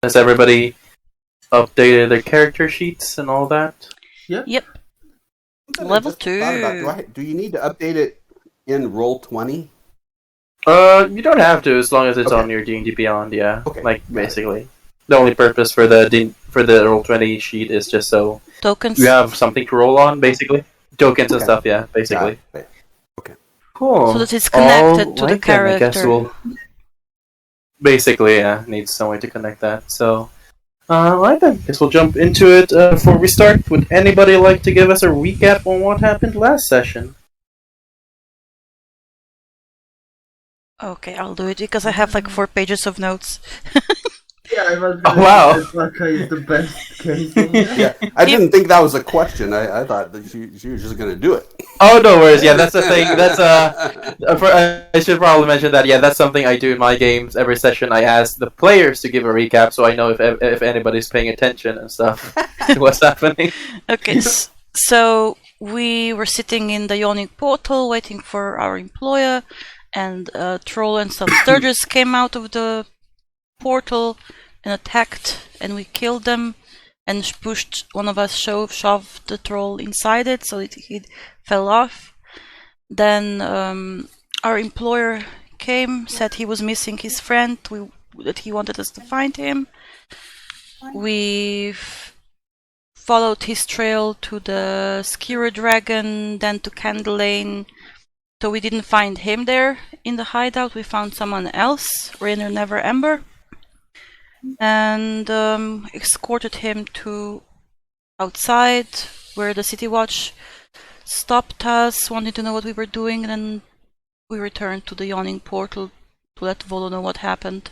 Has everybody updated their character sheets and all that? Yep. Level 2. Do you need to update it in Roll20? You don't have to as long as it's Okay. on your D&D Beyond. Yeah, Okay, basically, the only purpose for the Roll20 sheet is just so Tokens. you have something to roll on, basically tokens and Okay. stuff. Yeah, basically. Got it. Okay. Cool. So that it's connected to the Alright then, I guess character. we'll basically needs some way to connect that. So, alright then, guess we'll jump into it. Before we start, would anybody like to give us a recap on what happened last session? Okay, I'll do it because I have like 4 pages of notes. Yeah, I was Oh, wow. Vodka is the best case. Yeah, I didn't think that was a question. I thought that she was just going to do it. Oh, no worries. Yeah, that's the thing. That's I should probably mention that. Yeah, that's something I do in my games. Every session, I ask the players to give a recap, so I know if anybody's paying attention and stuff to what's happening. Okay, so we were sitting in the yawning portal waiting for our employer, and a troll and some sturges came out of the portal and attacked, and we killed them and pushed one of us, shoved the troll inside it so he fell off. Then our employer came, said he was missing his friend, that he wanted us to find him. We followed his trail to the Skewer Dragon, then to Candle Lane. So we didn't find him there in the hideout, we found someone else, Rainer Never Ember, and escorted him to outside where the City Watch stopped us, wanted to know what we were doing, and then we returned to the yawning portal to let Volo know what happened.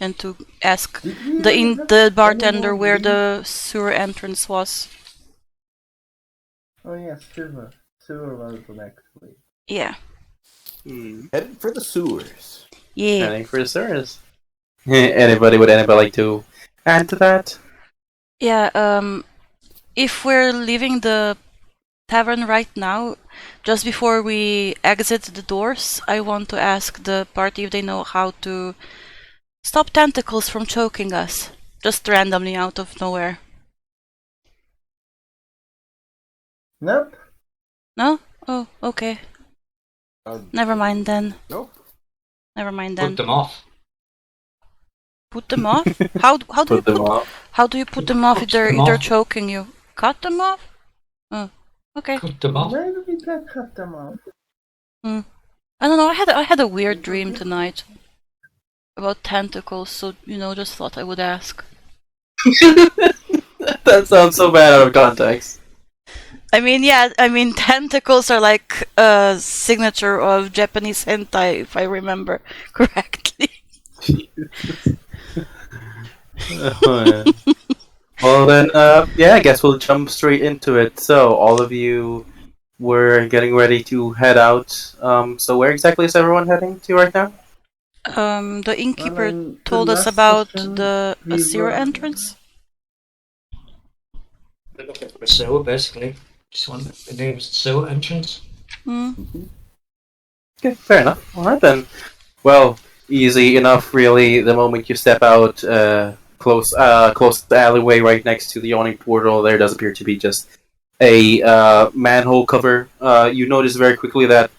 And to ask the bartender where the sewer entrance was. Oh yeah, sewer. Sewer was the next week. Yeah. Headed for the sewers. Yeah. Heading for the sewers. Anybody like to add to that? Yeah, if we're leaving the tavern right now, just before we exit the doors, I want to ask the party if they know how to stop tentacles from choking us. Just randomly out of nowhere. Nope. No? Oh, okay. Never mind then. Nope. Never mind then. Put them off. Put them off? How do you Put them off. How do you put them off if they're choking you? Cut them off? Oh, okay. Cut them off. Maybe we can cut them off. I don't know. I had a weird dream tonight about tentacles, so just thought I would ask. That sounds so bad out of context. I mean tentacles are like a signature of Japanese hentai, if I remember correctly. Well then, I guess we'll jump straight into it. So, all of you were getting ready to head out. So where exactly is everyone heading to right now? The innkeeper Well, told the us last about session the we sewer were- entrance. We're looking for a sewer, basically. Just want the name's sewer entrance. Okay, fair enough. Alright then. Well, easy enough really. The moment you step out, close to the alleyway right next to the yawning portal, there does appear to be just a manhole cover. You notice very quickly that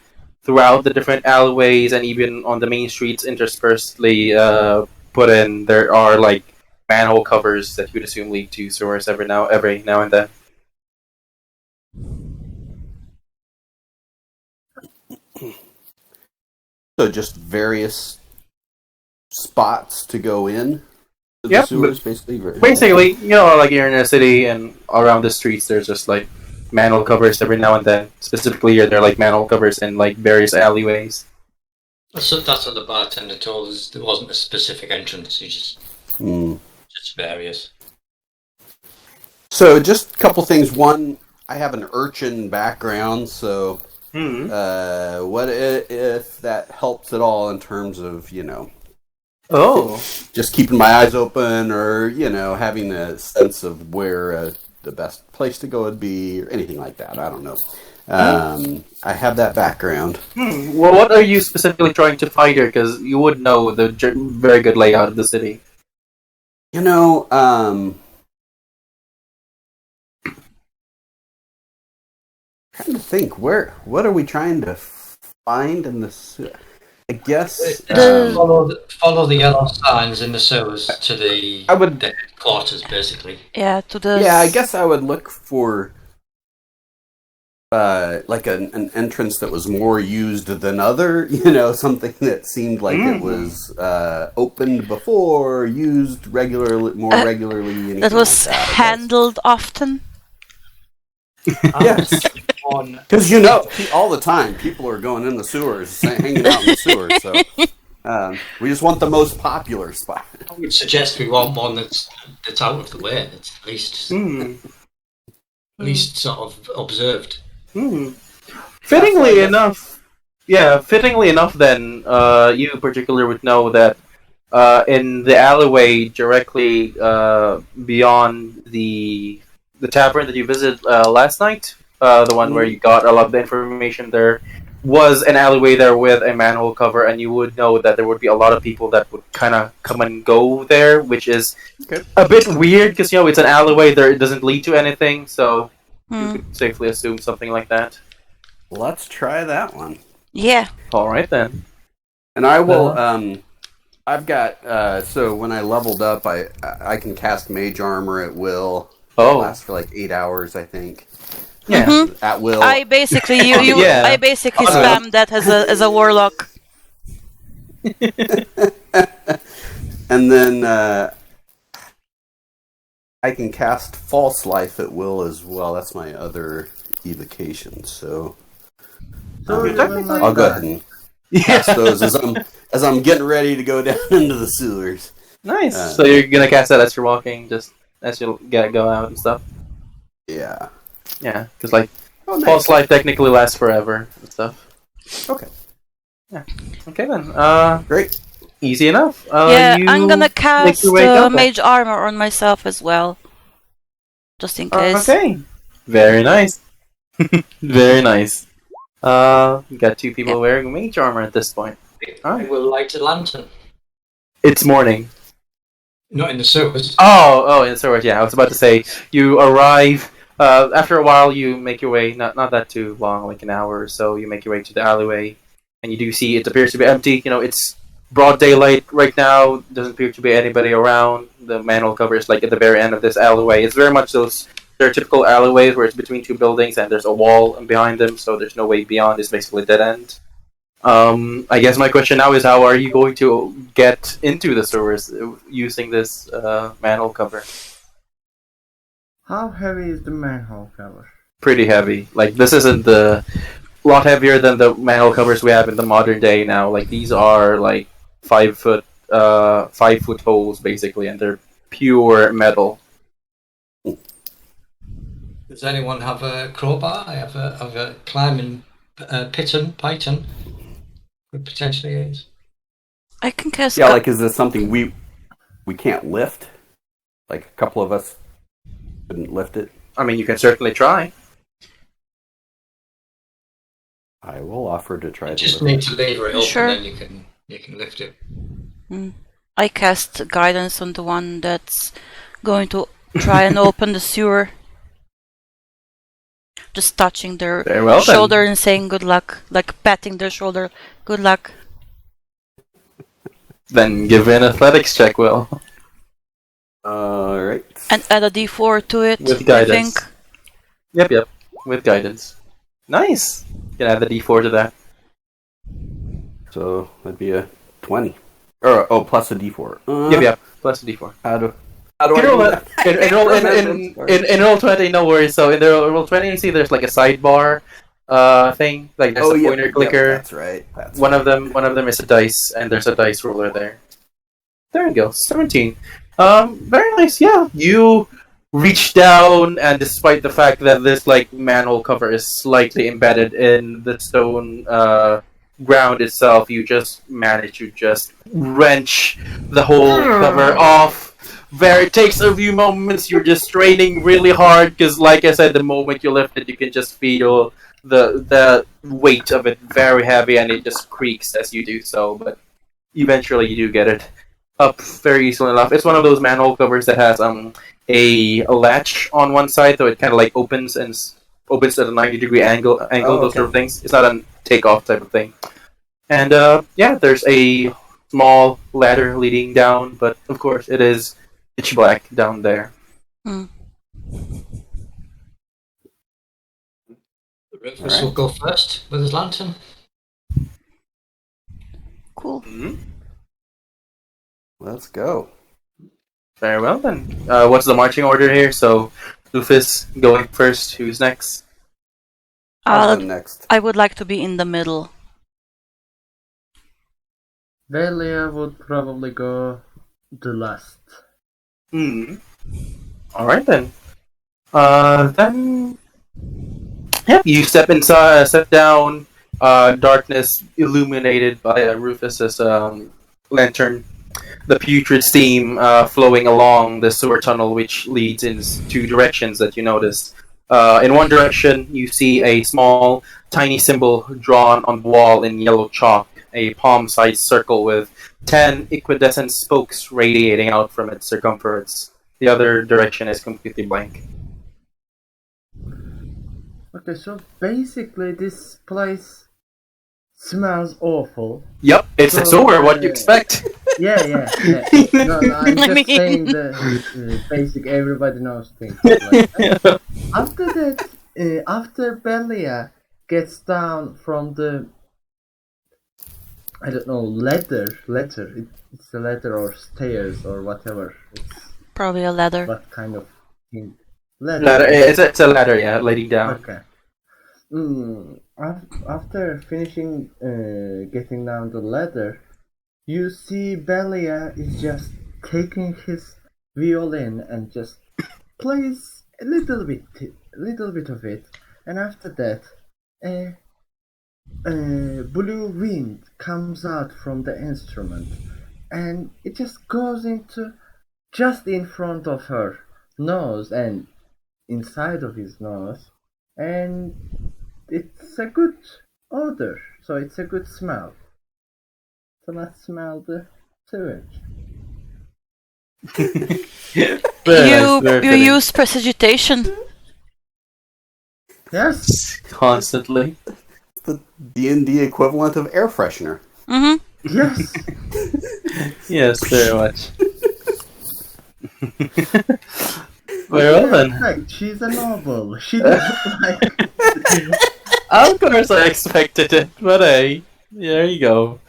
throughout the different alleyways and even on the main streets interspersedly put in, there are like manhole covers that you'd assume lead to sewers every now and then. So just various spots to go in to the Yep, sewers, basically. Basically, like you're in a city and around the streets, there's just like manhole covers every now and then. Specifically, there are like manhole covers in like various alleyways. So that's what the bartender told us. There wasn't a specific entrance. He just various. So just a couple things. One, I have an urchin background, so what if that helps at all in terms of just keeping my eyes open, or having a sense of where the best place to go would be, or anything like that. I don't know. I have that background. Well, what are you specifically trying to fight here? Because you would know the very good layout of the city. You know, trying to think, what are we trying to find in this? I guess Follow the yellow signs in the sewers to the headquarters, basically. Yeah, to the. Yeah, I guess I would look for like an entrance that was more used than other. You know, something that seemed like it was opened before, used more regularly. That anything was like that, I guess. handled often. Yes. Because all the time people are going in the sewers, hanging out in the sewers. So we just want the most popular spot. I would suggest we want one that's out of the way. That's at least sort of observed. Fittingly enough, then you in particular would know that in the alleyway directly beyond the tavern that you visited last night, the one where you got a lot of the information, there was an alleyway there with a manhole cover, and you would know that there would be a lot of people that would kind of come and go there, which is a bit weird because it's an alleyway there, it doesn't lead to anything, so you could safely assume something like that. Let's try that one. Yeah. All right then. And I will. I've got. So when I leveled up, I can cast Mage Armor at will. Oh, it lasts for like 8 hours, I think. Yeah, at will. I basically Yeah. I basically spam that as a warlock. And then I can cast False Life at will as well. That's my other evocation. So I'll go ahead and cast those as I'm getting ready to go down into the sewers. Nice. So you're gonna cast that as you're walking, just as you go out and stuff. Yeah. Yeah, because nice. False Life technically lasts forever and stuff. Okay. Yeah. Okay then. Great. Easy enough. I'm gonna cast Mage Armor on myself as well, just in case. Okay. Very nice. Very nice. Got 2 people wearing Mage Armor at this point. I will light a lantern. It's morning. Not in the sewers. Oh, in the sewers. Yeah, I was about to say you arrive. After a while, you make your way. Not that too long, like an hour or so. You make your way to the alleyway, and you do see it appears to be empty. It's broad daylight right now. Doesn't appear to be anybody around. The manhole cover is like at the very end of this alleyway. It's very much those stereotypical alleyways where it's between 2 buildings and there's a wall behind them, so there's no way beyond. It's basically a dead end. I guess my question now is, how are you going to get into the sewers using this manhole cover? How heavy is the manhole cover? Pretty heavy. Like, this isn't a lot heavier than the manhole covers we have in the modern day now. Like, these are like 5 foot holes basically, and they're pure metal. Does anyone have a crowbar? I have a climbing python. Could potentially use. I can cast. Yeah, like, is this something we can't lift? Like, a couple of us couldn't lift it? I mean, you can certainly try. I will offer to try. You just need to lever it up, Sure. and then you can lift it. I cast guidance on the one that's going to try and open the sewer. Just touching their shoulder and saying good luck, like patting their shoulder. Good luck. Then give an athletics check, Will. Alright. And add a d4 to it, With guidance. I think. Yep. With guidance. Nice. You can add the d4 to that. So that'd be a 20. Or plus a d4. Yep. Plus a d4. How do in roll 20, no worries. So in the roll 20, you see there's like a sidebar thing, like there's a pointer clicker. Yep, that's right. One of them is a dice, and there's a dice roller there. There you go, 17. Very nice. Yeah, you reach down, and despite the fact that this like manhole cover is slightly embedded in the stone ground itself, you just manage to just wrench the whole cover off. It takes a few moments. You're just straining really hard because, like I said, the moment you lift it, you can just feel the weight of it very heavy, and it just creaks as you do so. But eventually, you do get it up very easily enough. It's one of those manhole covers that has a latch on one side, so it kind of like opens and opens at a 90-degree angle, those sort of things. It's not a takeoff type of thing. And yeah, there's a small ladder leading down, but of course it is pitch black down there. Mm. Rufus will go first with his lantern. Cool. Mm-hmm. Let's go. Very well then. What's the marching order here? So, Rufus going first. Who's next? I'll go next. I would like to be in the middle. Velia would probably go the last. Hmm. All right then. Then. Yep. You step inside. Step down. Darkness illuminated by Rufus's lantern. The putrid steam flowing along the sewer tunnel, which leads in two directions that you notice. In one direction, you see a small, tiny symbol drawn on the wall in yellow chalk, a palm-sized circle with 10 iridescent spokes radiating out from its circumference. The other direction is completely blank. Okay, so basically this place smells awful. Yep, it's a sewer. What do you expect? Yeah. No, I'm just saying the basic everybody knows things. Like after that, after Belia gets down from the, I don't know, ladder. It's a ladder or stairs or whatever. It's Probably a ladder. what kind of thing? Ladder. Ladder. It's a ladder, yeah, leading down. Okay. After finishing getting down the ladder, you see Belia is just taking his violin and just plays a little bit of it, and after that, blue wind comes out from the instrument, and it just goes into just in front of her nose and inside of his nose, and it's a good odor, so it's a good smell. So let's smell the sewage. You use prestidigitation. Yes, Constantly. The D&D equivalent of air freshener. Mm-hmm. yes. Yes, very much. Very well then. Perfect. She's a noble. She doesn't like. Of course I expected it, but hey, there you go.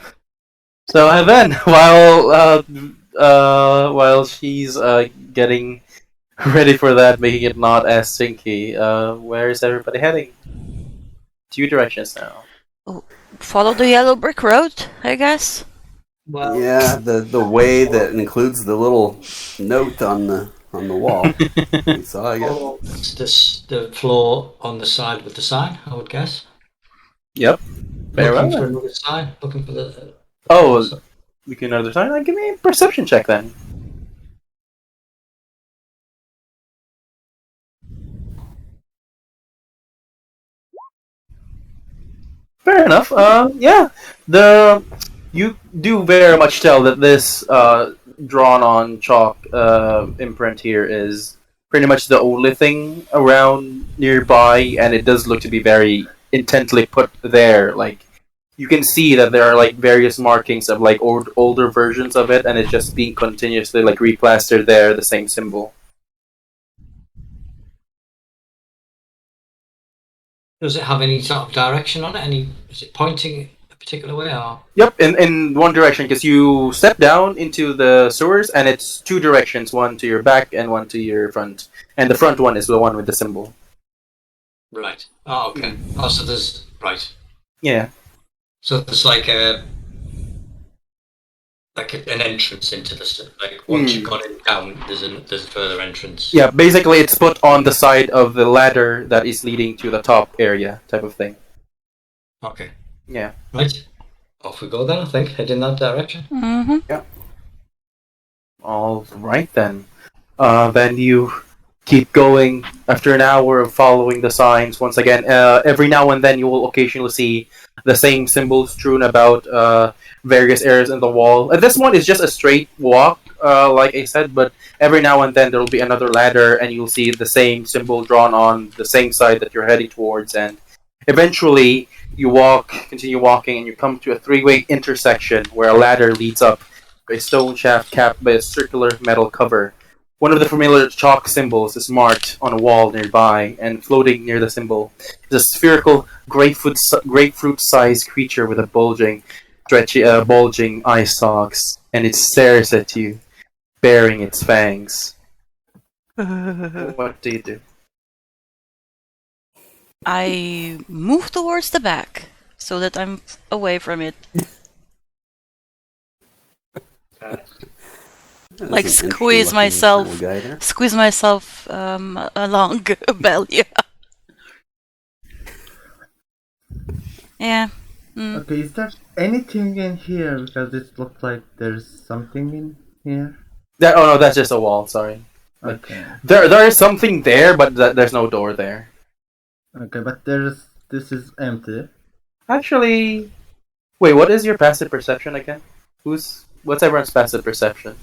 So and then, while she's getting ready for that, making it not as stinky, where is everybody heading? Two directions now. Follow the yellow brick road, I guess. Well, Yeah, the way that includes the little note on the wall. We saw, I guess. it's the floor on the side with the sign, I would guess. Yep. Very well Looking for then. another sign. Looking for the. Oh, we can another time. Give me a perception check then. Fair enough. Yeah. You do very much tell that this drawn on chalk imprint here is pretty much the only thing around nearby, and it does look to be very intently put there. Like you can see that there are like various markings of like older versions of it, and it's just being continuously like replastered there, the same symbol. Does it have any sort of direction on it? Is it pointing a particular way or? Yep, in one direction, because you step down into the sewers, and it's two directions, one to your back and one to your front. And the front one is the one with the symbol. Right. Oh, okay. Oh, so there's right. Yeah. So there's like an entrance into the once you've gone in down, there's a further entrance. Yeah, basically it's put on the side of the ladder that is leading to the top area, type of thing. Okay. Yeah. Right. Off we go then. I think head in that direction. Mm-hmm. All right then. Then you keep going. After an hour of following the signs, once again, every now and then you will occasionally see the same symbols strewn about various areas in the wall. This one is just a straight walk, like I said, but every now and then there will be another ladder, and you'll see the same symbol drawn on the same side that you're heading towards, and eventually you continue walking, and you come to a three-way intersection where a ladder leads up a stone shaft capped by a circular metal cover. One of the familiar chalk symbols is marked on a wall nearby, and floating near the symbol is a spherical grapefruit-sized creature with a bulging eye stalks, and it stares at you, baring its fangs. What do you do? I move towards the back so that I'm away from it. Like That's an squeeze interesting-looking myself, little guy there. squeeze myself along Belia. Yeah. Mm. Okay, is there anything in here? Because it looks like there's something in here. Oh no, that's just a wall. Sorry. Okay. There is something there, but there's no door there. Okay, but this is empty. Actually, wait. What is your passive perception again? What's everyone's passive perception?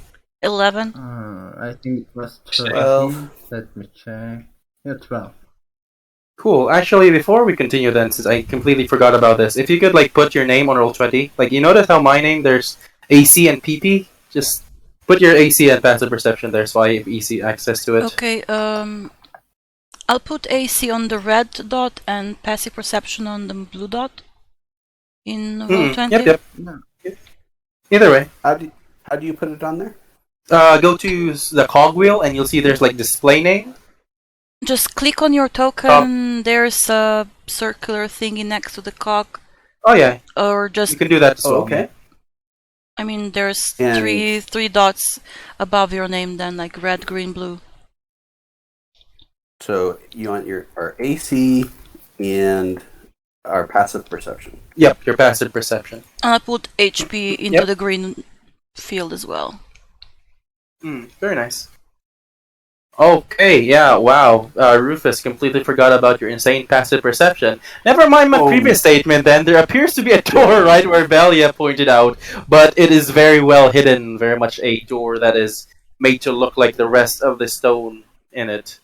11. I think it was 13. 12. Let me check. Yeah, 12. Cool. Actually, before we continue, then, since I completely forgot about this, if you could put your name on Roll20, you notice how my name there's AC and PP. Just put your AC and passive perception there, so I have easy access to it. Okay, I'll put AC on the red dot and passive perception on the blue dot in Roll20. Yep. No. Either way. How do you put it on there? Go to the cogwheel, and you'll see there's display name. Just click on your token. There's a circular thingy next to the cog. Oh yeah, Or just, you can do that as well. Okay. I mean, there's And- three dots above your name, then red, green, blue. So you want our AC and our passive perception. Yep, your passive perception. And I put HP into Yep. the green field as well. Very nice. Okay, yeah, wow. Rufus completely forgot about your insane passive perception. Never mind my previous statement then, there appears to be a door right where Velia pointed out, but it is very well hidden, very much a door that is made to look like the rest of the stone in it.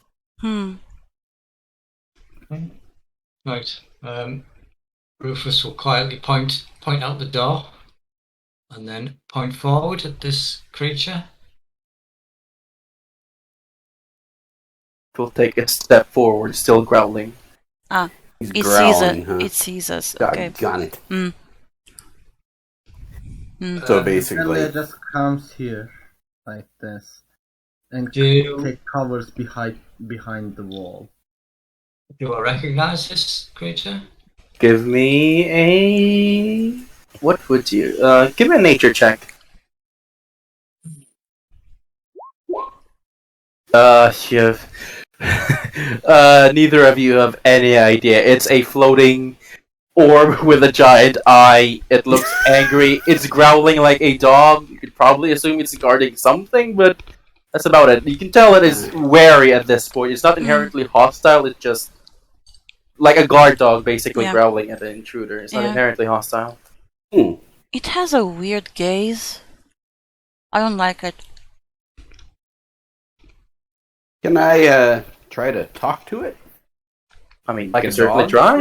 Right. Rufus will quietly point out the door, and then point forward at this creature. We'll take a step forward, still growling. He's It growling, huh? It sees us. Okay. Doggone it. Uh, So basically, It just comes here like this and Do- take covers behind the wall. Do I recognize this creature? Give me a... What would you... give me a nature check. Shiv. Neither of you have any idea. It's a floating orb with a giant eye. It looks angry. It's growling like a dog. You could probably assume it's guarding something, but that's about it. You can tell it is wary at this point. It's not inherently hostile. It's just like a guard dog, basically Yeah. growling at an intruder. It's not Yeah. inherently hostile. It has a weird gaze. I don't like it. can I try to talk to it? I mean, Like you a can certainly dog? try.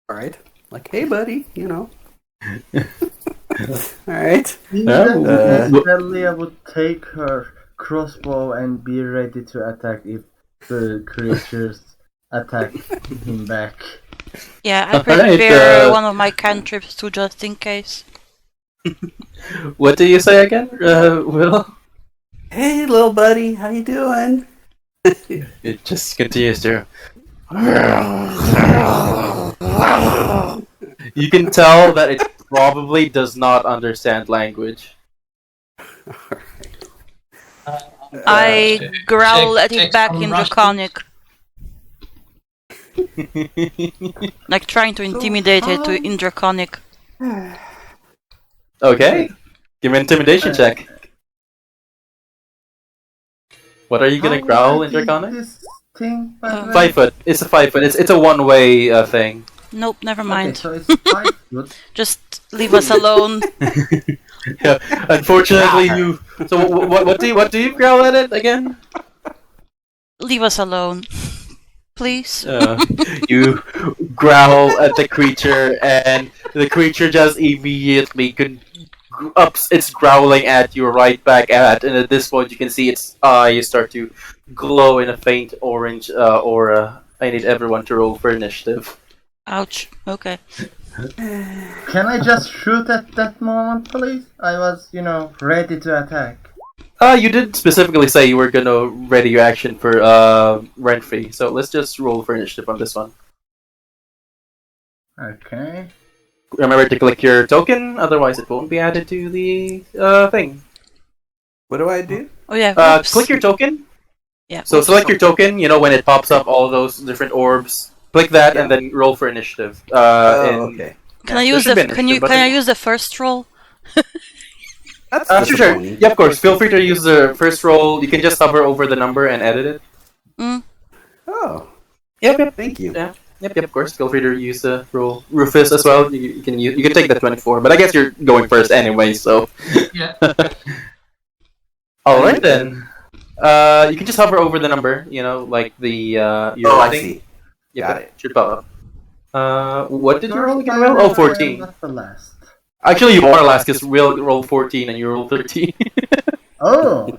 All right. Like, hey, buddy, you know. All right. Velia would take her crossbow and be ready to attack if the creatures attack him back. Yeah, I Alright, prepare one of my cantrips too, just in case. What do you say again, Will? Hey, little buddy, how you doing? It just continues to. You can tell that it probably does not understand language. I growl at it check back some in Russian. Draconic, like trying to intimidate it in Draconic. Okay, give me an intimidation check. What are you gonna How growl wide in is Draconic? this thing, by the way? 5 foot. It's a 5 foot. It's a one-way thing. Nope, never Okay, mind. so it's 5 foot. Just leave us alone. Yeah. Unfortunately, you. So what do you growl at it again? Leave us alone. Please. You growl at the creature, and the creature just immediately ups its growling at you right back at, and at this point you can see its eyes start to glow in a faint orange aura. I need everyone to roll for initiative. Ouch. Okay. Can I just shoot at that moment, please? I was, ready to attack. You did specifically say you were gonna ready your action for Renfrey, so let's just roll for initiative on this one. Okay. Remember to click your token, otherwise it won't be added to the thing. What do I do? Oh yeah. Whoops. Click your token. Yeah. So whoops. select your token. You know when it pops up all those different orbs. Click that and Yeah. then roll for initiative. Okay. Can I there use should the be an can you initiative can I button. use the first roll? That's Sure. disappointing. Yeah, of course. Feel free to use the first roll. You can just hover over the number and edit it. Oh, Yep. thank you. Yeah. Yep. Of course. Feel free to use the roll. Rufus as well. You can take the 24, but I guess you're going first anyway. So. Yeah. All right then. You can just hover over the number. You know, like the your I thing. see. Yep, Got it. should pop up. What did you roll again, First Will? time Oh, 14. I am not the last. Actually, you are last because Will rolled 14 and you rolled 13. Oh!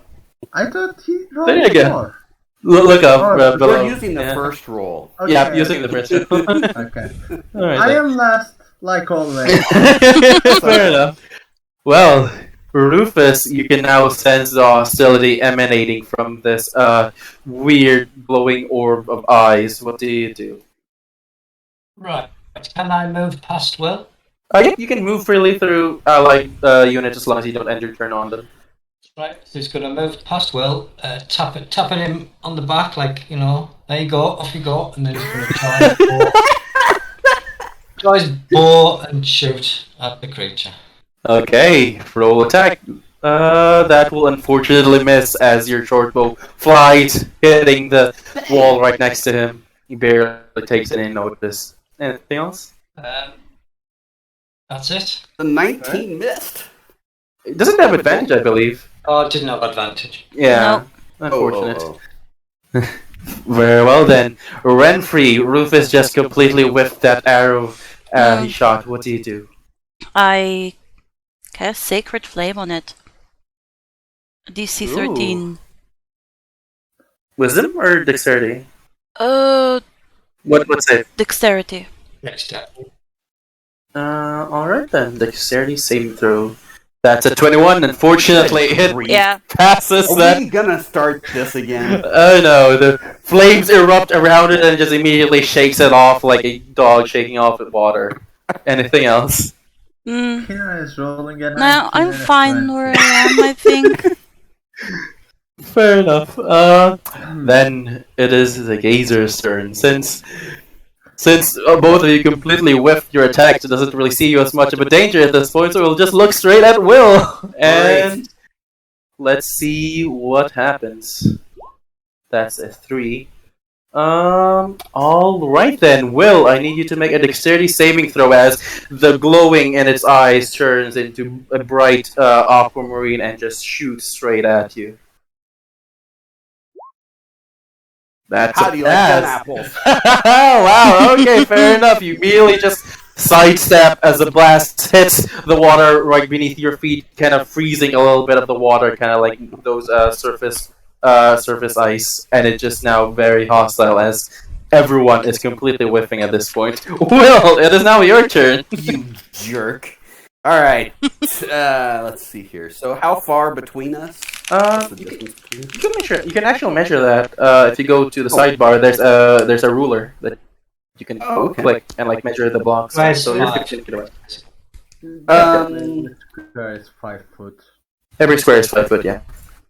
I thought he rolled There you go. 4. Look up Oh, below. We're using the Yeah. first roll. Okay. Yeah, using the first one. Okay. Alright. I am last, like always. Fair enough. Well, Rufus, you can now sense the hostility emanating from this weird glowing orb of eyes. What do you do? Right. Can I move past Will? Yeah, you can move freely through allied units as long as you don't end your turn on them. Right. So he's going to move past Will, tapping him on the back, like, there you go, off you go, and then he's going to try his bow and shoot at the creature. Okay, roll attack. That will unfortunately miss as your short bow flies, hitting the wall right next to him. He barely takes any notice. Anything else? That's it. The 19 missed. It doesn't have advantage, I believe. Oh, I didn't have advantage. Yeah, unfortunate. Very well then. Renfrey, Rufus just completely whiffed that arrow he shot. What do you do? I cast Sacred Flame on it. DC 13. Wisdom or dexterity? What's it? Dexterity. Next step. Alright then. Dexterity saving throw. That's a 21. Unfortunately, it Yeah. passes Are that. we gonna start this again? Oh no, the flames erupt around it and just immediately shakes it off like a dog shaking off with water. Anything else? Kira is rolling at No, 19 I'm and a fine 20. where I am, I think. Fair enough. Then it is the Gazer's turn. Since both of you completely whiffed your attacks, it doesn't really see you as much of a danger at this point, so we'll just look straight at Will. And let's see what happens. That's a 3. Alright then, Will, I need you to make a dexterity saving throw as the glowing in its eyes turns into a bright aquamarine and just shoots straight at you. That's How a do you like pass. pineapples? Wow, okay, fair enough. You immediately just sidestep as the blast hits the water right beneath your feet, kind of freezing a little bit of the water, kind of like those surface ice, and it's just now very hostile as everyone is completely whiffing at this point. Will, it is now your turn. You jerk. Alright. Let's see here. So how far between us? What's the distance between us? You can measure. You can actually measure that. If you go to the sidebar, there's a ruler that you can click and like measure the blocks. Right, So you're smart. 15 kilowatts. Square is 5 foot. Every square is 5 foot. Yeah.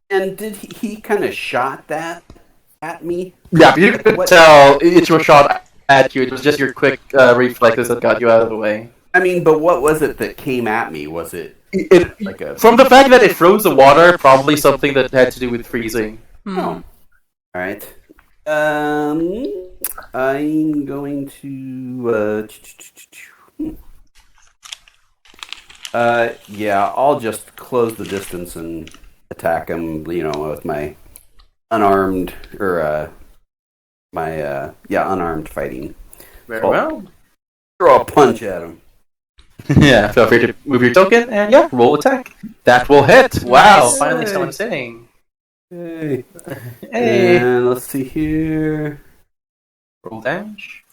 And did he kind of shot that at me? Yeah, you could What- tell it was shot at you. It was just your quick reflexes that got you out of the way. I mean, but what was it that came at me? Was it It like a... from the fact that it froze the water, probably something that had to do with freezing. Hmm. Oh. All right. I'm going to. Yeah, I'll just close the distance and attack him. With my unarmed unarmed fighting. Very Oh. well. Throw a punch at him. Yeah, feel free to move your token and yeah, roll attack. That will hit. Wow, Nice. finally someone's hitting. Hey. Hey, And let's see here. roll damage.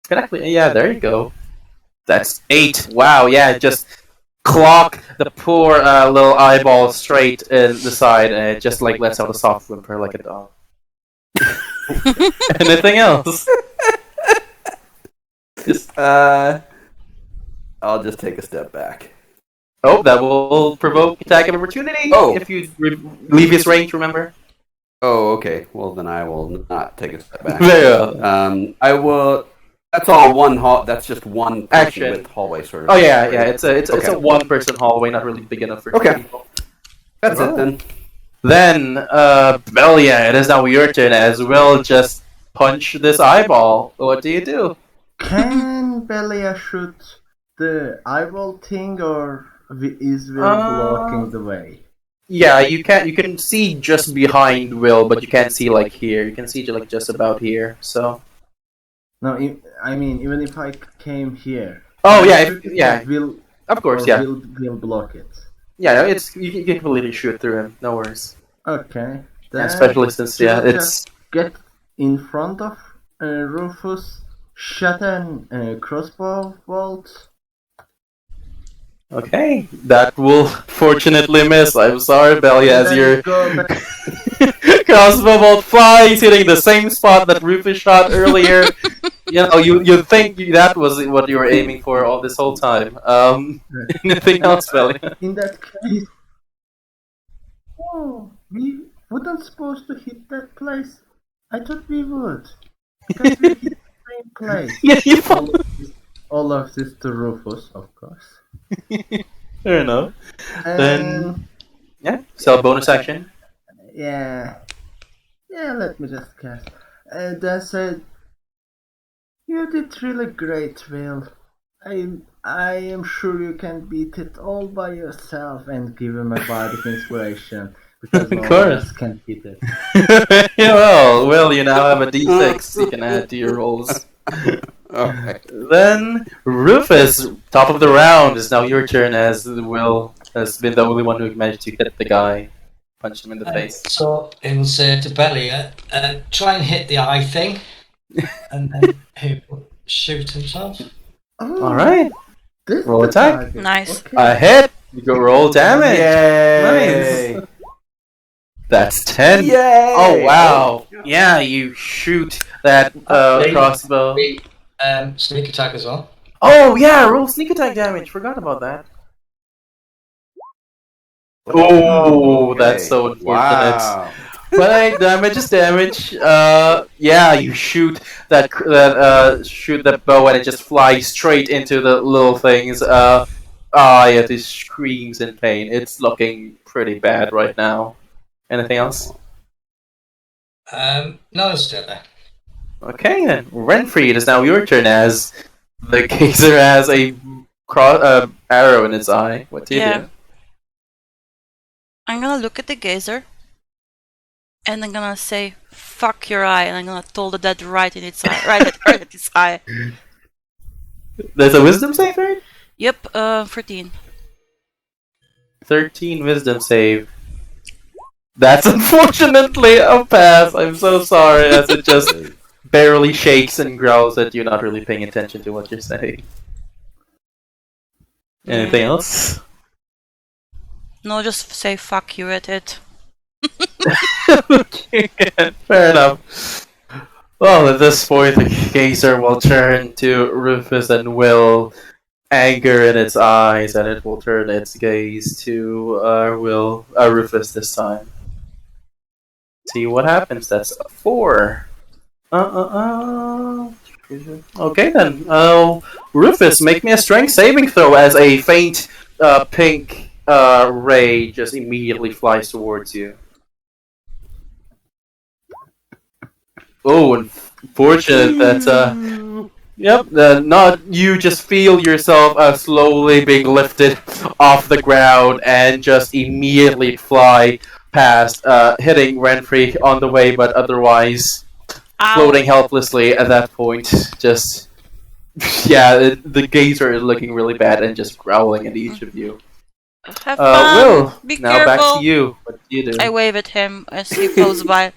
Exactly. Yeah, there you go. That's 8. Wow, yeah, just clock the poor little eyeball straight in the side, and it just like lets out a soft whimper like a dog. Anything else? Just, I'll just take a step back. oh, that will provoke attack of opportunity. Oh. If you leave his range, remember. Oh, okay. Well, then I will not take a step back. Very well. I will. That's all one hall. That's just one Action. with hallway sort of. Oh yeah, right? yeah. It's a Okay. one-person hallway, not really big enough for two Okay. people. That's Oh. it then. Then, Belia, it is now your turn as we'll just punch this eyeball. What do you do? Can Belia shoot the eyeball thing, or is Will blocking the way? Yeah, you can see just behind Will, but you can't see like here. You can see like just about here. So. No, I mean, even if I came here. Oh can I yeah, shoot it, yeah. or Will, Of course, or yeah. Will block it. Yeah, no, it's you can completely shoot through him. No worries. Okay. Yeah, Then especially since yeah, we'll it's just get in front of Rufus, shot a crossbow bolt. okay. That will fortunately miss. I'm sorry, Belia, as Then your go back. crossbow bolt flies, hitting the same spot that Rufus shot earlier. You think that was what you were aiming for all this whole time. Anything else, Belia? In that case, oh, we wouldn't supposed to hit that place. I thought we would, because we hit the same place. Yeah, you All of this to Rufus, of course. Fair enough. And Then- Yeah. So bonus action. yeah, let me just cast. That said, you did really great, Will. I am sure you can beat it all by yourself and give him a bardic inspiration, because no Of one course. else can hit it. Well, you now have a D6 you can add to your rolls. Okay. Then Rufus, top of the round, is now your turn as Will has been the only one who managed to hit the guy, punch him in the face. So it will say to Belia, try and hit the eye thing, and then he will shoot himself. Oh, All right, this roll the attack. target. Nice. Okay. a hit. You go roll damage. Yay! Nice. That's 10. Yay! Oh wow! Yeah, you shoot that crossbow. Sneak attack as well. Oh yeah, roll sneak attack damage. Forgot about that. Oh, Okay. that's so unfortunate. Wow. But hey, damage is damage. Yeah, you shoot that bow and it just flies straight into the little things. Yeah, it screams in pain. It's looking pretty bad right now. Anything else? No, it's still there. Okay then, Renfrey, it is now your turn as the gazer has a arrow in its eye. What do you Yeah. do? I'm gonna look at the gazer, and I'm gonna say, "Fuck your eye," and I'm gonna told that right in its eye, right at its eye. There's a wisdom save, right? Yep, 14. 13 wisdom save. That's unfortunately a pass. I'm so sorry, as it just barely shakes and growls at you, not really paying attention to what you're saying. Anything else? No, just say "fuck you" at it. Okay, fair enough. Well, at this point, the gazer will turn to Rufus and will anger in its eyes, and it will turn its gaze to Rufus this time. See what happens. That's a 4. Okay then. Rufus, make me a strength saving throw as a faint pink ray just immediately flies towards you. Oh, unfortunate that. Yep. Not you. Just feel yourself slowly being lifted off the ground and just immediately fly past, hitting Renfrey on the way, but otherwise floating helplessly at that point. Just yeah, the gazer is looking really bad and just growling at each of you. Have fun. Will, Be now careful. back to you. What do you do? I wave at him as he flows by.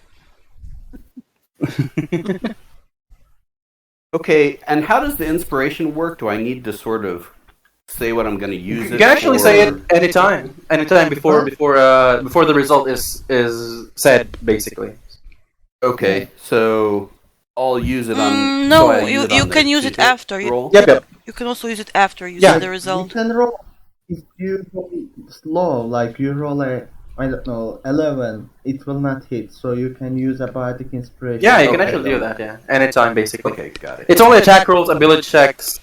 Okay, and how does the inspiration work? Do I need to sort of say what I'm going to use it You can actually for? say it anytime before the result is said, basically. Okay, so I'll use it on. No, so I use you on can the use it secret after. roll? Yep. You can also use it after you Yeah. see the You result. can roll. If you roll slow, like you roll a, I don't know, 11, it will not hit. So you can use a bardic inspiration. Yeah, you can Okay, actually do then. that. Yeah, anytime basically. Okay, got it. It's only attack rolls, ability checks,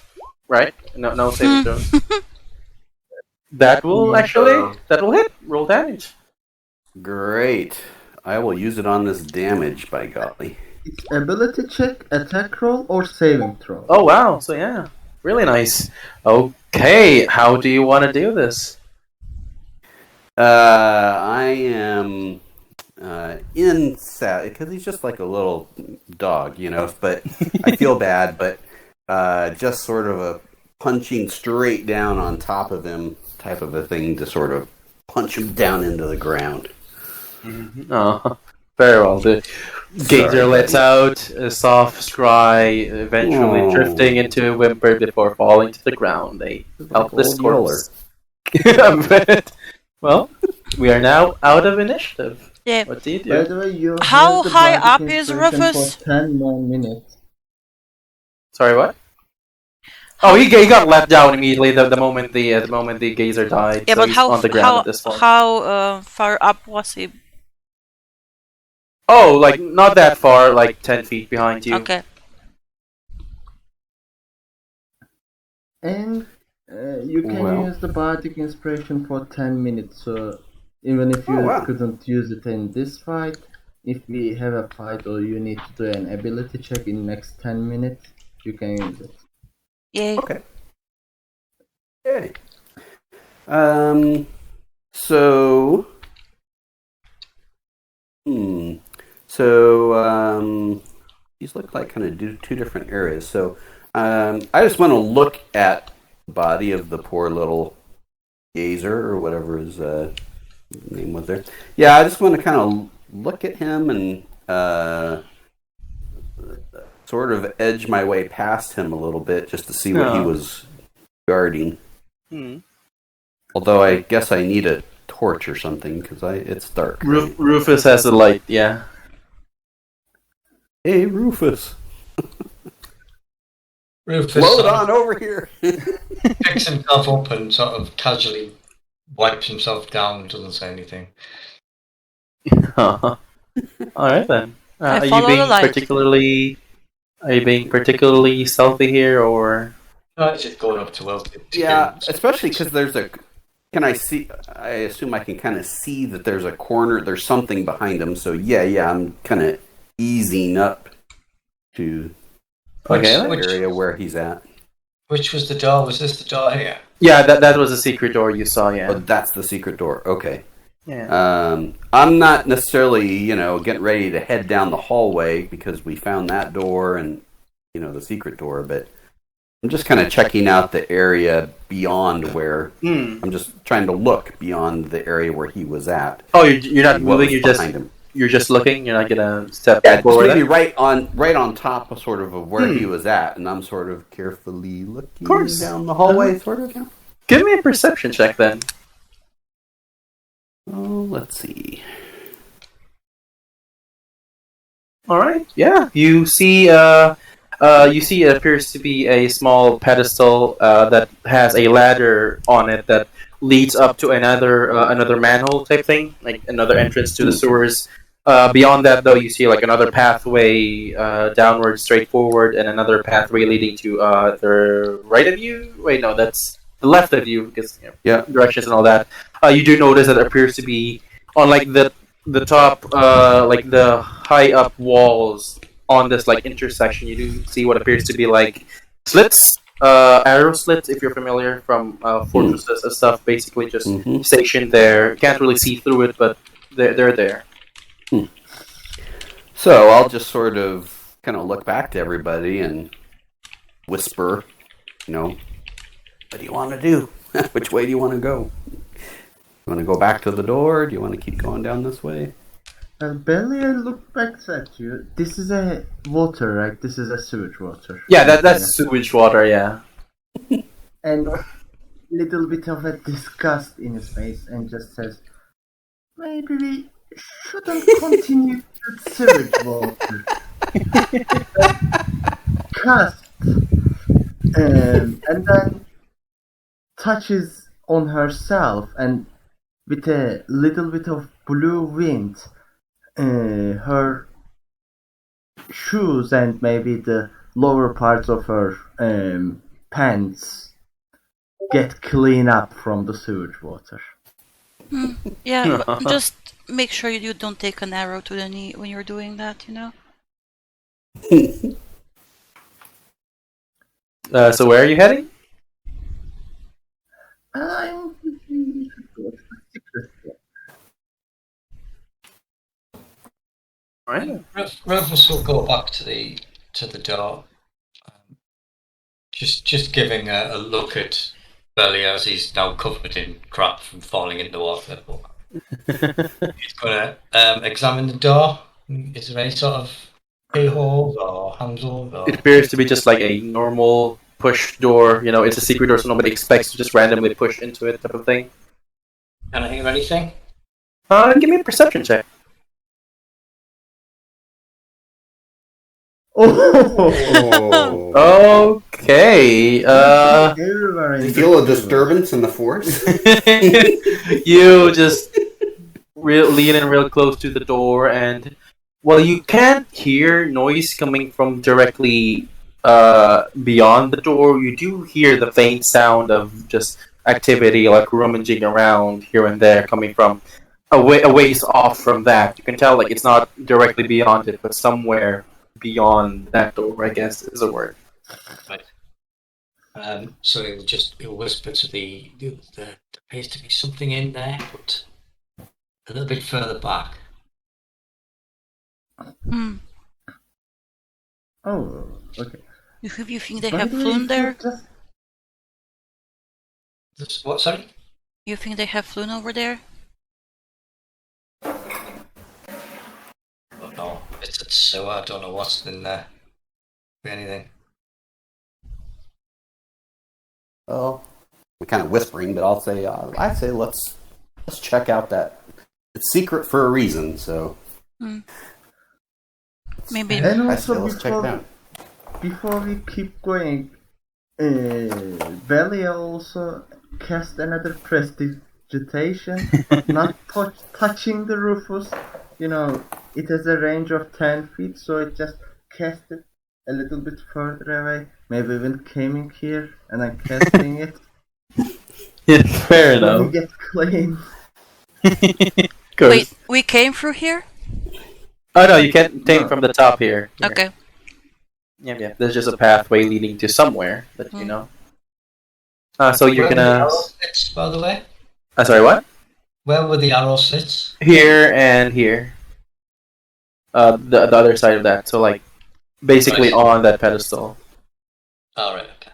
right? No saving throws. That will hit. Roll damage. Great. I will use it on this damage, by golly. It's ability check, attack roll, or saving throw. Oh wow! So yeah, really nice. Okay, how do you want to do this? I am in sad because he's just like a little dog, but I feel bad, but just sort of a punching straight down on top of him type of a thing to sort of punch him down into the ground. Oh, very well. The gazer Sorry, lets buddy. out a soft cry, eventually Oh. drifting into a whimper before falling to the ground. A helpless Old Yeller. corpse. But, well, we are now out of initiative. Yeah. What do you By do? the way, you How have the high bardic up is inspiration Rufus? for 10 more minutes. Sorry, what? Oh, he got left down immediately the moment the gazer died. Yeah, so but he's on the ground at this point. how far up was he? Oh, like not that far, like 10 feet behind you. Okay. And you can Well. use the bardic inspiration for 10 minutes. So even if you Oh, wow. couldn't use it in this fight, if we have a fight or you need to do an ability check in next 10 minutes, you can use it. Yay. Okay. Okay. So. So, these look like kind of two different areas. So, I just want to look at the body of the poor little gazer or whatever his name was there. Yeah, I just want to kind of look at him and sort of edge my way past him a little bit just to see what he was guarding. Although I guess I need a torch or something because it's dark. Right? Rufus has a light, yeah. Hey, Rufus. Rufus Load sort of on over here. picks himself up and sort of casually wipes himself down and doesn't say anything. All right then. I Are you follow being the light. particularly stealthy here, or? No, it's just going up to Will. Yeah, especially because there's a. Can I see? I assume I can kind of see that there's a corner. There's something behind him. So yeah, I'm kind of easing up to Okay. the area where he's at. Which was the door? Was this the door here? Yeah, that was a secret door you saw. Yeah. Oh, that's the secret door. Okay. Yeah. I'm not necessarily, getting ready to head down the hallway because we found that door and, the secret door, but I'm just kind of checking out the area beyond where I'm just trying to look beyond the area where he was at. Oh, you're not What moving. was behind him. You're just looking. You're not gonna step Yeah, just forward. maybe right on top of sort of where he was at, and I'm sort of carefully looking course. down the hallway, sort of. Yeah. Give me a perception check then. Oh, let's see. All right. Yeah. You see it appears to be a small pedestal that has a ladder on it that leads up to another manhole type thing, like another entrance to the sewers. Beyond that, though, you see like another pathway downward, straight forward, and another pathway leading to the right of you. Wait, no, that's the left of you because directions and all that. You do notice that it appears to be on like the top, like the high up walls on this like intersection, you do see what appears to be like slits, arrow slits. If you're familiar from fortresses and stuff, basically just stationed there. You can't really see through it, but they're there. So I'll just sort of kind of look back to everybody and whisper, what do you want to do? Which way do you want to go? You want to go back to the door? Do you want to keep going down this way? Belly, I look back at you. This is a water, right? This is a sewage water. Yeah, that's sewage water. Yeah. And little bit of a disgust in his face, and just says, "Maybe we shouldn't continue with sewage water." Cast, and then touches on herself, and with a little bit of blue wind, her shoes and maybe the lower parts of her pants get clean up from the sewage water. Yeah, but just make sure you don't take an arrow to the knee when you're doing that, So where are you heading? I'm Right. Rufus will go back to the door, just giving a look at Belly as he's now covered in crap from falling in the water. He's going to examine the door. Is there any sort of keyholes or handles? It appears to be just like a normal push door. It's a secret door, so nobody expects to just randomly push into it, type of thing. Can I think of anything? Give me a perception check. Oh. Okay. You feel a disturbance in the force? You just lean in real close to the door, and you can't hear noise coming from directly beyond the door. You do hear the faint sound of just activity, like rummaging around here and there, coming from a ways off from that. You can tell like it's not directly beyond it, but somewhere beyond that door, I guess is a word. Right. So he'll whisper to there appears to be something in there, but a little bit further back. Oh, okay. You think they By have the way, flown there? What, sorry? You think they have flown over there? Oh no, it's a sewer. I don't know what's in there. Anything. Well, we're kind of whispering, but I'd say let's check out that. It's secret for a reason, so. Maybe. And I say also let's check it out. before we keep going, Belly also cast another prestidigitation, but not touching the Rufus. It has a range of 10 feet, so it just cast it a little bit further away. Maybe even came in here, and I'm casting it. Yeah, fair So we enough. get clean. Wait, we came through here? Oh no, you can't take from the top here. Okay. Yeah. There's just a pathway leading to somewhere that you know. So you're Where were the gonna. arrow slits, by the way? Sorry, what? Where were the arrow slits? Here and here. The other side of that. So like, basically Right. on that pedestal. All right. Okay.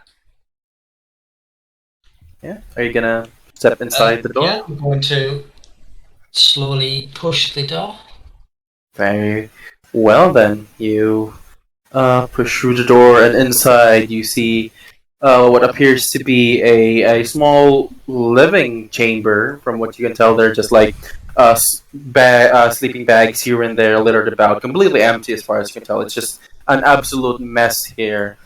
Yeah. Are you gonna step inside the door? Yeah, I'm going to slowly push the door. Very well then. You push through the door, and inside you see what appears to be a small living chamber. From what you can tell, they're just like sleeping bags here and there littered about, completely empty as far as you can tell. It's just an absolute mess here.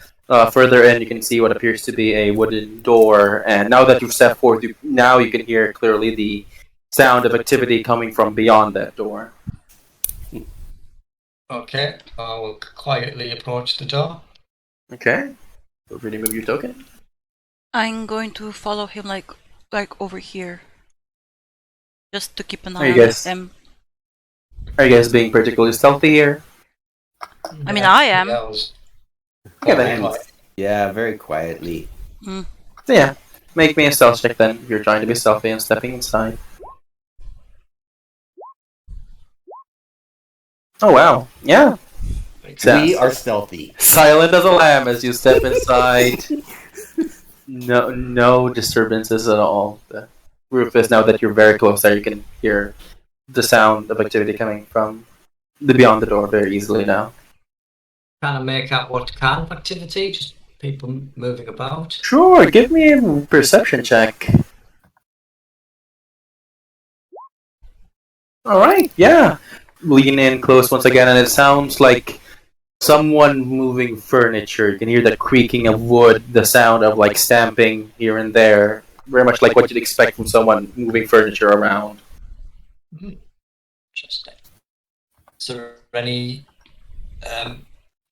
Further in, you can see what appears to be a wooden door, and now that you've stepped forth, you can hear clearly the sound of activity coming from beyond that door. Okay, I will quietly approach the door. Okay. Feel free to move your token. I'm going to follow him like over here. Just to keep an Are eye you on guys- him. Are you guys being particularly stealthy here? I mean, I am. Okay, then. Yeah, very quietly. Mm. So yeah, make me a stealth check then. If you're trying to be stealthy and stepping inside. Oh wow, yeah. We are stealthy. Silent as a lamb as you step inside. No disturbances at all. The roof is now that you're very close there. You can hear the sound of activity coming from the beyond the door very easily now. Kind of make out what kind of activity, just people moving about. Sure, give me a perception check. Alright, yeah. Lean in close once again, and it sounds like someone moving furniture. You can hear the creaking of wood, the sound of like stamping here and there. Very much like what you'd expect from someone moving furniture around. Interesting. Is there any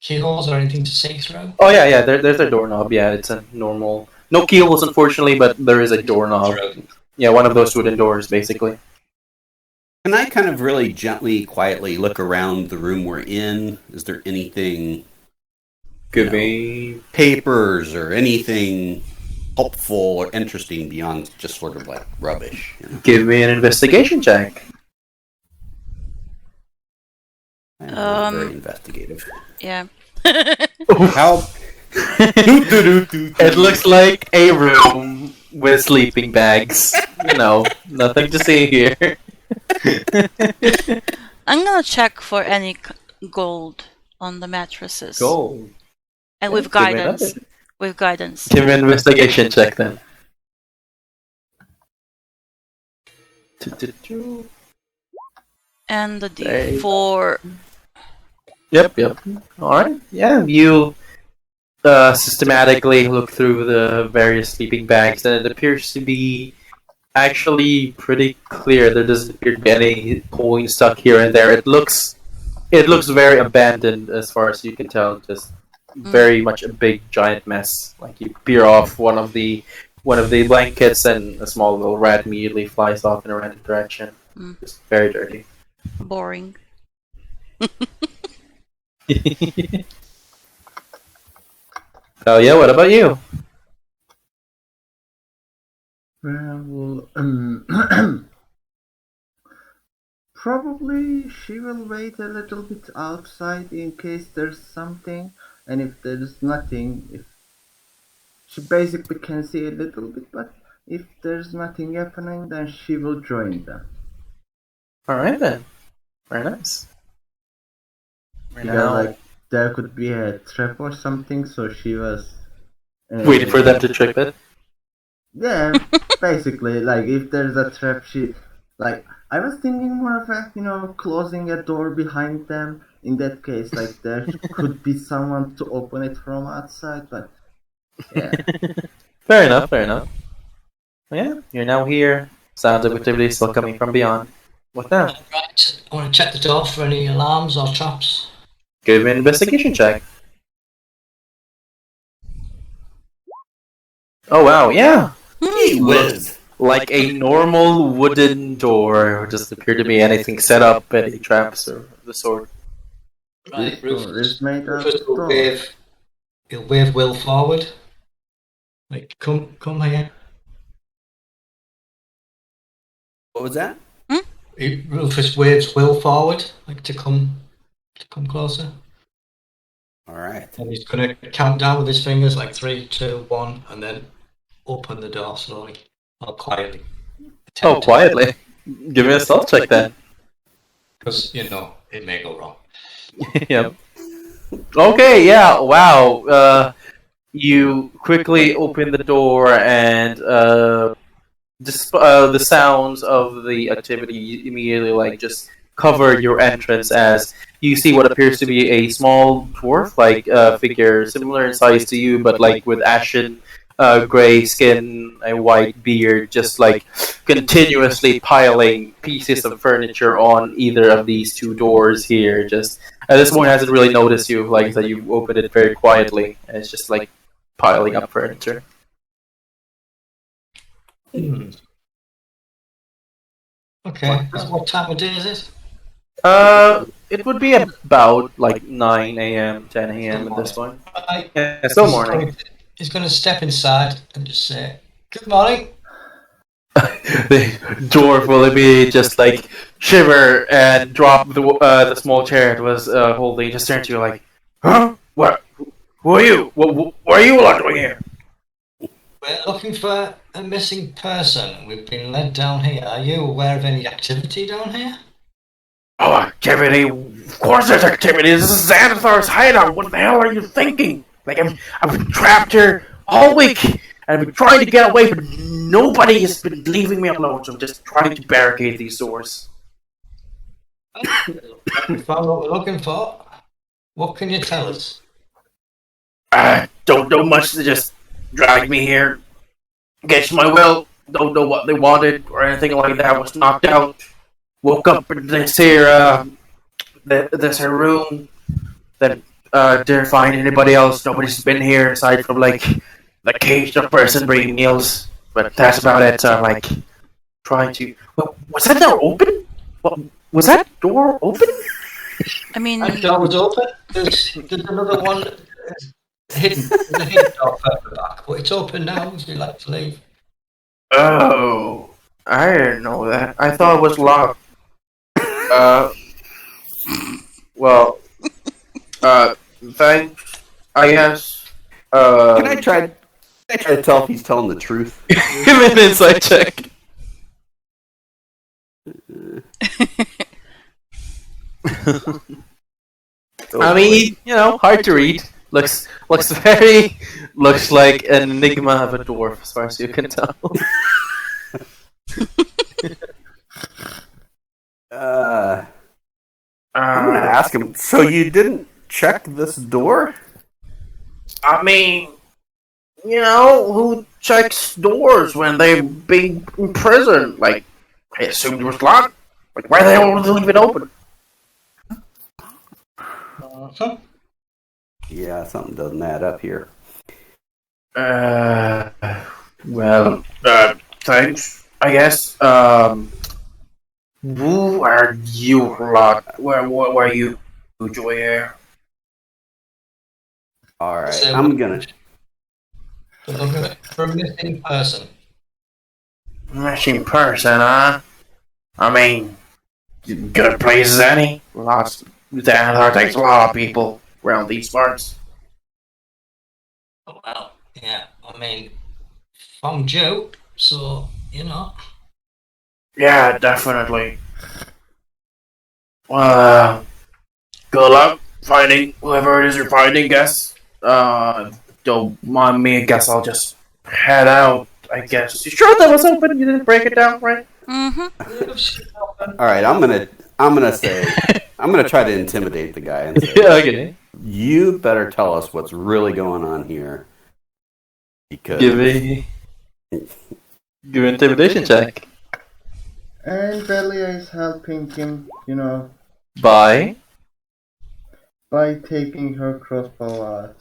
keyholes or anything to see through? Oh yeah, there's a doorknob. Yeah, it's a normal. No keyholes, unfortunately, but there is a doorknob. Yeah, one of those wooden doors, basically. Can I kind of really gently, quietly look around the room we're in? Is there anything, Could be papers or anything helpful or interesting beyond just sort of like rubbish? Give me an investigation check. I'm very investigative. Yeah. How? It looks like a room with sleeping bags. Nothing to see here. I'm gonna check for any gold on the mattresses. Gold. And with guidance. With guidance. Give me an investigation check then. And the D4. Yep. Alright. Yeah, you systematically look through the various sleeping bags, and it appears to be actually pretty clear. There doesn't appear to be any coin stuck here and there. It looks very abandoned as far as you can tell. Just very much a big giant mess. Like you peer off one of the blankets, and a small little rat immediately flies off in a random direction. Just very dirty. Boring. Oh yeah, what about you? Well, probably she will wait a little bit outside in case there's something, and if there's nothing, if she basically can see a little bit, but if there's nothing happening, then she will join them. Alright then. Very nice. Because like there could be a trap or something, so she was waiting for them to trip it. Yeah, basically, like if there's a trap, I was thinking more of a, closing a door behind them. In that case, like there could be someone to open it from outside, but yeah. Fair enough. Yeah, you're now here. Sounds of activity still coming from beyond. What now? Right, I want to check the door for any alarms or traps. Give me an investigation check. Oh wow, yeah. Whiz. Like a normal wooden door, just appear to be anything set up, any traps or the sort. Right, It's made out Rufus of will stone. he'll wave Will forward. Like, come here. What was that? Rufus waves Will forward, like to come closer. All right. And he's gonna count down with his fingers, like 3, 2, 1, and then open the door slowly or quietly. Oh, quietly. Give me a stealth check then. Because it may go wrong. Yep. Okay, yeah, wow. You quickly open the door, and the sounds of the activity immediately just cover your entrance as you see what appears to be a small dwarf figure similar in size to you, but with ashen gray skin, a white beard, just continuously piling pieces of furniture on either of these two doors here. Just at this point hasn't really noticed you, that you opened it very quietly, and it's just piling up furniture. Okay, what time of day is it? it would be about like 9 a.m., 10 a.m. at this point. Yeah, still morning. He's going to step inside and just say, "Good morning." The dwarf will be just like shiver and drop the small chair it was holding. Just turn to you like, huh? What? Who are you? What are you lot doing here? We're looking for a missing person. We've been led down here. Are you aware of any activity down here? Oh, activity! Of course there's activity. This is Xanathar's hideout. What the hell are you thinking? Like I've been trapped here all week, and I've been trying to get away, but nobody has been leaving me alone. So I'm just trying to barricade these doors. We found what we're looking for. What can you tell us? I don't know much. They just dragged me here against my will. Don't know what they wanted or anything like that. Was knocked out. Woke up in this here room. Then didn't find anybody else. Nobody's been here aside from like the caged up person bringing meals. But that's about it. So I'm like trying to. Was that door open? What, was that door open? I mean, That door was open. There's another one hidden. There's a hidden door further back, but it's open now if you'd like to leave. Oh, I didn't know that. I thought it was locked. Well, thanks, I guess. Can I try to tell if he's telling the truth? Give me an insight check. I mean, hard to read. Looks looks like an enigma of a dwarf, as far as you can tell. I'm gonna ask him. So you didn't check this door? I mean, who checks doors when they're being imprisoned? Like, I assumed it was locked. Like, why the hell would they leave it open? Yeah, something doesn't add up here. Well, thanks, I guess. Who are you lot? Where are you doing here? Alright, So I'm gonna... we're looking for a missing person. Missing person, huh? I mean, good places, any? Lots. Xanathar takes a lot of people around these parts. Oh, well, yeah. I mean, from Joe, so Yeah, definitely. Well, good luck finding whoever it is you're finding, guess. Don't mind me, I guess I'll just head out, I guess. You sure that was open? You didn't break it down, right? mm-hmm. Alright, I'm gonna say... I'm gonna try to intimidate the guy and say, Yeah, okay. you better tell us what's really going on here. Because... Give an intimidation check. And Belia is helping him, By? by taking her crossbow out.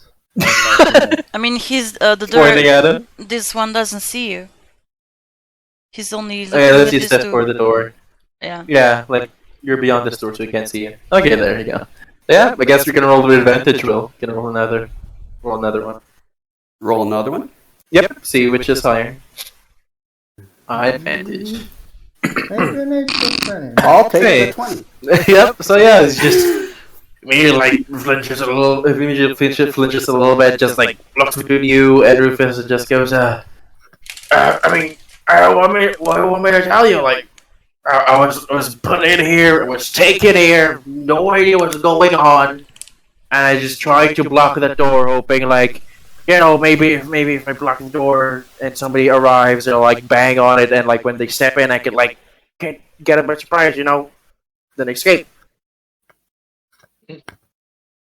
I mean, he's the door. Pointing at him? This one doesn't see you. He's only looking Okay, at let's use this that door. for the door. Yeah. Yeah, like, you're beyond this door so you can't see you. Okay, there you go. Yeah, I guess you're gonna roll the advantage roll. Gonna roll another one. Roll another one? Yep, see which is higher. Advantage. And an extra 20. I'll take Hey. the 20. Yep, so yeah, it's just... Immediately, like, flinches a little bit, just, like, looks between you and Rufus and just goes, I mean, what do you want me to tell you? Like, I was put in here, was taken here, no idea what's going on, and I just tried to block the door, hoping, like, maybe if I block the door and somebody arrives, they'll, like, bang on it, and, like, when they step in, I could, like, get a bit surprised, then escape.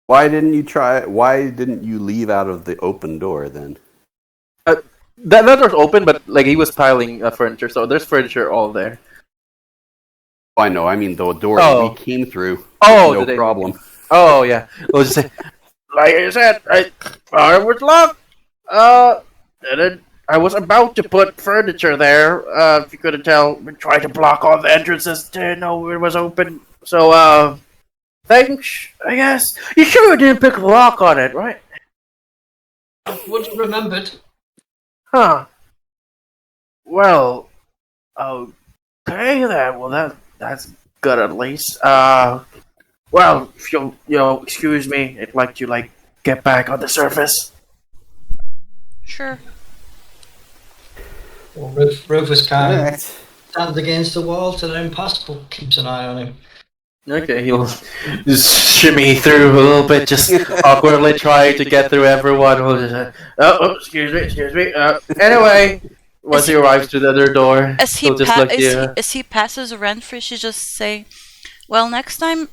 Why didn't you leave out of the open door then? That door's open, but, like, he was piling furniture, so there's furniture all there. I know, I mean the door Oh. that we came through. Oh, no did they- problem. Oh, yeah. We'll just say, like I said, I was locked. And then I was about to put furniture there. If you couldn't tell, we tried to block all the entrances. Didn't know it was open. So, Thanks, I guess. You sure you didn't pick the lock on it, right? I would have remembered. Huh. Well, okay then. Well, that's good at least. Well, if you'll excuse me, I'd like to get back on the surface. Sure. Well, Rufus kind of Alright. stands against the wall till they're impassable. Keeps an eye on him. Okay, he'll just shimmy through a little bit, just awkwardly trying to get through everyone. He'll just, excuse me. Anyway, once he arrives to the other door, he'll just look you. As he passes Renfrey, she just say, "Well, next time,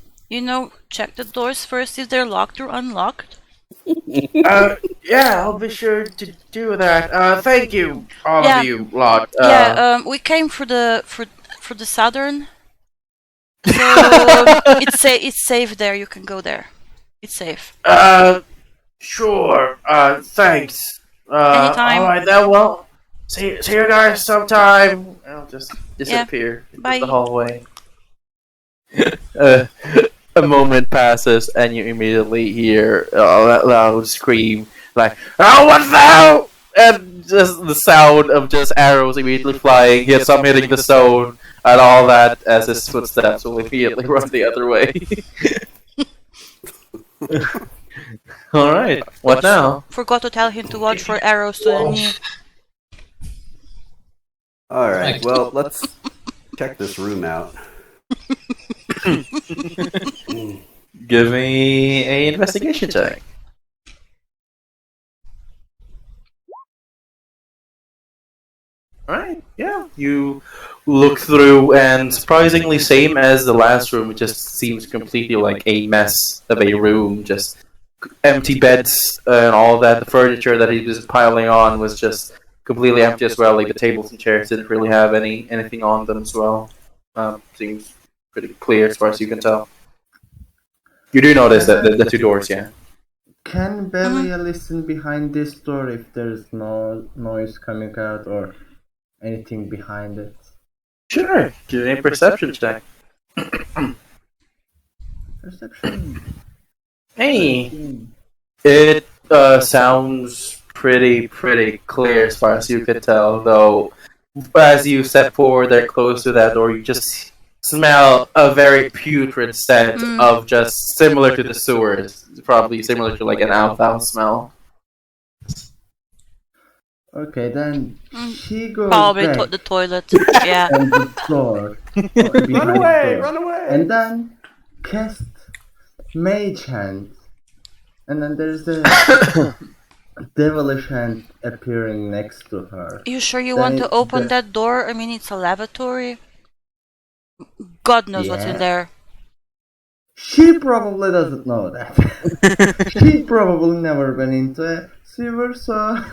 check the doors first if they're locked or unlocked." Yeah, I'll be sure to do that. Thank you, all Yeah. of you lot. We came for the southern, so it's safe there. You can go there. It's safe. Sure. Thanks. Anytime. Alright then, well, see you guys sometime. I'll just disappear into Bye. the hallway. A moment passes, and you immediately hear a loud scream, like, "Oh, what the hell!" And just the sound of just arrows immediately flying, some hitting the stone, and all that, as his footsteps will immediately run the other way. Alright, what now? Forgot to tell him to watch for arrows to the knee. Alright, well, let's check this room out. Give me an investigation check. Alright, yeah. You look through, and surprisingly, same as the last room, it just seems completely like a mess of a room. Just empty beds and all that. The furniture that he was piling on was just completely empty as well. Like the tables and chairs didn't really have anything on them as well. Seems pretty clear as far as you can tell. You do notice that the two doors, yeah. Can Belia listen behind this door if there's no noise coming out or anything behind it? Sure. Give me a perception check. Perception. Hey. It sounds pretty clear as far as you can tell, though. As you step forward there close to that door, you just smell a very putrid scent of just similar to the sewers. Probably similar to like an alfalfa smell. Okay, then she goes Probably back the toilet. Yeah. on the door. Run away! And then cast Mage Hand. And then there's a devilish hand appearing next to her. You sure you want to open that door? I mean, it's a lavatory. God knows what's in there. She probably doesn't know that. She probably never been into a sewer, so...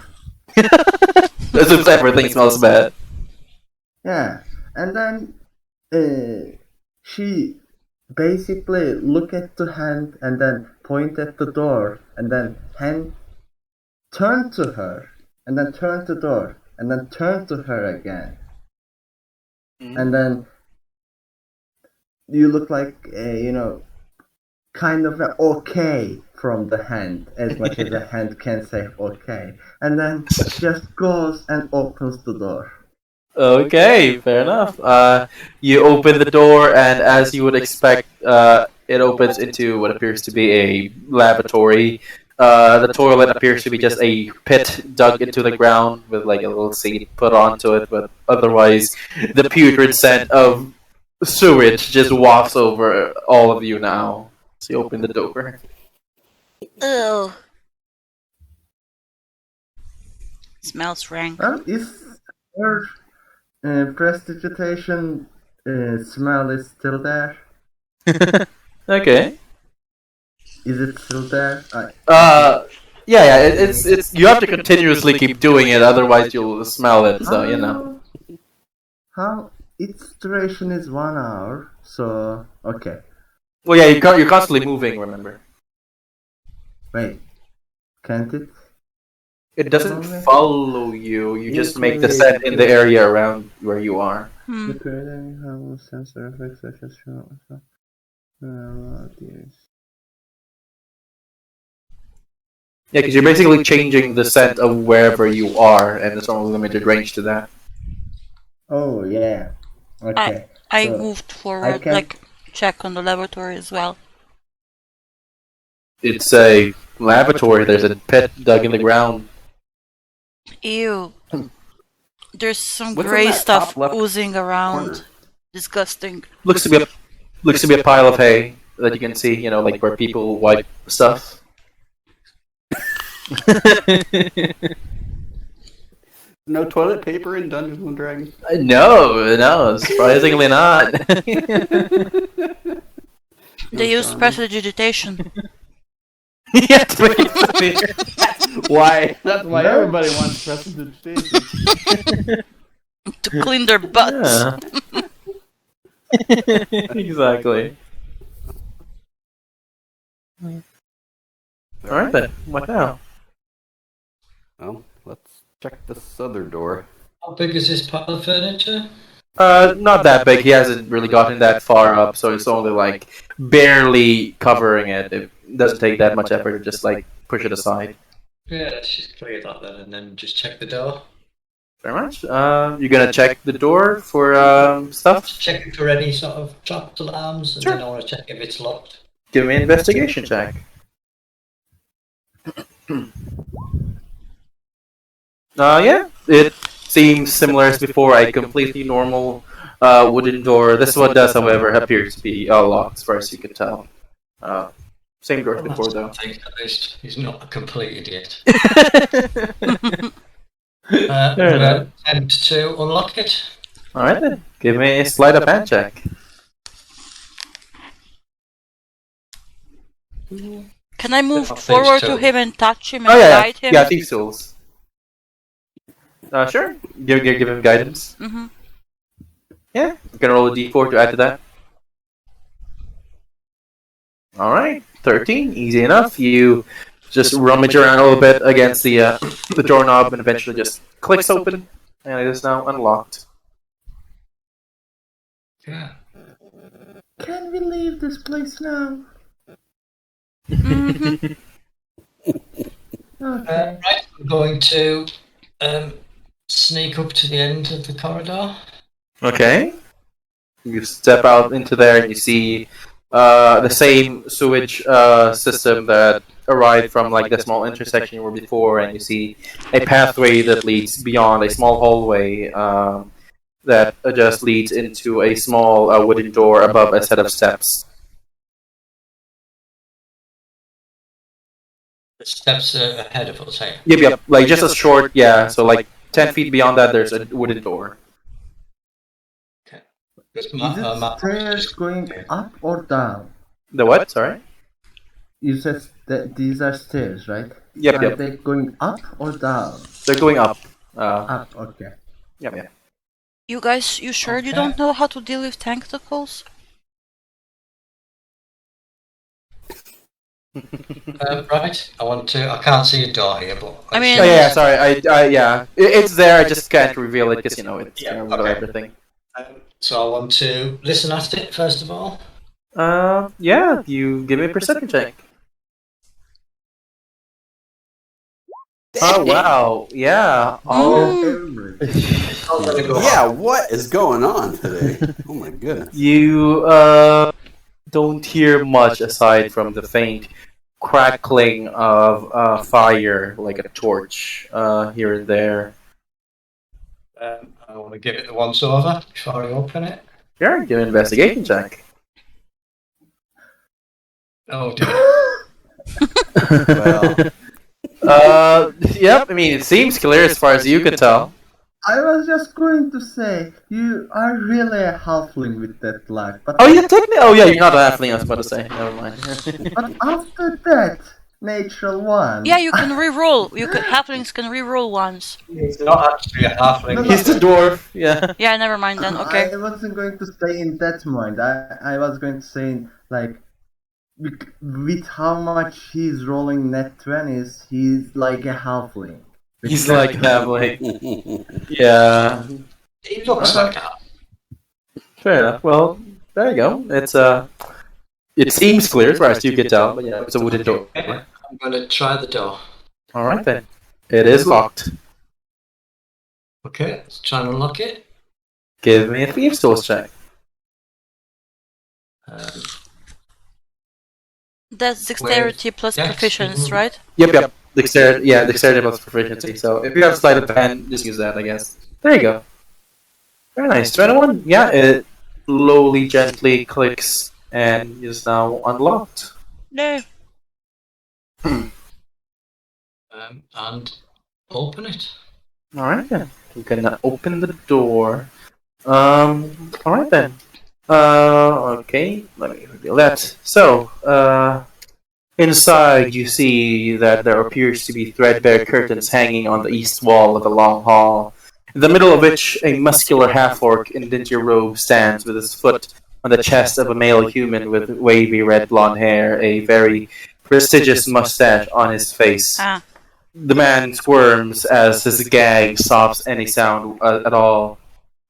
Since everything smells bad. Yeah, and then she basically look at the hand and then point at the door, and then hand turn to her, and then turn to the door, and then turn to her again. And then you look like, kind of okay from the hand, as much as the hand can say okay. And then just goes and opens the door. Okay, fair enough. You open the door, and as you would expect, it opens into what appears to be a lavatory. The toilet appears to be just a pit dug into the ground with like a little seat put onto it, but otherwise, the putrid scent of sewage just wafts over all of you now. So you open the door. Ew. Smells rank. Is her prestidigitation smell is still there? Okay. Is it still there? Yeah. It's you have to continuously keep doing it, otherwise you'll smell it. So you know. How its duration is 1 hour, so okay. Well, yeah, you're constantly moving. Remember. Wait, can't it? It doesn't follow you. You just make the set in the area around where you are. Dear. Yeah, because you're basically changing the scent of wherever you are, and there's only limited range to that. Oh yeah. Okay. I So, moved forward, can- like check on the laboratory as well. It's a laboratory. There's a pit dug in the ground. Ew. There's some What's in gray that stuff top left oozing around. corner? Disgusting. Looks to be a pile of hay that you can see. You know, like where people wipe stuff. No toilet paper in Dungeons and Dragons. No, surprisingly not. They use prestidigitation. Yeah, it's pretty funny. Why? That's why No. everybody wants prestidigitation. To clean their butts. Yeah. Exactly. Alright then, what now? Well, let's check this other door. How big is this pile of furniture? Not that big. He hasn't really gotten that far up, so it's only like barely covering it. It doesn't take that much effort to just like push it aside. Yeah, let's just clear that then, and then just check the door. Very much. You're gonna check the door for stuff? Check for any sort of trapped alarms, and Sure. then I want to check if it's locked. Give me an investigation check. Yeah, it seems similar as before, a completely normal wooden door. This one does, however, appear to be locked, as far as you can tell. Same door as before, though. I think at least he's not a complete idiot. Fair enough. Attempt to unlock it. Alright then, give me a sleight of hand check. Can I move Oh, thanks, forward to Toad. him and touch him and Oh yeah, guide him? yeah, thieves' tools. Sure. Give him guidance. Mm-hmm. Yeah, you can roll a d4 to add to that. Alright, 13, easy enough. You just rummage around a little bit against the the doorknob and eventually just clicks open, and it is now unlocked. Yeah. Can we leave this place now? Mm-hmm. Okay. Right, I'm going to sneak up to the end of the corridor. Okay. You step out into there and you see the same sewage system that arrived from like the small intersection you were before, and you see a pathway that leads beyond a small hallway that just leads into a small wooden door above a set of steps. The steps are ahead of us, hey? Yep. Like just a short, yeah. So like 10 feet beyond that, there's a wooden door. Because Is it stairs going up or down? The what? Sorry. You said that these are stairs, right? Yep. Are they going up or down? They're going up. Up, okay. Yep. You guys, you sure you Okay. don't know how to deal with tentacles? Right, I can't see a door here, but... I mean- Oh yeah, sorry. It's there. I just can't reveal it because it's Yeah, with okay. everything. So I want to listen at it, first of all. Yeah. You give me a perception check. Oh wow. Yeah. Oh. Yeah, what is going on today? Oh my goodness. You don't hear much aside from the faint crackling of fire, like a torch, here and there. I want to give it the once over before I open it. Sure, give me an investigation check. Oh dear. Well, Yep. I mean, it seems clear as far as you can tell. I was just going to say, you are really a halfling with that luck, but, Oh, yeah, technically. Oh, yeah, you're not a halfling. I was about to say. Never mind. but after that, natural one. Yeah, you can re-roll. Halflings can re-roll once. It's not actually a halfling. He's the dwarf. Yeah. Yeah, never mind then. Okay. I wasn't going to say in that mind. I was going to say, like, with how much he's rolling net 20s, he's like a halfling. He's like halfling. Yeah. He looks like a Fair enough. Well, there you go. It's It seems clear as far as you can tell, but yeah, it's a wooden door. Okay, I'm going to try the door. All right then. It is locked. Okay, let's try and unlock it. Give me a thieves' tools check. Um, That's dexterity plus Dex, proficiency, right? Yep. Dexterity plus proficiency. So if you have sleight of hand, just use that, I guess. There you go. Very nice. 21. Yeah, it slowly, gently clicks and is now unlocked. No. and open it. Alright then. You can open the door. Alright then. Okay. Let me reveal that. So, inside you see that there appears to be threadbare curtains hanging on the east wall of the long hall, in the middle of which a muscular half-orc in dingy robe stands with his foot on the chest of a male human with wavy red blonde hair, a very prestigious mustache on his face. Ah. The man squirms as his gag stops any sound at all.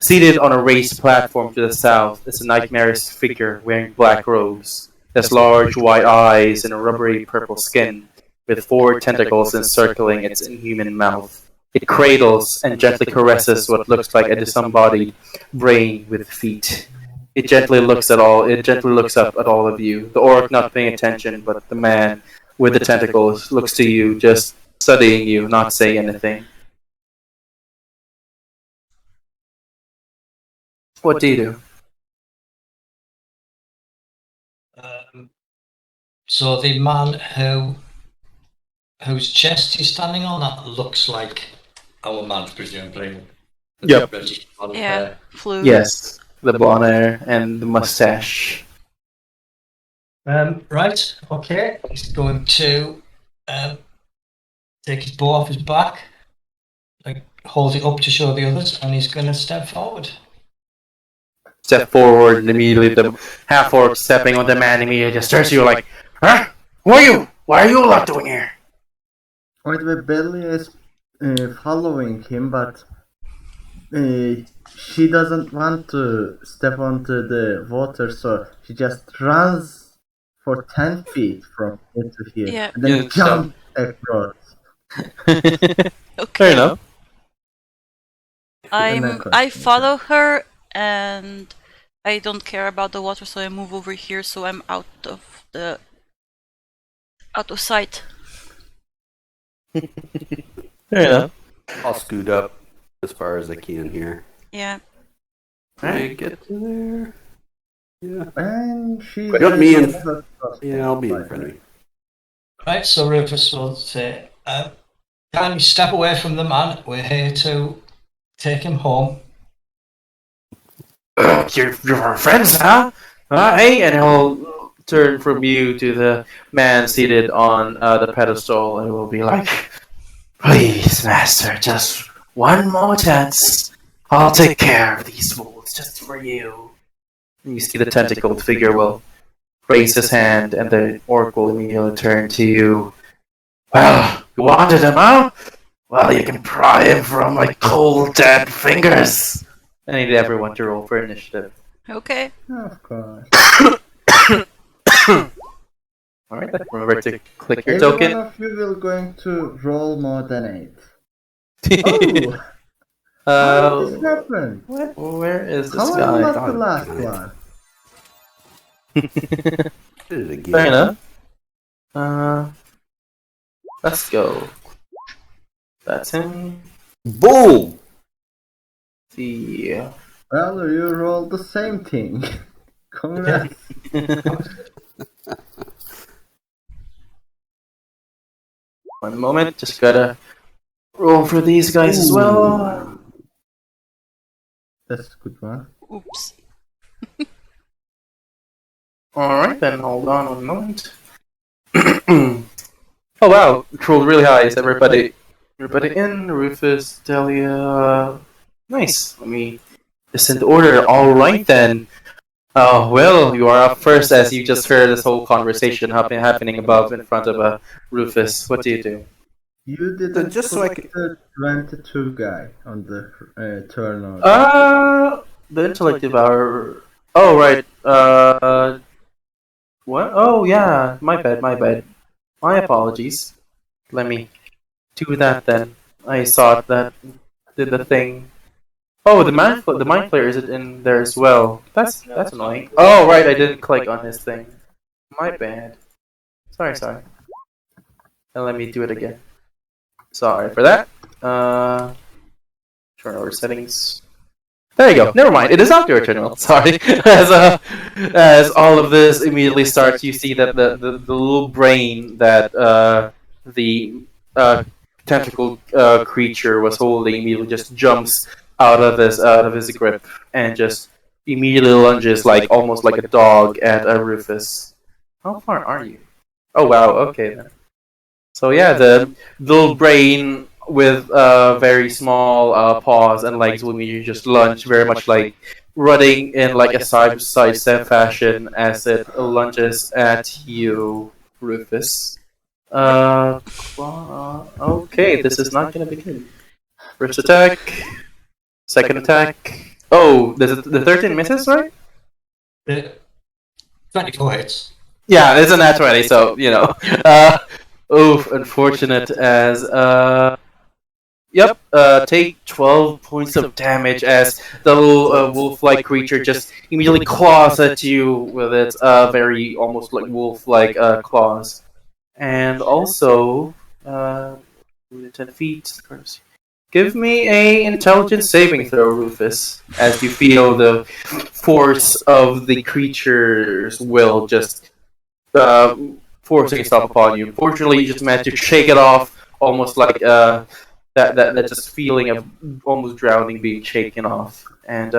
Seated on a raised platform to the south is a nightmarish figure wearing black robes. It has large white eyes and a rubbery purple skin, with 4 tentacles encircling its inhuman mouth. It cradles and gently caresses what looks like a disembodied brain with feet. It gently looks up at all of you. The orc not paying attention, but the man with the tentacles looks to you, just studying you, not saying anything. What do you do? So the man whose chest he's standing on, that looks like our man, presumably. Yep. Yeah. Flu. Yes, the blonde hair and the mustache. Right, okay. He's going to take his bow off his back, like hold it up to show the others, and he's going to step forward. Step forward, and immediately the half-orc stepping on the man immediately just turns to you like, huh? Who are you? What are you lot doing here? Wait, the Belly is following him, but she doesn't want to step onto the water, so she just runs for 10 feet from here to here, Yeah. and then Yeah, jumps across. Okay. Fair enough. I follow her and I don't care about the water, so I move over here so I'm out of sight. Fair enough. I'll scoot up as far as I can here. Yeah. Can I get to there? Yeah. And she. Put me in. Yeah, I'll be in front of you. Right, so Rufus will say, kindly step away from the man. We're here to take him home. You're friends, huh? Hey, and he'll turn from you to the man seated on the pedestal and will be like, please, master, just one more chance. I'll take care of these fools just for you. And you see the tentacled figure will raise his hand, and the orc will immediately turn to you. Well, you wanted him, huh? Well, you can pry him from my cold, dead fingers. I need everyone to roll for initiative. Okay. Of course. Alright, remember to click your Every token. one of you will going to roll more than 8. Oh! How did this happen? Where is this How am guy? I not the last one? Did it again. Fair enough. Let's go. That's him. Boom! See. Well, you rolled the same thing. Congrats. One moment, just gotta roll for these guys as well. That's a good one. Oops. Alright then, hold on one moment. Oh wow, it rolled really high. Is everybody in? Rufus, Delia. Nice. Let me just in order. Alright then. Oh, well, you are up first as you just heard this whole conversation happening above in front of Rufus. What do you do? You didn't Just so I could- the 22 guy on the turn order. The intellect devour. Oh, right. What? Oh yeah, my bad, my bad. My apologies. Let me do that then. I saw that did the thing. Oh, the mind player is in there as well. That's annoying. Oh right, I didn't click on his thing. My bad. Sorry. And let me do it again. Sorry for that. Turn over settings. There you go. Never mind. It is not your terminal. Sorry. As all of this immediately starts, you see that the little brain that the tentacle creature was holding immediately just jumps out of his grip and just immediately lunges like almost like a dog at Rufus. How far are you? Oh wow. Okay then. So yeah, the little brain with very small paws and legs will immediately just lunge, very much like running in like a side step fashion as it lunges at you, Rufus. Okay, this is not gonna be good. First attack, second attack. Oh, the 13 misses, right? 24 hits. Yeah, it's a nat 20, so you know. Oof, unfortunate as Yep, take 12 points of damage as the little wolf-like creature just immediately claws at you with its very almost like wolf-like claws. And also, 10 feet. Give me a intelligence saving throw, Rufus, as you feel the force of the creature's will just forcing itself upon you. Fortunately, you just managed to shake it off, almost like that just feeling of almost drowning being shaken off. And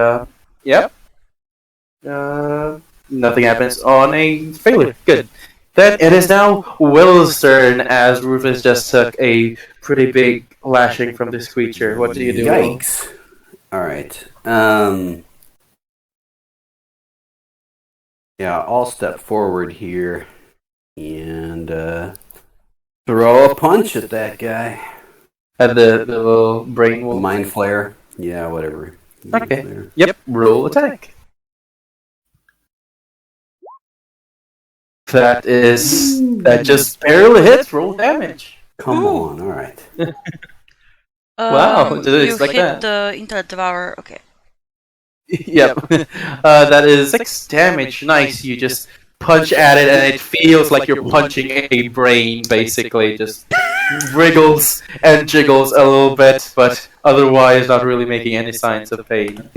yep, nothing happens on a failure. Good. Then it is now Will's turn as Rufus just took a pretty big lashing from this creature. What do you do? Will? Yikes! All right. Yeah, I'll step forward here and throw a punch at that guy. At the little brain wolf. Mind flare. Yeah, whatever. Okay. Flare. Yep. Roll attack. That just barely hits. Roll damage. Come on, all right. Wow, didn't You expect hit that. the Intellect Devourer. Okay. Yep. That is 6 damage. Nice. You just punch at it, and it feels like you're punching a brain, basically. Just wriggles and jiggles a little bit, but otherwise not really making any signs of pain.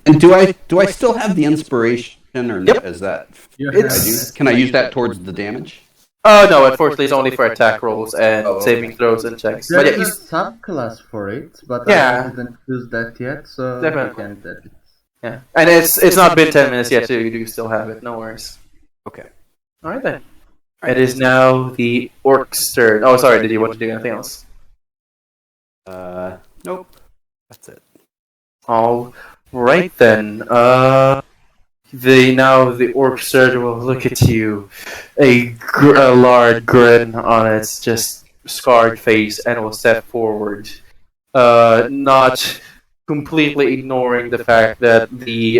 And do I still have the inspiration, or Yep. Is that? It's- Can I use that towards the damage? Oh no, unfortunately it's only for attack rolls and saving throws and checks. But There yeah, is a subclass for it, but Yeah. I didn't use that yet, so Definitely. you can get it. yeah. And it's not been 10 minutes yet, so you do still have it. No worries. Okay. Alright then. It is now the orc's turn. Oh, sorry, did you want to do anything else? Nope. That's it. Alright then. The orc surgeon will look at you, a large grin on its just scarred face, and will step forward, not completely ignoring the fact that the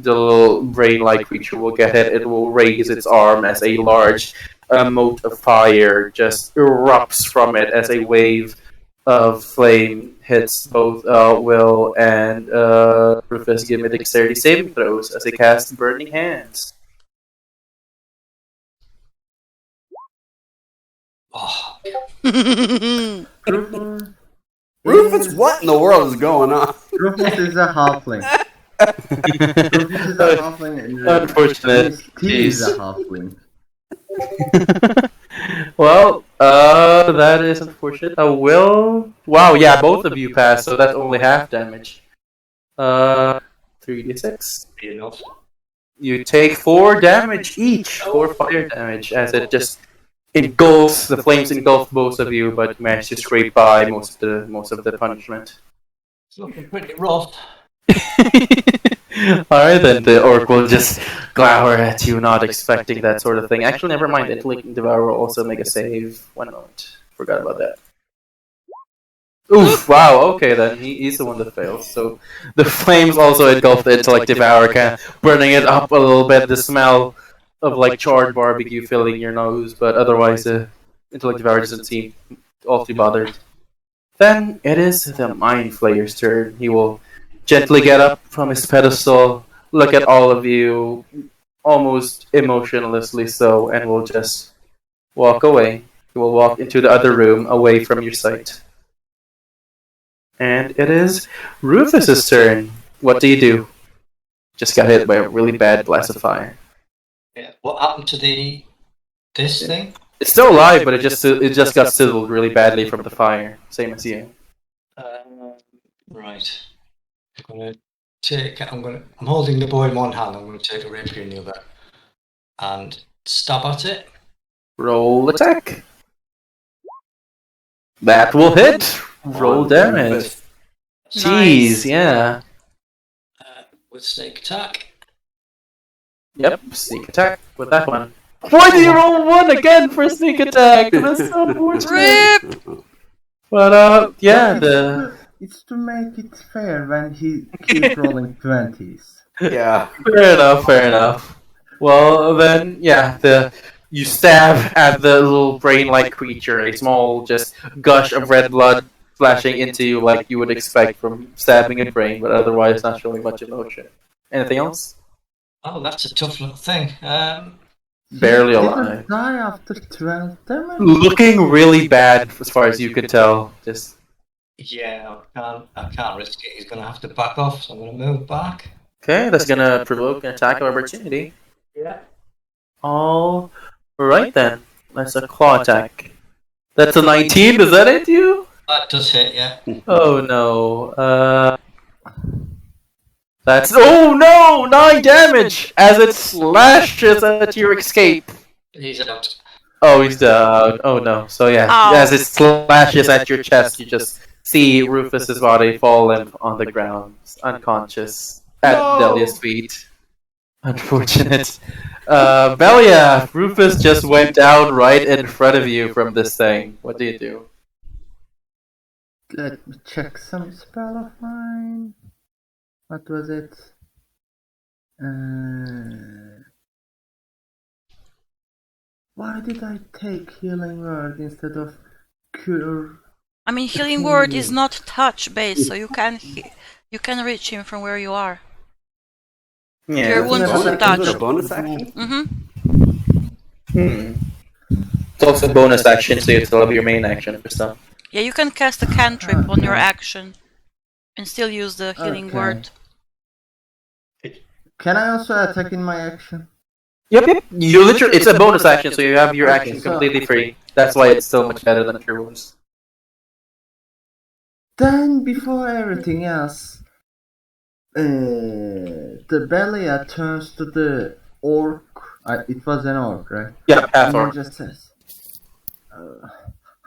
little brain-like creature will get hit. It will raise its arm as a large mote of fire just erupts from it as a wave of flame hits both Will and Rufus. Give me dexterity saving throws as they cast Burning Hands. Oh, Rufus, what in the world is going on? Rufus is a halfling. Rufus is a halfling. And Unfortunate. He is a Jeez. halfling. Well, that is unfortunate. Will. Wow, yeah, both of you passed, so that's only half damage. 3d6. be enough. You take 4 damage each, 4 fire damage, as it just engulfs, the flames engulf both of you, but manage to scrape by most of the punishment. It's looking pretty rough. Alright then, the orc will just glower at you, not expecting that sort of thing. Actually, never mind, Intellect Devourer will also make a save. 1 moment. Forgot about that. Oof, wow, okay then, he's the one that fails. So the flames also engulf the Intellect Devourer, kind of burning it up a little bit. The smell of like charred barbecue filling your nose, but otherwise the intellect devour doesn't seem all too bothered. Then it is the Mind Flayer's turn. He will gently get up from his pedestal, look at all of you, almost emotionlessly so, and will just walk away. He will walk into the other room, away from your sight. And it is Rufus's turn. What do you do? Just got hit by a really bad blast of fire. Yeah. What happened to this thing? It's still alive, but it just got sizzled really badly from the fire. Same as you. Right. I'm holding the bow in one hand. I'm gonna take a rapier in the other, and stab at it. Roll attack. That will hit. Roll damage. Jeez, yeah. With snake attack. Yep, sneak attack with that one. Why did you roll 1 again for sneak attack? That's so unfortunate. RIP! But yeah, It's to make it fair when he keeps rolling 20s. Yeah. fair enough. Well then, yeah, you stab at the little brain-like creature, a small just gush of red blood flashing into you like you would expect from stabbing a brain, but otherwise not showing much emotion. Anything else? Oh, that's a tough little thing. Barely Didn't alive. die after 12 damage? Looking really bad as far as you could tell. Just Yeah, I can't risk it. He's gonna have to back off, so I'm gonna move back. okay, that's gonna provoke an attack of opportunity. Yeah. All right then. That's a claw attack. That's a 19. Does that hit you? That does hit, yeah. Oh no. That's oh no! 9 damage as it slashes at your escape. He's out. Oh, he's down. Oh no. So yeah, Ow. as it slashes at your chest, you just see Rufus's body fall limp on the ground, unconscious at Delia's feet. Unfortunate. Belia, Rufus just went down right in front of you from this thing. What do you do? Let me check some spell of mine. What was it? Why did I take Healing Word instead of Cure? I mean, healing word is not touch based, so you can reach him from where you are. Your wound that's is a a touch. Is it a bonus action? Mm-hmm. It's also a bonus action, so you still have your main action for stuff. Yeah, you can cast a cantrip on your action and still use the healing Okay. word. Can I also attack in my action? Yep. You literally, it's a bonus action, so you have your action completely free. That's why it's so much better than Cure Wounds. Then, before everything else, the Belia turns to the orc. It was an orc, right? Yeah, half And orc. just says,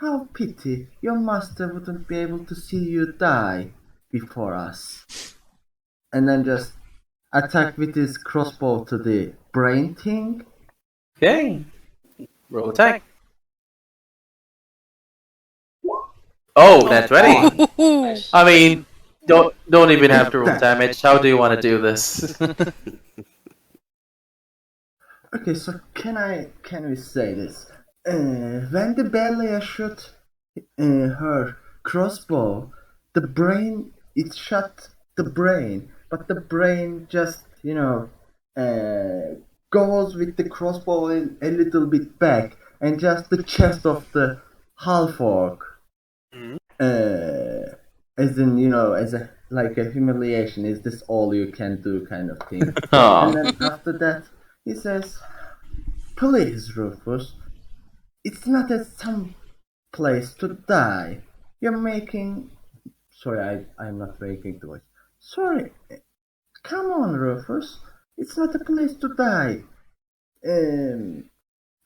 "How pity your master wouldn't be able to see you die before us." And then just attack with his crossbow to the brain thing. Okay. Roll attack. Oh, that's ready. I mean, don't even have to roll damage. How do you want to do this? Okay, so can we say this? When the Belia shot her crossbow, the brain it shot the brain, but the brain just goes with the crossbow a little bit back, and just the chest of the half orc, as in as a like a humiliation. Is this all you can do, kind of thing? And then after that, he says, "Please, Rufus, it's not some place to die. You're making..." Sorry, I'm not making the voice. "Sorry, come on, Rufus. It's not a place to die.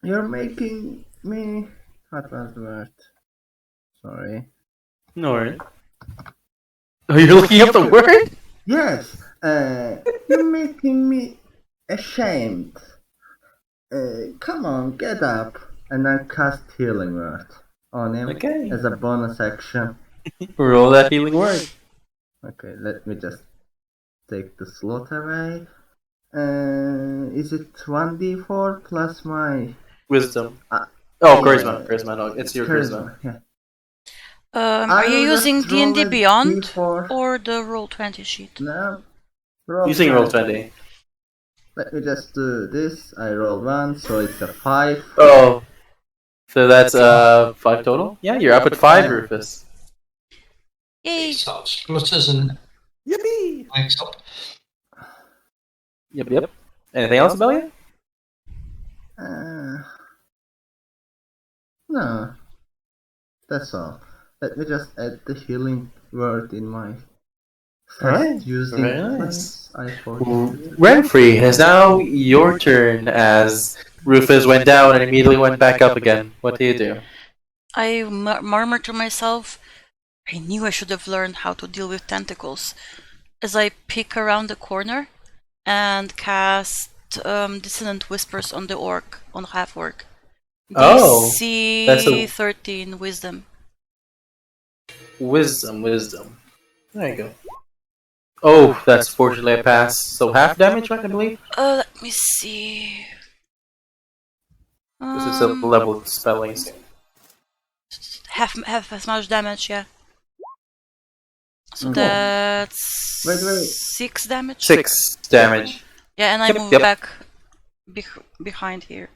You're making me..." What was the word? Sorry. No worries. Oh, you're looking up the word? Yes, you're making me ashamed. Come on, get up. And then cast Healing Word on him Okay. as a bonus action. Roll that healing word. Okay, let me just take the slot away. Is it 1d4 plus my Wisdom. Ah, Oh, yeah. Charisma. No, it's your charisma. Yeah. Are I you will just using D&D roll a Beyond d4. or the Roll20 sheet? No. Roll Using Roll20. Let me just do this. I roll 1, so it's a 5. Oh. So that's 5 total? Yeah, you're up at 5, Rufus. Yay! He sort of splutters and Yippee! wakes up. Yep. Anything else, Abelia? No. That's all. Let me just add the healing word in my Alright, using very place. nice. I forget. Renfrey, it's now your turn as Rufus went down and immediately went back up again. What do you do? I murmured to myself, I knew I should have learned how to deal with tentacles. As I peek around the corner and cast Dissonant Whispers on the orc, on half-orc. Oh, DC that's a 13 Wisdom. wisdom. There you go. Oh, that's fortunately a pass. So half damage, right, I believe? Let me see. This is a level of spelling. Half as much damage, yeah. So Cool. that's Wait. 6 damage. 6 damage. Yeah, and I Yep, move yep. back behind here.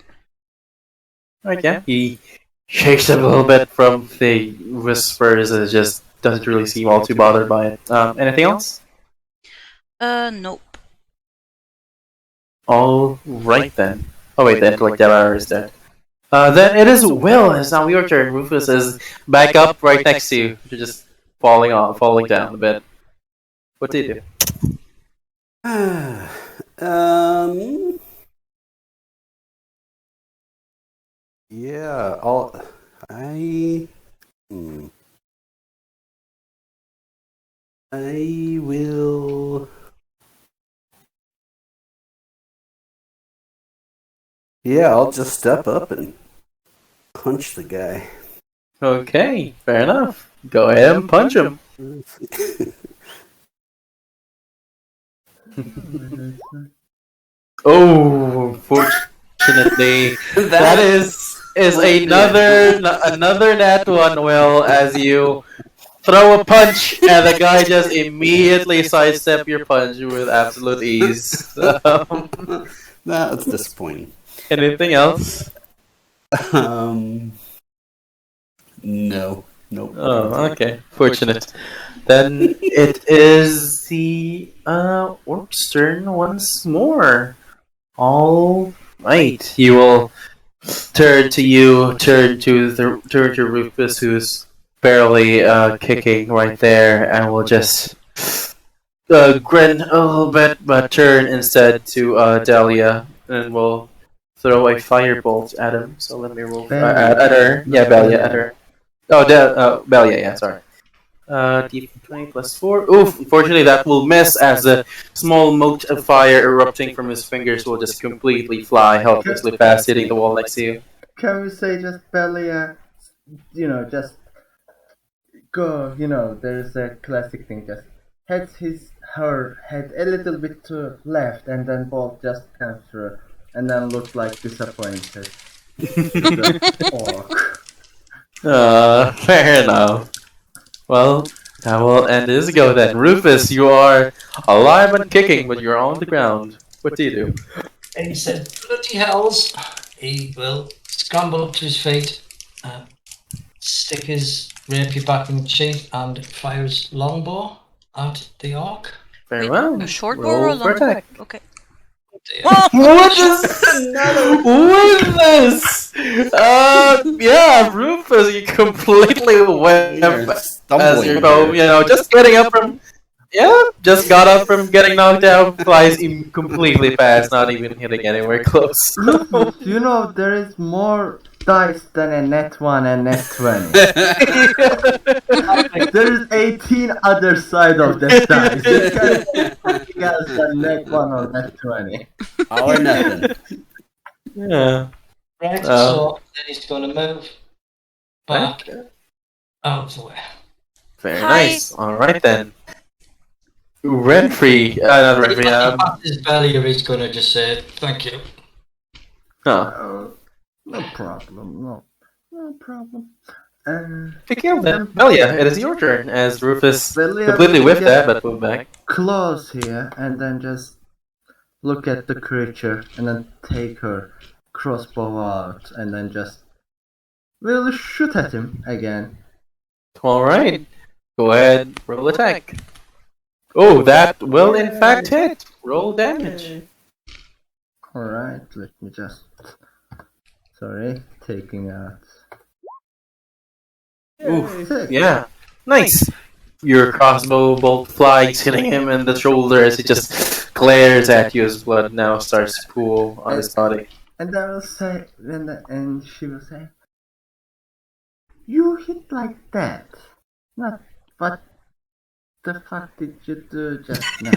Right, yeah. He shakes a little bit from the whispers and just doesn't really seem all too bothered by it. Anything else? Nope. All right then. Oh wait, the intellect Devour is dead. Then it is Will. It's now your turn. Rufus is back up right next to you. You're just falling down a bit. What do you do? Yeah, I will. Yeah, I'll just step up and punch the guy. Okay, fair enough. Go ahead and punch him. Oh, unfortunately, that is another nat one. Will, as you throw a punch and the guy just immediately sidestep your punch with absolute ease. That's disappointing. Anything else? No. Nope. Oh, okay. Fortunate. Then it is the orc's turn once more. All right. He will turn to Rufus, who's barely kicking right there, and will just grin a little bit, but turn instead to Dahlia, and will throw a firebolt at him. So let me roll at her. Yeah, Dahlia at her. Oh, Dahlia. Yeah, sorry. D20 plus 4. Oof, unfortunately that will miss as a small mote of fire erupting from his fingers will just completely fly helplessly past, hitting the wall next to you. Can we say just Belia, just go, there's a classic thing, just her head a little bit to left and then bolt just comes through and then look like disappointed. The orc. Fair enough. Well, that will end this go then. Rufus, you are alive and kicking, but you're on the ground. What do you do? And he said, bloody hells. He will scramble up to his feet, stick his rapier back in the sheath, and fire his longbow at the orc. Very well. A short bow Roll or a for long bow? attack. Okay. What is with this? Yeah, Rufus, you completely went as you go. Just getting up from. Yeah, just got up from getting knocked out, flies completely past, not even hitting anywhere close. Rufus, there is more dice than a net 1 and net 20. There is 18 other side of that dice. You can something else than net 1 or net 20. All or nothing. Yeah. Right, so then he's going to move back out of the way. Very Hi. nice. All right then. Renfrey, not Renfrey. His belly, or he's gonna just say thank you. Oh, No problem. No problem. you killed him. Belia, it is your turn. As Rufus Belia completely will whiffed get that, but moved back. close here and then just look at the creature and then take her crossbow out and then just will shoot at him again. All right, go ahead, roll attack. Oh, that will in fact hit. Roll damage. Alright, let me just. Sorry, taking out. Oof, Six. yeah, nice. Your crossbow bolt flies, hitting him in the shoulder as he just glares at you as blood now starts to pool on his body. And I will say, and she will say, "You hit like that. Not what the fuck did you do just now?"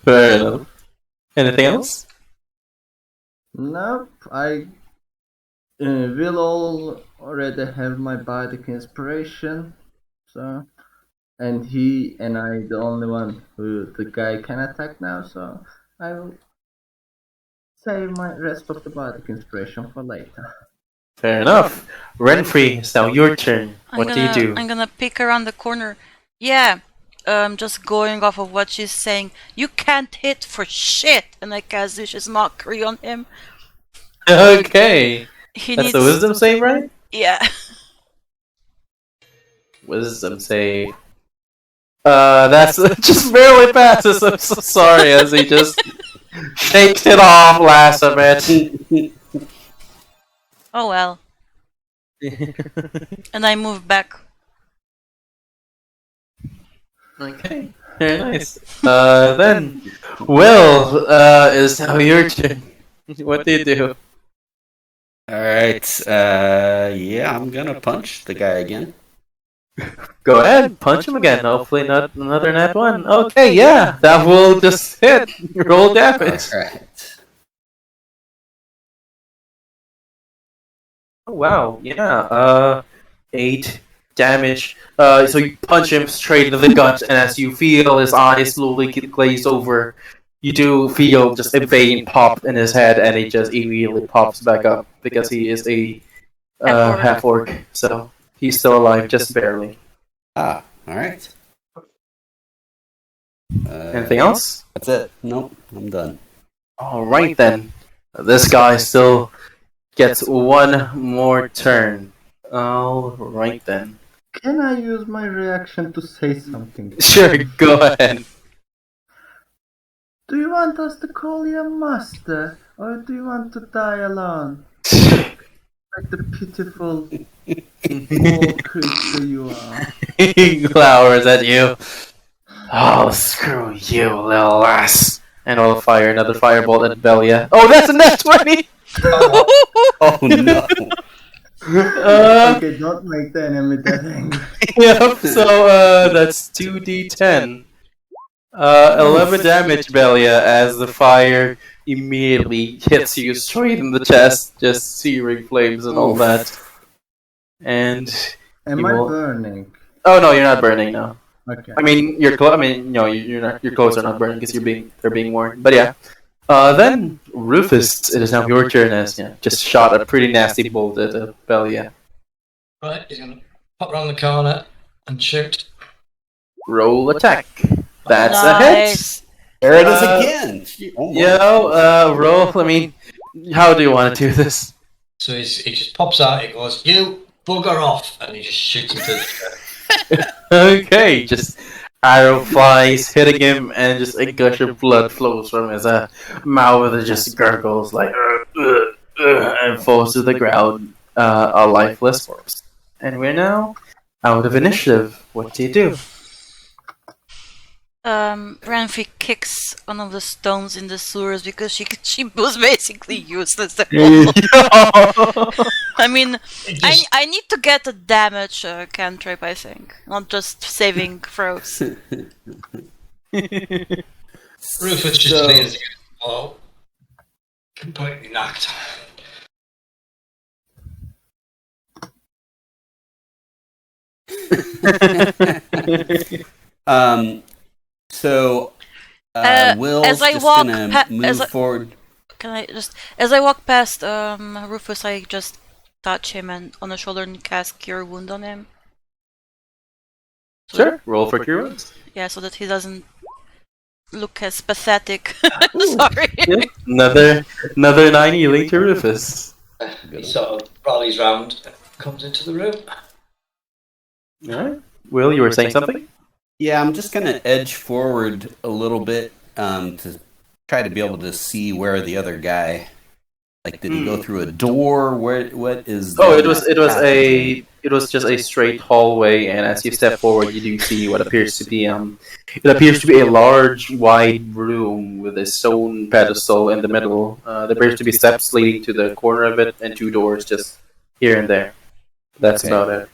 Fair enough. Anything else? Nope, I will all already have my bardic inspiration, so and he and I the only one who the guy can attack now, so I will save my rest of the bardic inspiration for later. Fair enough. Renfrey, it's now your turn. What do you do? I'm gonna pick around the corner. Yeah, just going off of what she's saying. You can't hit for shit, and I cast vicious mockery on him. Okay. He That's needs. the wisdom save, right? Yeah. Wisdom save. That's just barely passes. I'm so sorry as he just shakes it off last of it. Oh well. And I move back. Okay, very nice. Then, Will, is now your turn. What do you do? Alright, yeah, I'm gonna punch the guy again. Go ahead, punch him again. Hopefully not another nat one. Okay, yeah, that will just hit. Roll damage. Alright. Oh, wow, yeah, 8 damage. So you punch him straight into the gut, and as you feel his eyes slowly glaze over, you do feel just a vein pop in his head, and he just immediately pops back up because he is a half orc, so he's still alive, just barely. Ah, alright. Anything else? That's it. Nope, I'm done. Alright then. This guy still gets one more turn. Alright then. Can I use my reaction to say something? Sure, go ahead. Do you want us to call you a master, or do you want to die alone? Like the pitiful small creature you are. He glowers at you. Oh, screw you, little ass. And I'll fire another firebolt at Belia. Oh, that's a net 20! Oh no. Okay, don't make the enemy that angry. Yep, so that's 2d10. 11 damage, Belia, as the fire immediately hits you straight in the chest, just searing flames and all that. And Am you I will- burning? oh no, you're not burning now. Okay. I mean, you're not. Your clothes are not burning because they're being worn. But yeah. Then Rufus, it is now your turn as just shot a pretty nasty bolt at Belia. Right, he's gonna pop around the corner and shoot. Roll attack. That's a hit. Nice. There it is again. Oh my. Roll. I mean, how do you want to do this? So he just pops out, he goes, "You bugger off," and he just shoots him to the chest. Okay, just arrow flies, hitting him, and just a gush of blood flows from his mouth and just gurgles like and falls to the ground, a lifeless corpse. And we're now out of initiative. What do you do? Ranfi kicks one of the stones in the sewers because she was basically useless. I mean, I need to get a damage cantrip, I think, not just saving throws. Rufus just leans against the wall, completely knocked. So Will's as I just walk gonna move forward. Can I just, as I walk past Rufus, I just touch him and on the shoulder and cast Cure Wound on him. So Sure. Roll for cure wounds. yeah, so that he doesn't look as pathetic. Sorry. Yeah. Another 9 healing to Rufus. He sort of rallies round, comes into the room. Alright. Will, you were saying something? Yeah, I'm just gonna edge forward a little bit to try to be able to see where the other guy. Like, did he go through a door? What is? Oh, it was just a straight hallway, and as you step forward, you do see what appears to be a large, wide room with a stone pedestal in the middle. There appears to be steps leading to the corner of it, and 2 doors just here and there. That's about it.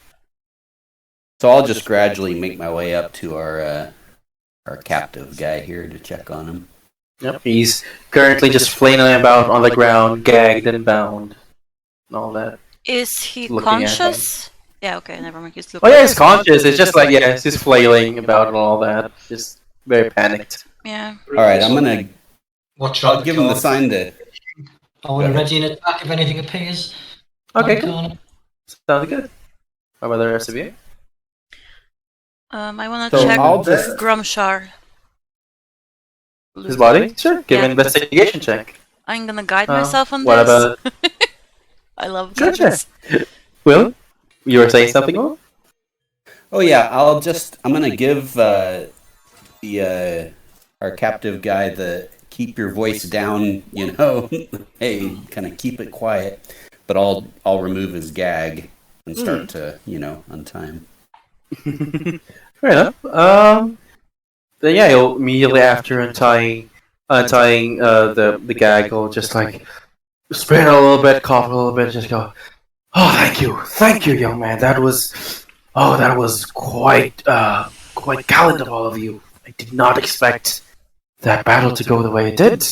So I'll just gradually make my way up to our captive guy here to check on him. Yep. He's currently just flailing about on the ground, gagged and bound, and all that. Is he Looking conscious? Yeah, okay, never mind. He's looking. Oh yeah, he's conscious. It's just like he's just flailing about and all that, just very panicked. Yeah. All right, I'm gonna. I'll give him the sign to. I want to ready an attack if anything appears. Okay, cool. Sounds good. How about the rest of you? I want to So check I'll just. Grumshar. His body? Sure. Give Yeah. an investigation check. I'm gonna guide myself on What this. about? I love Sure, guidance. Will, you were saying something, Will? Oh yeah, I'm gonna give the our captive guy the keep your voice down, hey, kind of keep it quiet. But I'll remove his gag and start to untie him. Fair enough. Then yeah, he'll immediately after untying the gag, he'll just like spin a little bit, cough a little bit, just go, "Oh, thank you, young man. That was quite gallant of all of you. I did not expect that battle to go the way it did."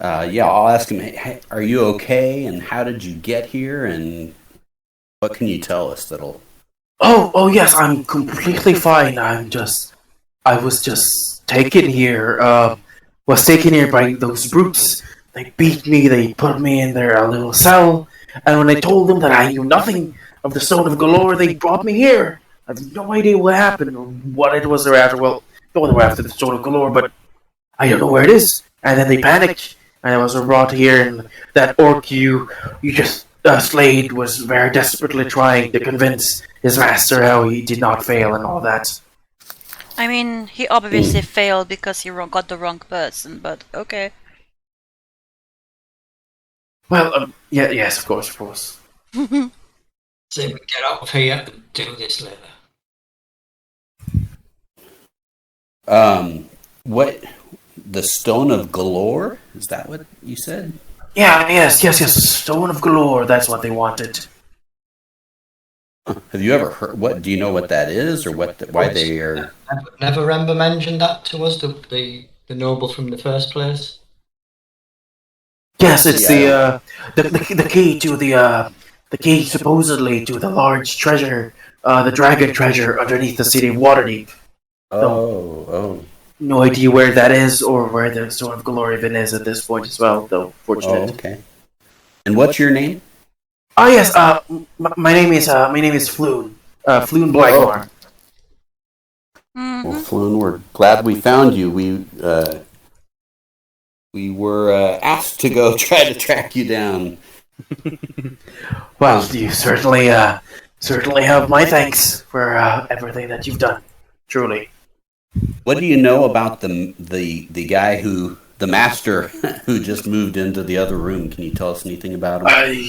Yeah, I'll ask him, hey, are you okay? And how did you get here? And what can you tell us that'll... Oh yes, I'm completely fine. I was just taken here, by those brutes. They beat me, they put me in their little cell, and when I told them that I knew nothing of the Stone of Galore, they brought me here. I have no idea what happened, or what it was they're after. Well, they were after the Stone of Galore, but I don't know where it is. And then they panicked, and I was brought here, and that orc you just slayed was very desperately trying to convince his master how he did not fail and all that. I mean, he obviously failed because he got the wrong person, but okay. Well, yes, of course. So we get out of here and do this later. What? The Stone of Galore? Is that what you said? Yeah, yes, Stone of Galore, that's what they wanted. Have you ever heard? What do you know what that is, or why they are? Never Ember mentioned that to us, the noble from the first place. Yes, it's the key to the key supposedly to the large treasure, the dragon treasure underneath the city of Waterdeep. Oh. No idea where that is or where the Stone of Galore even is at this point as well, though. Fortunate. Oh, okay. And what's your name? Oh yes, my name is Floon. Floon Blackmore. Mm-hmm. Well, Floon, we're glad we found you. We were asked to go try to track you down. Well, you certainly have my thanks for everything that you've done. Truly. What do you know about the guy the master who just moved into the other room? Can you tell us anything about him? I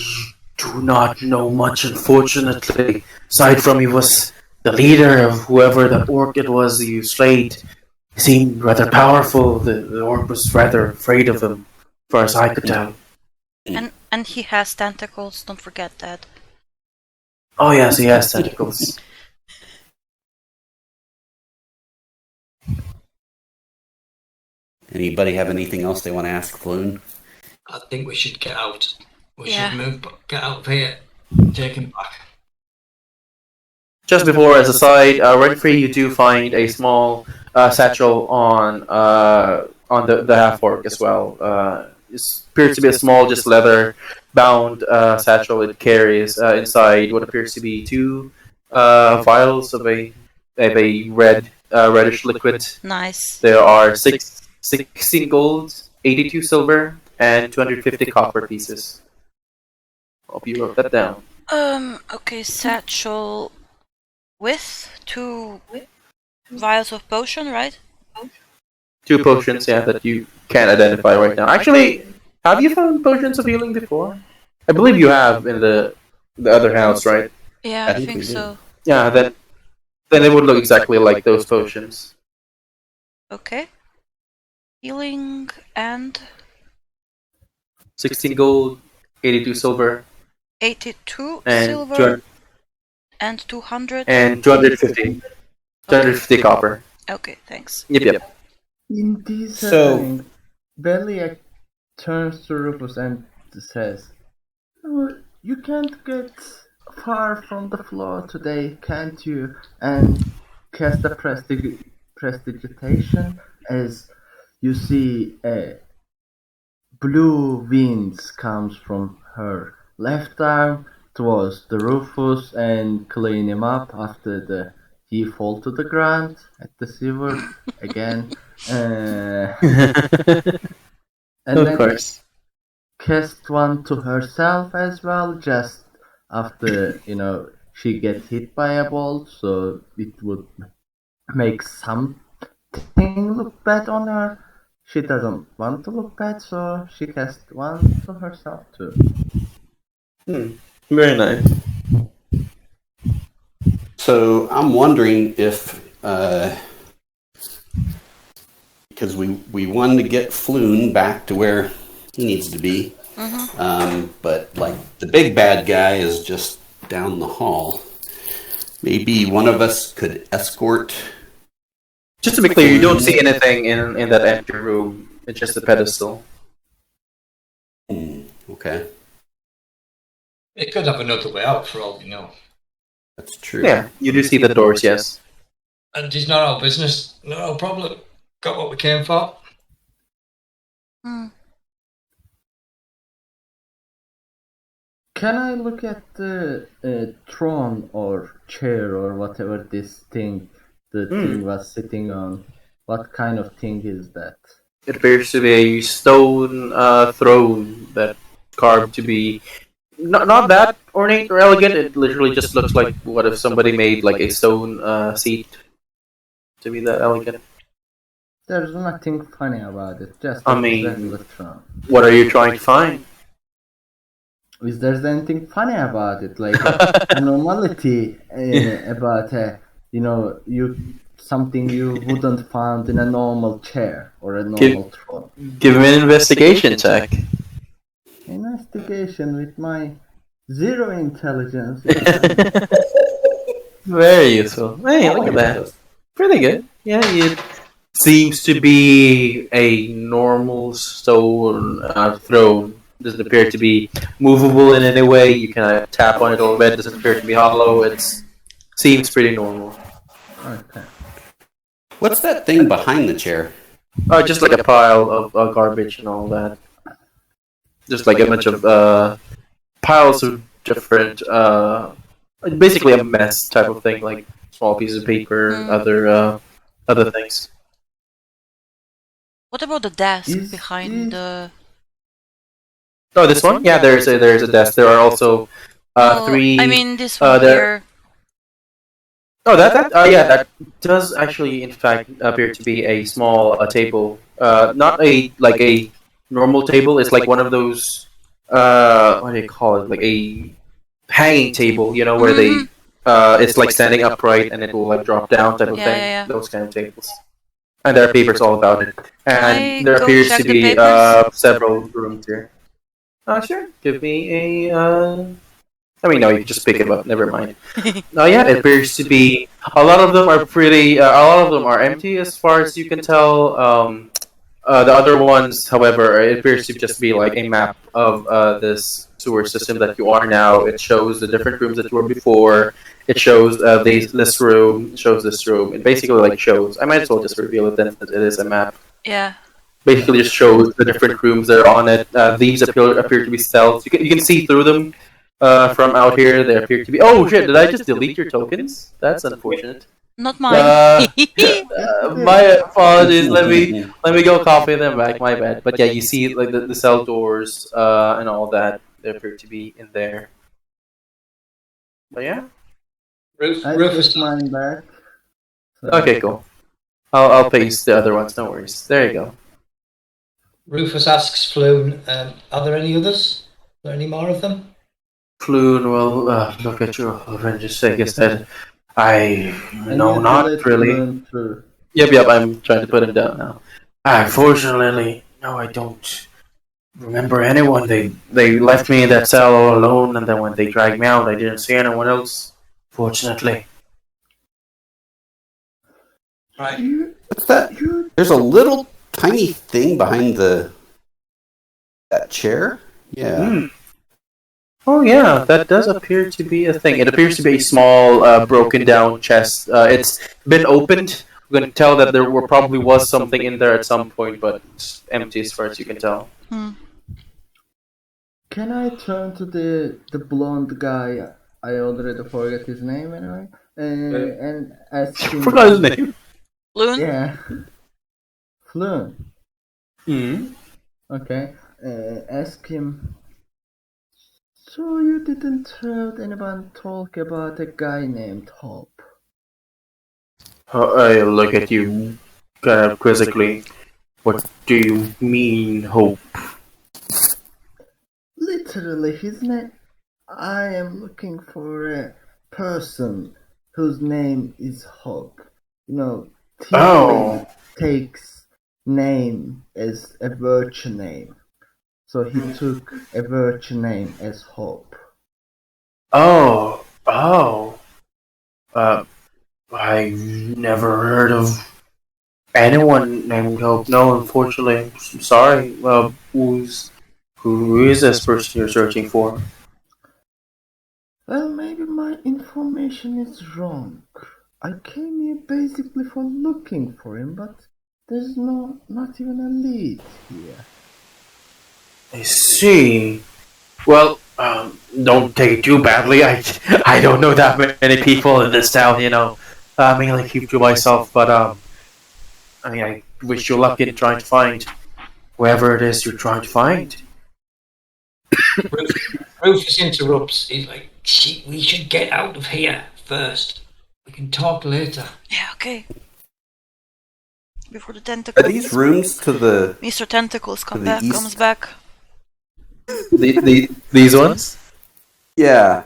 do not know much, unfortunately. Aside from he was the leader of whoever the orc it was you slayed. He seemed rather powerful. The orc was rather afraid of him, as far as I could tell. And he has tentacles, don't forget that. Oh yes, he has tentacles. Anybody have anything else they want to ask Floon? I think we should get out. We Yeah. should get out of here. Take him back. Just before, as a side, rent free, you do find a small satchel on the half orc as well. It appears to be a small, just leather bound satchel. It carries inside what appears to be two vials of a reddish liquid. Nice. There are 16 gold, 82 silver, and 250 copper pieces. Hope you wrote that down. Okay, satchel with 2 vials of potion, right? 2 potions, yeah, that you can't identify right now. Actually, have you found potions of healing before? I believe you have in the other house, right? Yeah, I I think think we do. so. Yeah, then it would look exactly like those potions. Okay. Healing and 16 gold, 82 silver, 82 and silver and 200. 250 copper. Okay, thanks. Yep. In this So- setting, Belia turns to Rufus and says, "Oh, you can't get far from the floor today, can't you?" And cast a prestidigitation as you see a blue winds comes from her left arm towards the Rufus and clean him up after he fall to the ground at the sewer again. And Of then course. cast one to herself as well, just after she gets hit by a ball, so it would make something look bad on her. She doesn't want to look bad, so she cast one to herself too. Very nice. So I'm wondering if, because we wanted to get Floon back to where he needs to be, but like the big bad guy is just down the hall. Maybe one of us could escort. Just to be clear, you don't see anything in that empty room. It's just a pedestal. Okay, It could have another way out for all we know. that's true. Yeah, you do see the doors, yes. And it's not our business, not our problem. Got what we came for. Hmm. Can I look at the throne or chair or whatever this thing the thing was sitting on? What kind of thing is that? It appears to be a stone throne that carved to be not that ornate or elegant. It literally just looks like what if somebody made like a stone seat to be that elegant. There's nothing funny about it, just I a mean- regular throne. What are you trying to find? Is there anything funny about it, like a normality about something you wouldn't find in a normal chair or a normal throne? Give me an investigation check. Investigation with my 0 intelligence. Very useful. Hey, look at that. Pretty good. Yeah, it seems to be a normal stone throne. Doesn't appear to be movable in any way. You can tap on it a little bit. Doesn't appear to be hollow. It seems pretty normal. Okay. What's that thing behind the chair? Just like a pile of garbage and all that. Just like a bunch of piles of different, basically a mess type of thing, like small pieces of paper, other things. What about the desk Is behind the... Oh, this one? Yeah, there's a desk. There are also No, 3. I mean this one there- here. Oh, that does actually, in fact, appear to be a small table. Not a normal table. It's like one of those. What do you call it? Like a hanging table. You know, where they. It's like standing upright and it will like drop down type of Yeah, thing. yeah, yeah. Those kind of tables. And there are papers all about it. I And there go appears check to the be papers? several rooms here. Sure. Give me a. I mean, no, you can just pick it up. Never mind. Yeah, it appears to be a lot of them are pretty. A lot of them are empty, as far as you can tell. The other ones, however, it appears to just be like a map of this sewer system that you are now. It shows the different rooms that you were before, it shows this room, shows this room. It basically like shows. I might as well just reveal it then, since it is a map. Yeah. Basically, just shows the different rooms that are on it. These appear to be cells. You can see through them from out here. They appear to be. Oh shit! Did I just delete your tokens? That's unfortunate. Not mine. My apologies. Let me go copy them back. My bad. But yeah, you see like the cell doors and all that. They appear to be in there. But yeah. I Rufus, took mine back. So- Okay, cool. I'll paste the other ones. No worries. There you go. Rufus asks Floon, are there any others? Are there any more of them? Floon, well, look at your Avengers sake instead. I no, need to not let really. Floon through. Yep. I'm trying to put him down now. Unfortunately, no, I don't remember anyone. They left me in that cell all alone, and then when they dragged me out, I didn't see anyone else. Fortunately. Right. What's that? There's a little tiny thing behind that chair. Yeah. Hmm. Oh yeah, that does appear to be a thing. It appears to be a small, broken down chest. It's been opened. You can tell that there probably was something in there at some point, but it's empty as far as you can tell. Can I turn to the blonde guy? I already forgot his name anyway. And ask I him. forgot his name. Loon? Yeah. Floon. Hmm. Okay. Ask him. So you didn't heard anyone talk about a guy named Hope? I look at you kind of quizzically. What do you mean, Hope? Literally, his name. I am looking for a person whose name is Hope. You know, Oh. takes name as a virtue name. So he took a virtue name as Hope. Oh. I never heard of anyone named Hope. No, unfortunately. I'm sorry. Who is this person you're searching for? Well, maybe my information is wrong. I came here basically for looking for him, but there's not even a lead here. I see. Well, don't take it too badly. I don't know that many people in this town, you know. I mainly keep to myself, but I wish you luck in trying to find whoever it is you're trying to find. Rufus interrupts. He's like, we should get out of here first. We can talk later. Yeah, okay. Before the Are tentacles. these rooms to the? Mr. Tentacles to the east? comes back. These ones? Yeah.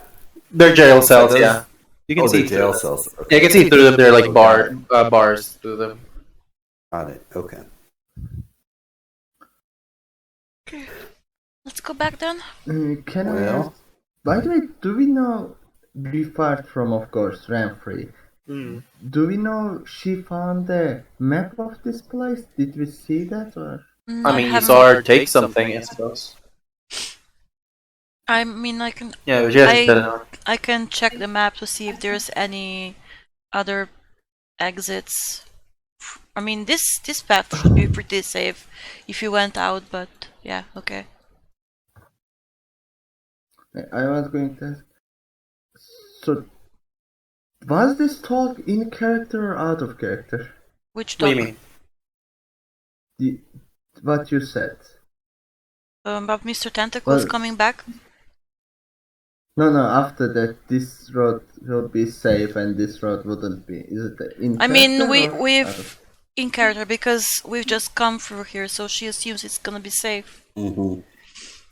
They're jail cells, Those- yeah. You can see they're jail through them. cells. Yeah, you can see through them. They're like bars through them. Got it. Okay. Let's go back then. Can I Well. ask? By the way, do we know? Apart from, of course, Renfrey, do we know she found the map of this place? Did we see that or? I mean, you saw her take something, I suppose. I mean, I can. Yeah, but she hasn't said it. I can check the map to see if there's any other exits. I mean, this path should be pretty safe if you went out, but yeah, okay. I was going to ask. So, was this talk in character or out of character? Which What do talk? you mean? What you said. About Mr. Tentacles Well- coming back? No, after that, this road will be safe and this road wouldn't be. Is it in I mean, character or we've out of- in character because we've just come through here, so she assumes it's gonna be safe. Mm-hmm.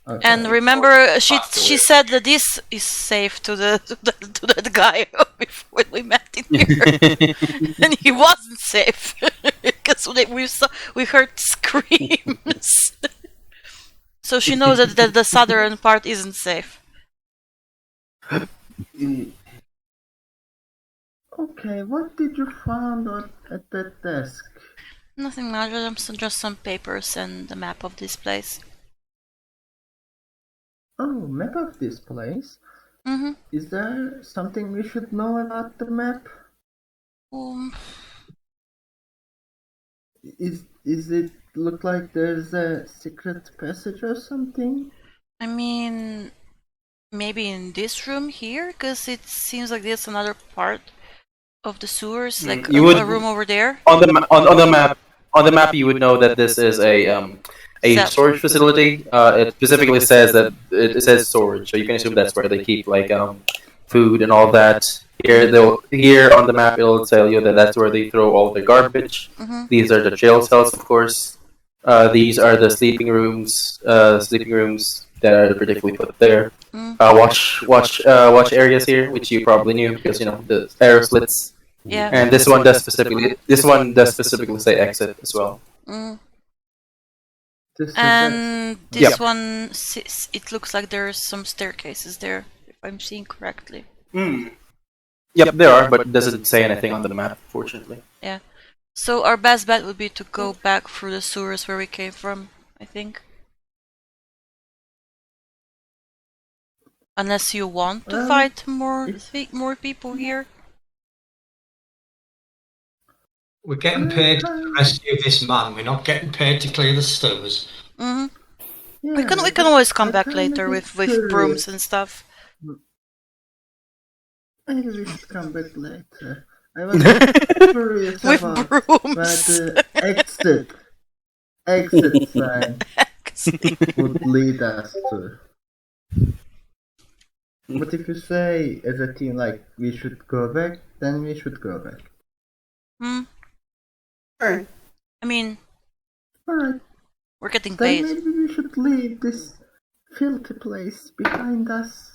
Okay. And remember, she said that this is safe to the guy before we met in here, and he wasn't safe because we heard screams. So she knows that the southern part isn't safe. Okay, what did you find at that desk? Nothing much, just some papers and the map of this place. Oh, map of this place. Mm-hmm. Is there something we should know about the map? Is it look like there's a secret passage or something? I mean, maybe in this room here, because it seems like there's another part of the sewers, like You would a room over there. on the map you would know that this is a Cell. storage facility. It specifically says that it says storage, so you can assume that's where they keep like food and all that. Here on the map it'll tell you that that's where they throw all the garbage. Mm-hmm. These are the jail cells, of course. These are the sleeping rooms. Sleeping rooms that are particularly put there. Mm. Watch areas here, which you probably knew because you know the arrow slits. Yeah. And this one does specifically say exit as well. Mm. This is And this Yep. one, it looks like there's some staircases there, if I'm seeing correctly. Yep, there are, but it doesn't say anything on the map, fortunately. So our best bet would be to go back through the sewers where we came from, I think. Unless you want to fight more people here. We're getting paid to rescue this man. We're not getting paid to clear the sewers. Mm-hmm. yeah, We can always come I back kinda later get with brooms curious. and stuff. Maybe we should come back later. I was curious With about where brooms. the exit sign would lead us to. But if you say as a team like we should go back, then we should go back. Hmm. Alright. I mean, Alright, we're getting then paid. maybe we should leave this filthy place behind us.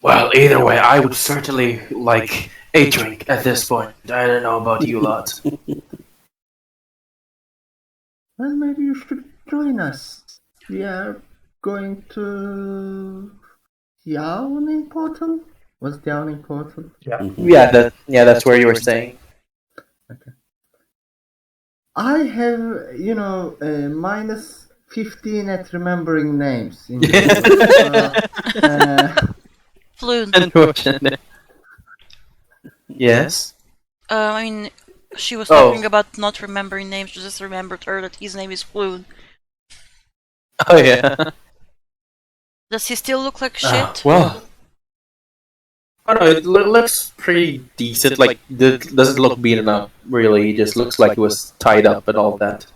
Well, either way, I would certainly like a drink at this point. I don't know about you lot. Well, maybe you should join us. We are going to Yawning Portal? Was the Yawning Portal? Yeah, that's where you were staying. I have, minus 15 at remembering names. In the Floon. Unfortunate. Yes. I mean, she was Oh. talking about not remembering names. She just remembered her that his name is Floon. Oh yeah. Does he still look like shit? Well. I don't know. It looks pretty decent. Like, doesn't look beaten up. Really, he just looks like he was tied up and all that.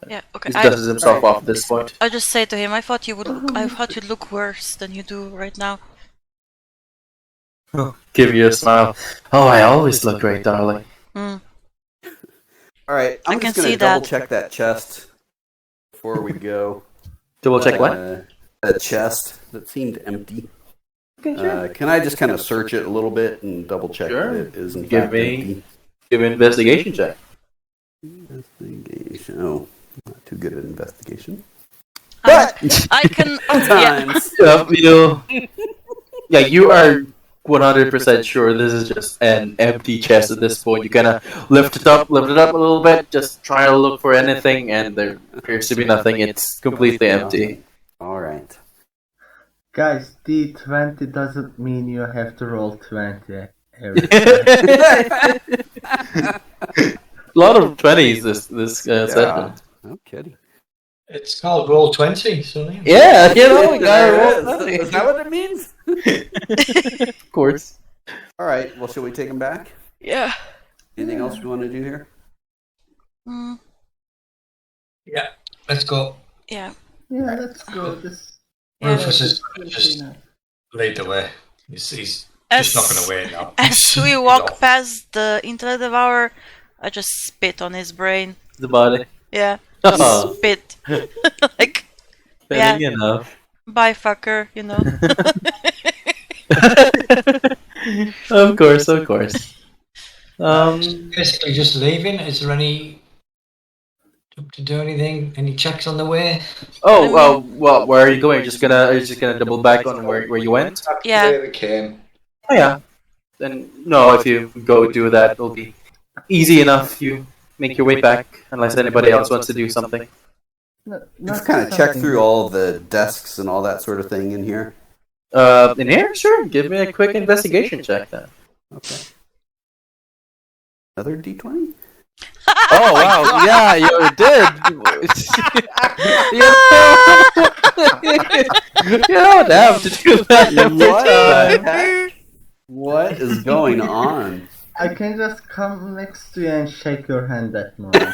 Yeah. Okay. He dusted himself off at this point. I just say to him, I thought you'd look worse than you do right now. Give you a smile. Oh, I always look great, darling. Mm. Alright, I I'm can just gonna see that. double check that chest before we go. Double check what? That chest that seemed empty. Can I just kind of search it a little bit and double check Sure. that it is in Give fact me- empty? Give me an investigation check. Investigation. Oh, not too good at investigation. I can. Yeah. Sometimes. Yeah, you are 100% sure this is just an empty chest at this point. You kind of lift it up a little bit, just try to look for anything, and there appears to be nothing. It's completely empty. Alright. guys, D20 doesn't mean you have to roll 20 every time. A lot of 20s this session. No kidding. It's called Roll20, so yeah. Yeah, you know, we gotta roll 20. Is that what it means? Of course. Alright, well, shall we take him back? Yeah. Anything else we want to do here? Mm, Yeah, let's go. yeah. Yeah, let's go. This Yeah. Rufus is filthy just night. lead the way. He's As, just not going to wait now. as we walk past the Internet Devourer, I just spit on his brain. The body. Yeah. Oh, Spit. Like, fitting enough. bye fucker, you know. Of course. Basically just leaving. Is there any to do anything? Any checks on the way? Oh, well, where are you going? Are you just gonna double back on where you went? Yeah. Where we came. Oh yeah. Then no, if you go do that, it'll be easy enough. You make your way back, unless anybody else wants to do something. Just kind of check through all the desks and all that sort of thing in here. In here? Sure. Give me a quick investigation check then. Okay. Another D20? Oh wow! Yeah, you did. You don't have to do that every time. What is going on? I can just come next to you and shake your hand that moment.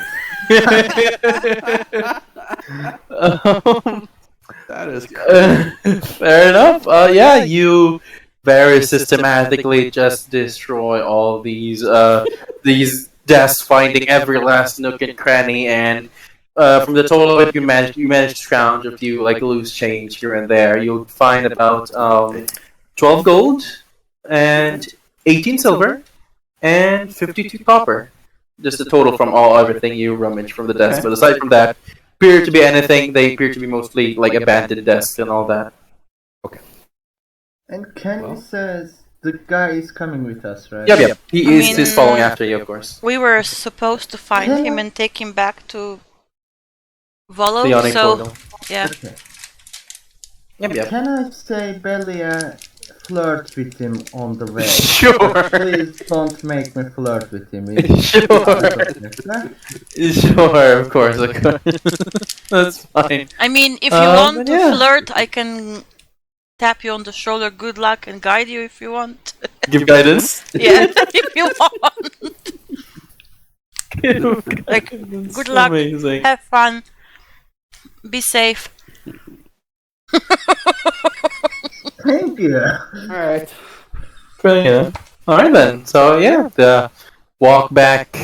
That is Fair enough. Yeah, you very systematically just destroy all these desks, finding every last nook and cranny, and from the total of it, you managed to scrounge a few like loose change here and there. You'll find about 12 gold and 18 silver and 52 copper. Just the total from everything you rummage from the desk. But aside from that, appear to be anything. They appear to be mostly like abandoned desks and all that. And Kenny says the guy is coming with us, right? Yep. He's following after you, of course. We were supposed to find him and take him back to Volo, The Yawning so Portal. yeah. Okay. Yep. Can I say Belia flirt with him on the way? Sure. Please don't make me flirt with him. Sure, of course. That's fine. I mean, if you want to yeah. flirt, I can tap you on the shoulder, good luck, and guide you if you want. Give guidance. Yeah, if you want. Like, good luck, Amazing. have fun, be safe. Thank you. Alright. Brilliant. Alright then. So yeah, the walk back,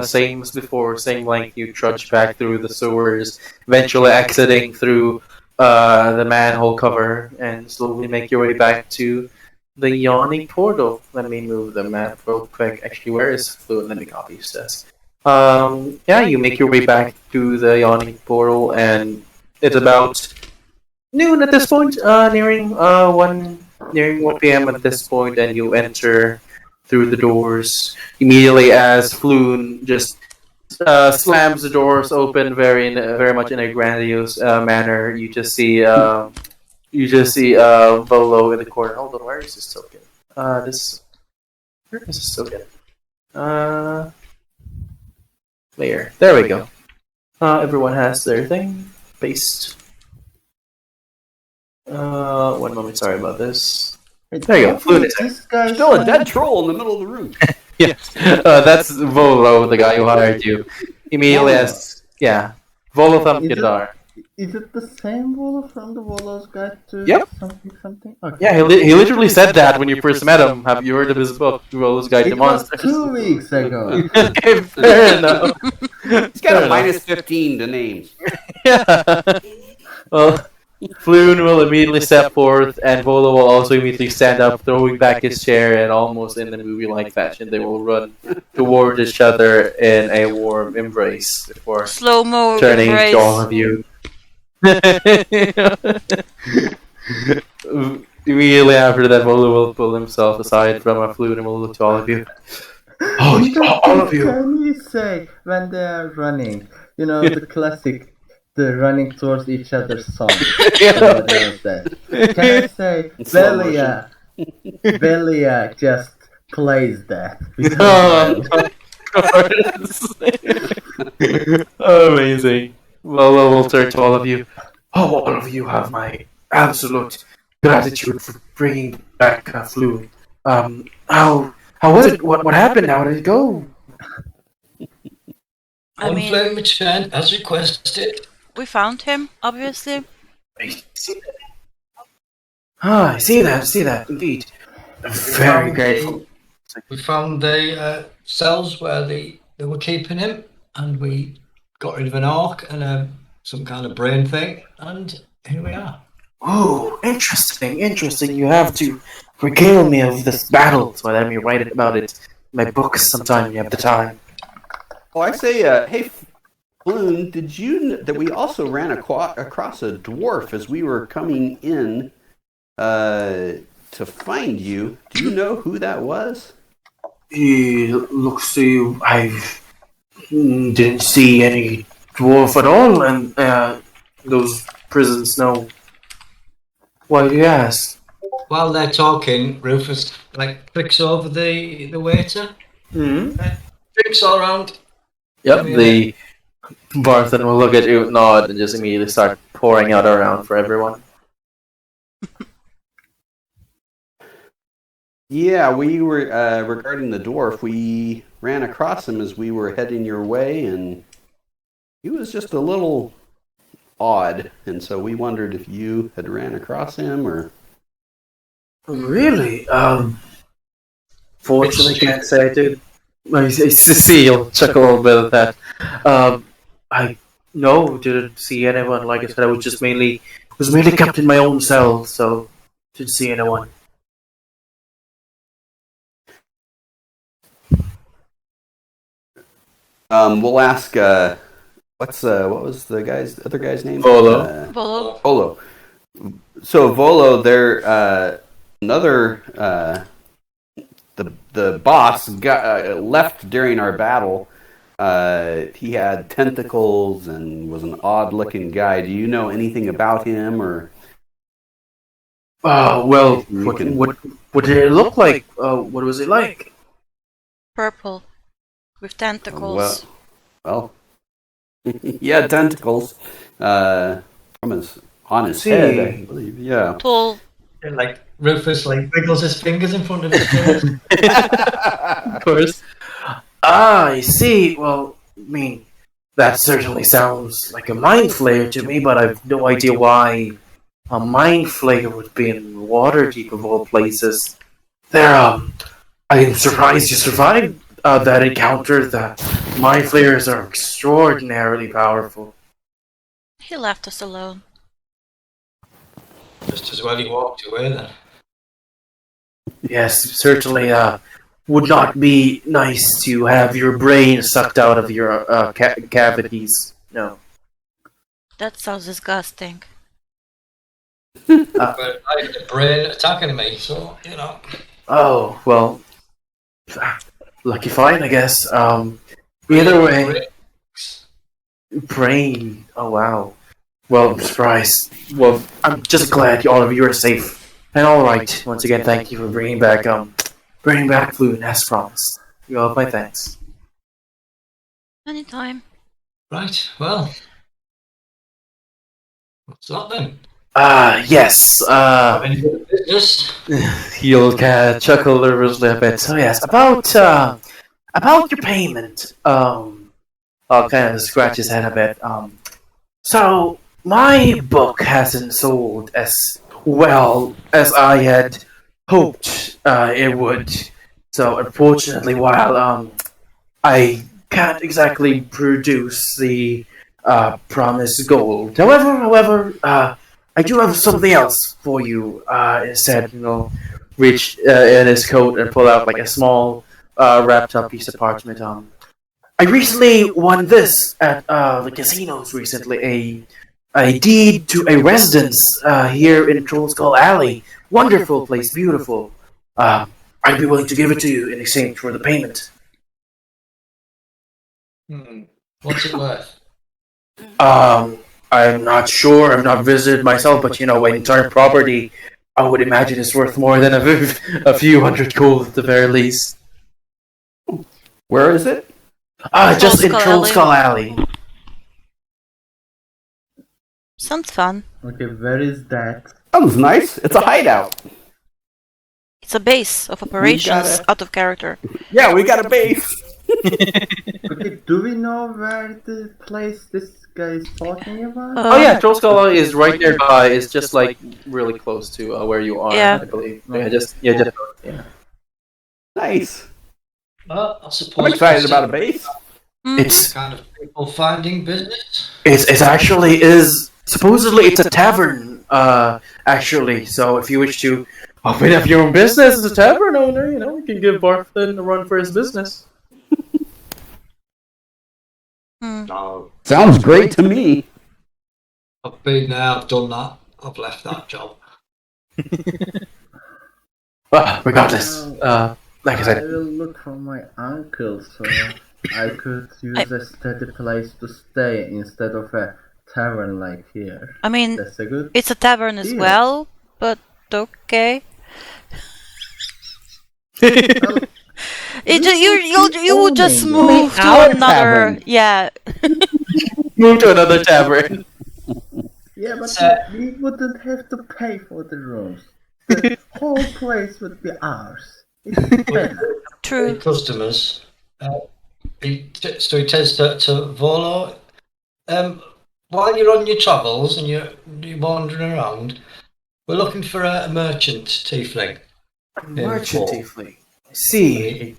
same as before, same length. You trudge back through the sewers, eventually exiting through the manhole cover, and slowly make your way back to the Yawning Portal. Let me move the map real quick. Actually, where is Fluid? Let me copy this. Yeah, you make your way back to the Yawning Portal, and it's about noon at this point, nearing 1 p.m. at this point, and you enter through the doors immediately as Floon just slams the doors open very much in a grandiose manner. You just see Volo in the corner. Hold on, where is this token? Where is this token? There we go. Everyone has their thing. Paste. 1 moment, sorry about this. There you go. Floon is This guy's Still a dead troll in the middle of the room. Yeah, that's Volo, the guy who hired you. Immediately as Volo thumb guitar. Is it the same Volo from the Volo's Guide to Yep. something? Okay. Yeah, he literally said that when you first met him. Have you heard of his book, Volo's Guide to It was Monsters? 2 weeks ago. Okay, fair enough. He's got a minus 15 to names. Yeah. Well, Floon will immediately step forth, and Volo will also immediately stand up, throwing back his chair, and almost in the movie-like fashion, they will run toward each other in a warm embrace before Slow-mo turning embrace. to all of you. Immediately after that, Volo will pull himself aside from a Floon and will look to all of you. Oh, all of you! Can you say when they are running? You know, the classic, the running towards each other's song. Can I say, Belia just plays that. Amazing. Volo will turn to all of you. Oh, all of you have my absolute gratitude for bringing back Floon. How was it? What happened? How did it go? I mean, Unflame returned as requested. we found him, obviously. I see that. I see that, indeed. I'm very grateful. We found the cells where they were keeping him, and we got rid of an orc and some kind of brain thing, and here we are. Oh, interesting. You have to regale me of this battle, so let me write about it in my books sometime. You have the time. Oh, I say, hey, Floon, did you that we also ran across a dwarf as we were coming in to find you? Do you know who that was? Looks to I didn't see any dwarf at all, and those prisons know. Why do you ask? While they're talking, Rufus clicks over the waiter. Hmm. Drinks all around. Yep. The Barthen will look at you, nod, and just immediately start pouring out around for everyone. Yeah, we were regarding the dwarf. We ran across him as we were heading your way, and he was just a little odd, and so we wondered if you had ran across him or. Really? Fortunately, can't say I did. I see, you'll chuckle a little bit at that. I didn't see anyone. Like I said, I was mainly kept in my own cell, so didn't see anyone. We'll ask. What was the other guy's name? Volo. Volo. Volo. So Volo, there another the boss got left during our battle. He had tentacles and was an odd-looking guy. Do you know anything about him, or? What did it look like? What was it like? Purple. With tentacles. Well, he had tentacles on his head, I believe. Yeah. Tall. And Rufus wiggles his fingers in front of his face. Of course. I see. Well, I mean, that certainly sounds like a mind flayer to me, but I've no idea why a mind flayer would be in Waterdeep of all places. I'm surprised you survived that encounter. The mind flayers are extraordinarily powerful. He left us alone. Just as well he walked away then. Yes, certainly. Would not be nice to have your brain sucked out of your cavities. No. That sounds disgusting. But I had the brain attacking me, so, Oh, well. Lucky fine, I guess. Either way. Brain. Oh, wow. Well, I'm surprised. Well, I'm just glad all of you are safe. And alright. Once again, thank you for bringing back Fluent as promised. You all have my thanks. Anytime. Right, well. What's that then? Yes. Any good business? He'll chuckle nervously a bit. So yes, about your payment. I'll kind of scratch his head a bit. So my book hasn't sold as well as I had hoped it would. So unfortunately, while I can't exactly produce the promised gold. However, I do have something else for you. Instead, reach in his coat and pull out like a small wrapped up piece of parchment. I recently won this at the casinos recently. A deed to a residence here in Troll Skull Alley. Wonderful place, beautiful. I'd be willing to give it to you in exchange for the payment. What's it worth? I'm not sure. I've not visited myself, but an entire property, I would imagine it's worth more than a few hundred gold at the very least. Where is it? Just in Troll Skull Alley. Sounds fun. Okay, where is that? Sounds nice. It's a hideout. It's a base of operations out of character. Yeah, we got a base. Okay, do we know where the place this guy is talking about? Oh yeah, Troll Skull Alley is right nearby. It's just really close to where you are, Yeah. I believe. Okay. Yeah. Nice. Well, I suppose I'm excited about a base. It's kind of people finding business. It's actually is supposedly it's a tavern. Actually, so if you wish to open up your own business as a tavern owner, you can give Barthen a run for his business. No, Sounds great to me. I've been there, I've done that, I've left that job. Well, regardless, like I I said, will look for my uncle, so I could use a steady place to stay instead of a tavern like here. I mean, That's a good it's a tavern as deal. well, but okay. Well, You would just owning it. move to our another. tavern. Yeah. Move to another tavern. Yeah, but So- we wouldn't have to pay for the rooms. The whole place would be ours. It's better. True. Customers. So he tells to Volo, while you're on your travels and you're wandering around, we're looking for a merchant tiefling. Merchant Paul. tiefling. And See. he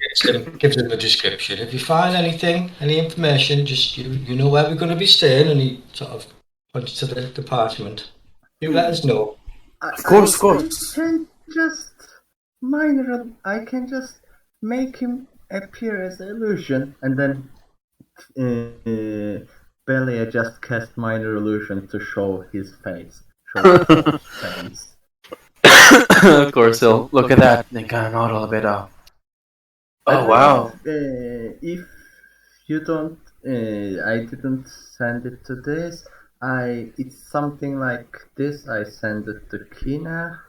gives him a description. If you find anything, any information, just you know where we're going to be staying, and he sort of points to the department. You let us know. Of course. I can just make him appear as an illusion, and then Belia just cast minor illusion to show his face. Of course, he'll look at that and kind of nod a little bit. Oh wow. If you don't, I didn't send it to this. It's something like this. I send it to Kina.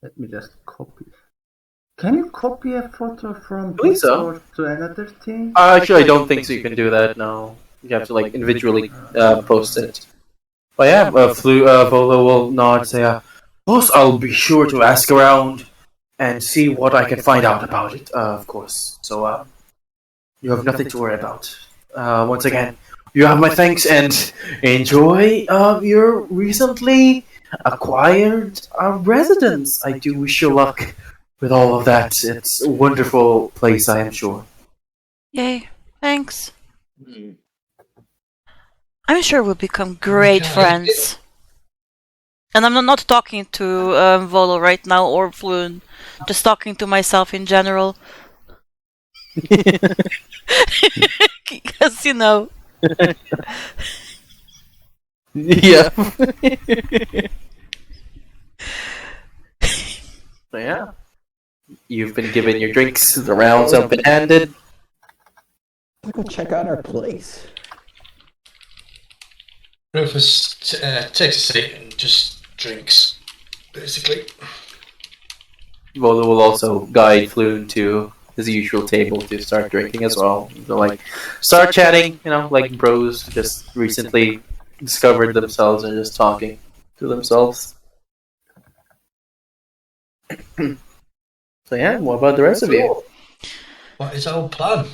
Let me just copy. Can you copy a photo from believe so. Discord to another thing? Actually, I don't think so. You can do that. No, you have to like individually post it. But yeah, Volo will nod. Say, "Boss, I'll be sure to ask around and see what I can find out about it. Of course. So you have nothing to worry about. Once again, you have my thanks and enjoy your recently acquired residence. I do wish you luck with all of that. It's a wonderful place, I am sure." Yay. Thanks. I'm sure we'll become great friends. And I'm not talking to Volo right now or Floon. Just talking to myself in general. Because, you know. Yeah. So yeah. You've been given your drinks, the rounds have been handed. Let's go check out our place. Rufus takes a seat and just drinks, basically. Volo will also guide Floon to his usual table to start drinking as well. They'll like start chatting, like bros just recently discovered themselves and just talking to themselves. So yeah, what about the rest of you? What is our plan?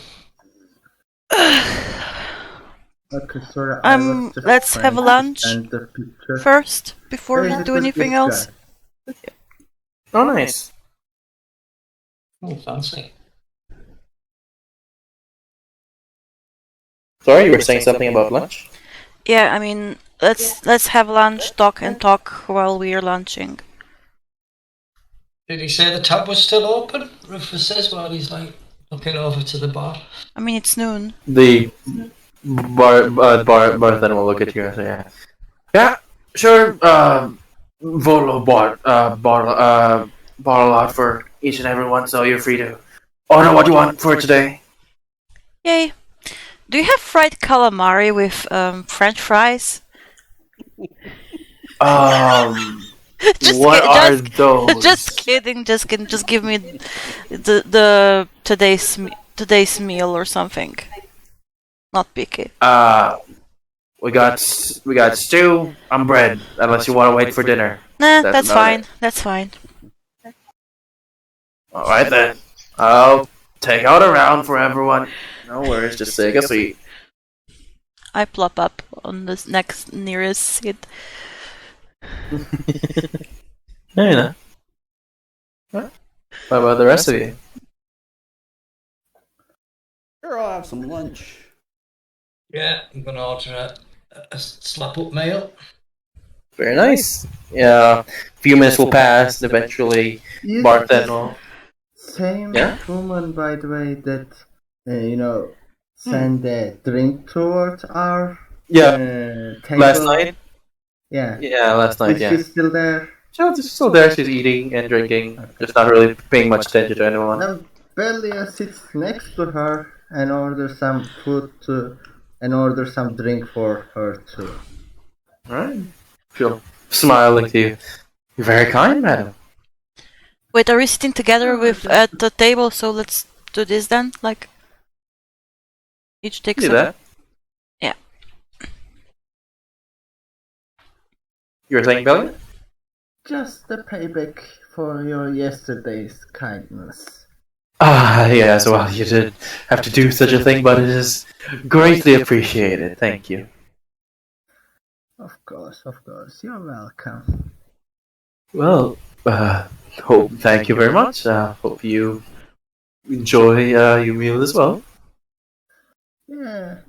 Okay, sorry. I was just Let's trying have a to lunch send the picture. first before we Basically, do anything this else. guy. Oh, nice. Oh, fancy. Sorry, you were saying something about lunch? Yeah, I mean, let's have lunch, talk while we are lunching. Did he say the tap was still open? Rufus says while he's like looking over to the bar. I mean, it's noon. The bartender will look at you and say, "Yeah, sure. Volo bought a lot for each and every one, so you're free to order what you want for today." Yay. Do you have fried calamari with French fries? Just What are just- those? Just kidding. Just give me the today's meal or something. Not picky. We got stew and bread. Unless you want to wait for dinner. Nah, That's that's about fine. it. That's fine. All right then. I'll take out a round for everyone. No worries. Just take a seat. I plop up on the next nearest seat. There you know. What about the rest of you? Sure, I'll have some lunch. Yeah, I'm gonna order a slap up meal. Very nice. Yeah. A few minutes will pass. And eventually, Is bartender this will. same Yeah? woman, by the way, that send a drink towards our Yeah. table? Last night. Yeah. Yeah, last night. Is Yeah. she still there? She's still there. She's eating and drinking. Just not really paying much attention to anyone. Now Belia sits next to her. and order some food and order some drink for her too. Alright. She'll smile like you. You're very kind, madam. Wait, are we sitting together at the table? So let's do this then. Like, each takes Do a. that. Yeah. You were saying, Billy? Just the payback for your yesterday's kindness. Ah, yes, well, you did have to do such a thing, but it is greatly appreciated. Thank you. Of course, you're welcome. Well, thank you very much. Hope you enjoy your meal as well. Yeah.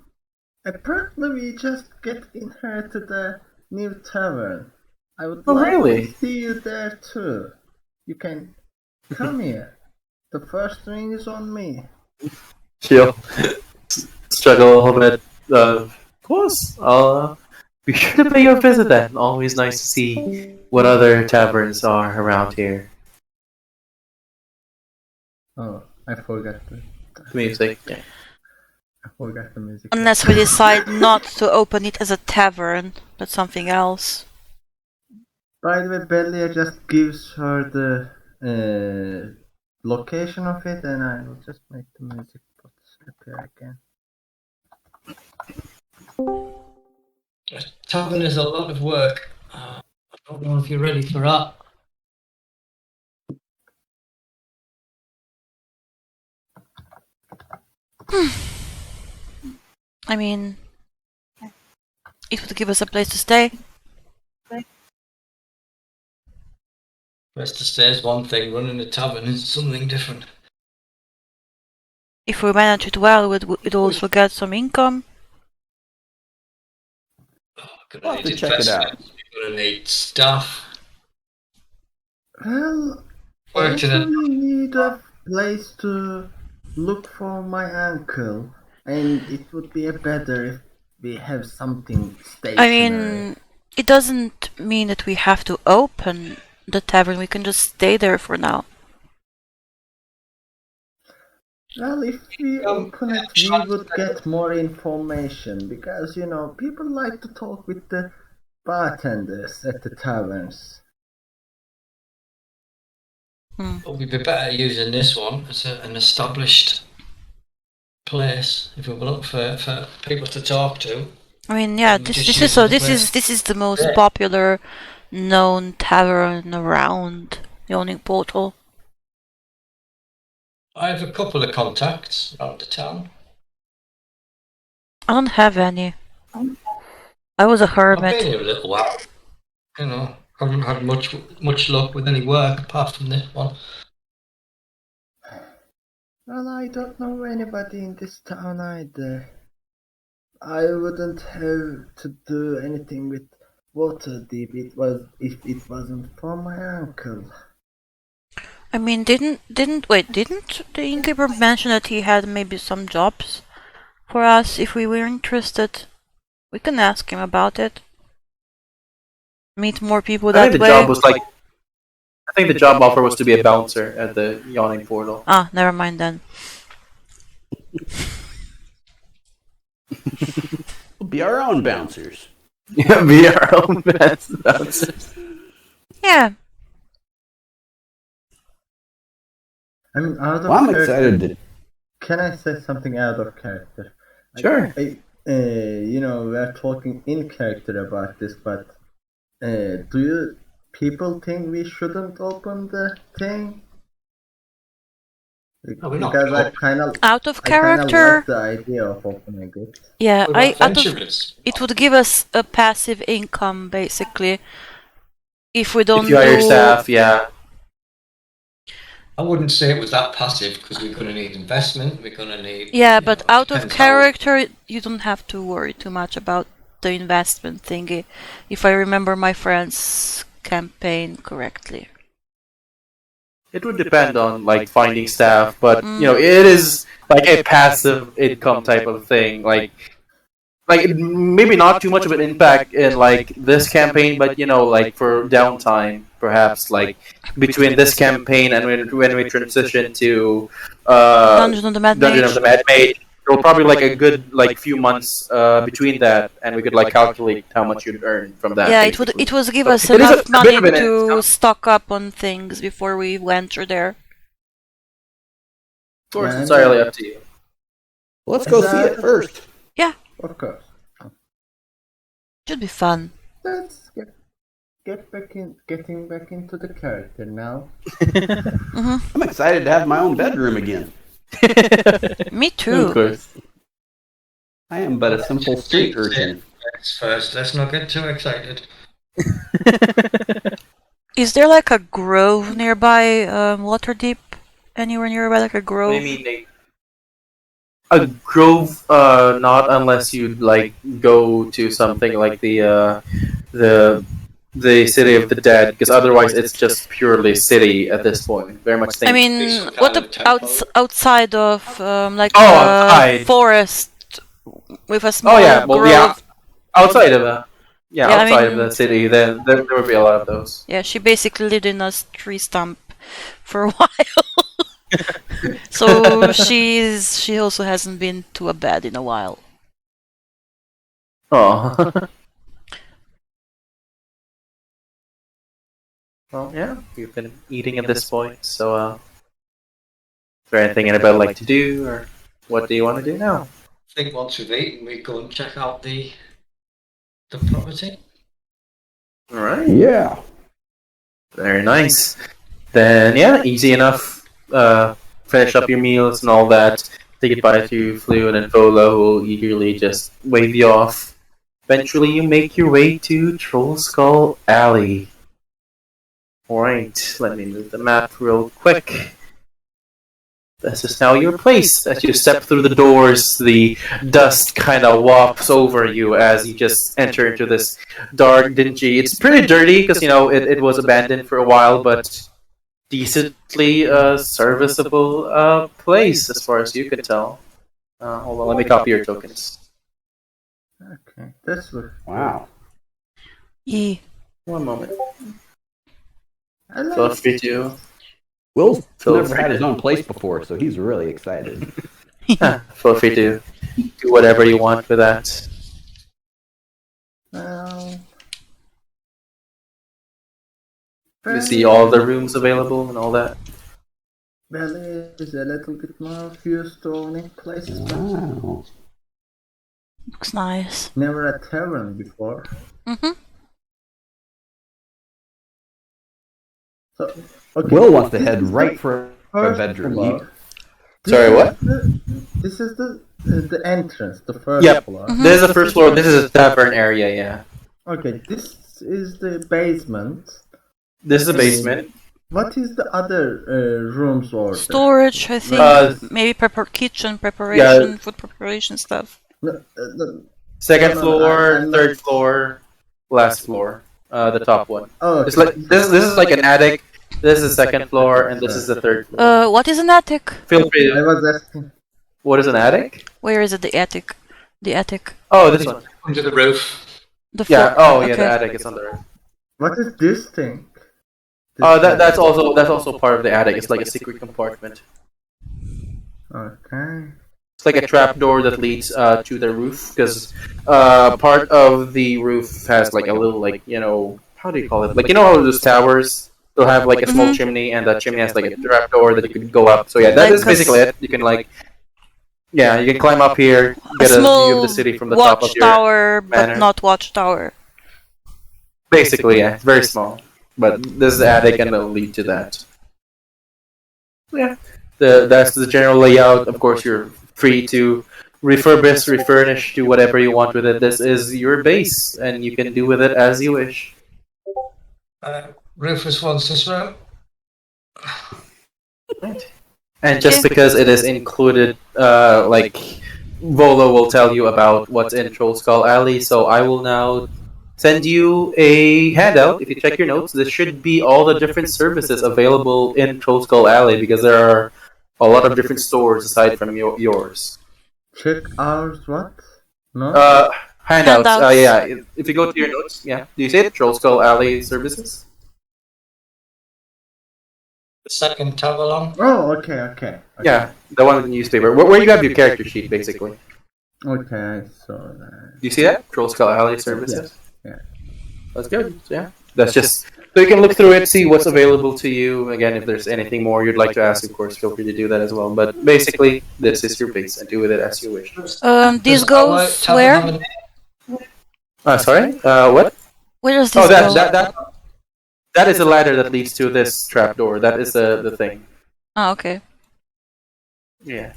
Apparently we just get inherited a new tavern. I would Oh, like really? to see you there too. You can come here. The first ring is on me. She'll struggle a little bit. Of course, I'll be sure to pay you a visit then. Always nice to see what other taverns are around here. Oh, I forgot the Music. Yeah. I forgot the music. Unless we decide not to open it as a tavern, but something else. By the way, Belia just gives her the location of it, and I will just make the music box appear again. A tavern is a lot of work. I don't know if you're ready for that. I mean, it would give us a place to stay. Rest to stay is one thing, running a tavern is something different. If we manage it well, we'd also get some income. We're We'll gonna have to need check it out. investment, we're gonna need staff. Well, I Work to the actually need a place to look for my uncle, and it would be better if we have something stationary. I mean, it doesn't mean that we have to open the tavern. We can just stay there for now. Well, if we open it, we would get more information, because, you know, people like to talk with the bartenders at the taverns. But we'd be better using this one as an established place if we were looking for people to talk to. I mean, yeah, We this just is use this is the most Yeah. popular known tavern around the Yawning Portal. I have a couple of contacts around the town. I don't have any. I was a I've been hermit. here a little while. You know, haven't had much luck with any work apart from this one. Well, I don't know anybody in this town either. I wouldn't have to do anything with Waterdeep if it wasn't for my uncle. I mean, didn't the innkeeper mention that he had maybe some jobs for us if we were interested? We can ask him about it. Meet more people I that think the way. job was like. I think the job offer was to be a bouncer at the Yawning Portal. Ah, never mind then. We'll be our own bouncers. Yeah, be our own bouncers. Yeah. I mean, out of Well, I'm character. excited to. Can I say something out of character? Sure. You know, we're talking in character about this, but do you people think we shouldn't open the thing? No, we're not Because I open. kind of Out of I kind of character. like the idea of opening it. Yeah, We're out of adventurers. it would give us a passive income basically. If we don't If you hire do staff, yeah. I wouldn't say it was that passive because we're going to need investment. We're going to need. Yeah, you but know, out of depends how- character, you don't have to worry too much about the investment thingy. If I remember my friend's campaign correctly. It would depend on like finding staff, but you know, it is like a passive income type of thing. Like maybe not too much of an impact in like this campaign, but you know, like for downtime, perhaps like between this campaign and when we transition to Dungeon of the Mad Dungeon Mage. of the Mad Mage, there will probably like a good like few months between that, and we could like calculate how much you'd earn from that. Yeah, basically. it would give So us it is enough a money bit of an to stock up on things before we venture there. Of course, Yeah, entirely yeah. up to you. Let's go see it first. Of course. Should be fun. Let's getting back into the character now. I'm excited to have my own bedroom again. Me Of too. course. I am but a simple street urchin. First, let's not get too excited. Is there like a grove nearby Waterdeep? Anywhere nearby, like a grove? What do you mean, Nate? A grove, not unless you like go to something like the city of the dead, because otherwise it's just purely city at this point. Very much. I mean, some what kind of outside of like Oh, a outside. forest with a small Oh yeah, well grove? yeah, outside of Yeah, I outside mean- of the city, then there would be a lot of those. Yeah, she basically lived in a tree stump for a while. So she also hasn't been to a bed in a while. Oh. Well, yeah, you've been eating at this point, so is there anything anybody would like to do, or what do you want to do now? I think once we've eaten, we go and check out the property. All right. Yeah. Very nice. Then, yeah, easy enough. Finish up your meals and all that. Say goodbye to Fluid and Volo, who will eagerly just wave you off. Eventually, you make your way to Troll Skull Alley. Alright, let me move the map real quick. This is now your place. As you step through the doors, the dust kind of wafts over you as you just enter into this dark, dingy. It's pretty dirty because, you know, it was abandoned for a while, but decently serviceable place as far as you can tell. Hold on, let me copy your tokens. Okay, this looks. Wow. Yeah. One moment. I like Feel free to. Will's Feel never free had his to- own place before, so he's really excited. Feel free to do whatever you want with that. You see all the rooms available and all that. Belly is a little bit more used to owning places, but Wow. Looks nice. never a tavern before. Mm-hmm. So, okay. Will wants to head right for a First bedroom. floor. Sorry, what? This is the entrance, the first Yep. floor. This is the first floor. This is a tavern area, yeah. Okay, this is the basement. This is a basement. What is the other rooms order? Storage, I think. Uh, Maybe kitchen preparation, food preparation stuff. No, Second No, floor, I'm not- third floor, last floor. The top one. oh, It's like this is like an attic. This is the second floor, and this is the third floor. What is an attic? Feel free I to. was asking. What is an attic? Where is it? The attic. The attic. Oh, this one. Under the roof. The Yeah. floor. Oh, yeah. Okay. The attic is on the roof. What is this thing? That's also part of the attic. It's like a secret compartment. Okay. It's like a trap door that leads to the roof because part of the roof has like a little like how do you call it? Like how those towers they'll have like a small Mhm. chimney and that chimney has like a trap door that you can go up. So yeah, that Like is basically it. You can you can climb up here, get a view small of the city from the top of your. watchtower, but manor. not watchtower. Basically, yeah, it's very small. But this is the attic and it'll lead to that. Yeah. That's the general layout. Of course, you're free to refurnish, do whatever you want with it. This is your base, and you can do with it as you wish. Rufus wants this room. And just Okay. because it is included, Volo will tell you about what's in Troll Skull Alley, so I will now send you a handout. If you check your notes, this should be all the different services available in Troll Skull Alley, because there are a lot of different stores aside from yours. Check ours. What? No. Handouts. Handouts. Yeah. If you go to your notes, yeah. Do you see it? Troll Skull Alley services. The second tab along. Oh, okay. Yeah, the one with the newspaper. Where you have your character sheet, basically. Okay, I saw that. Do you see that? Troll Skull Alley Services? Yeah. That's good. Yeah. That's just... So you can look through it, see what's available to you. Again, if there's anything more you'd like to ask, of course, feel free to do that as well. But basically, this is your base, and do with it as you wish. This Does our goes tavern where? have a- Sorry? What? Where does this Oh, go? that is a ladder that leads to this trapdoor. That is the thing. Oh, okay. Yeah.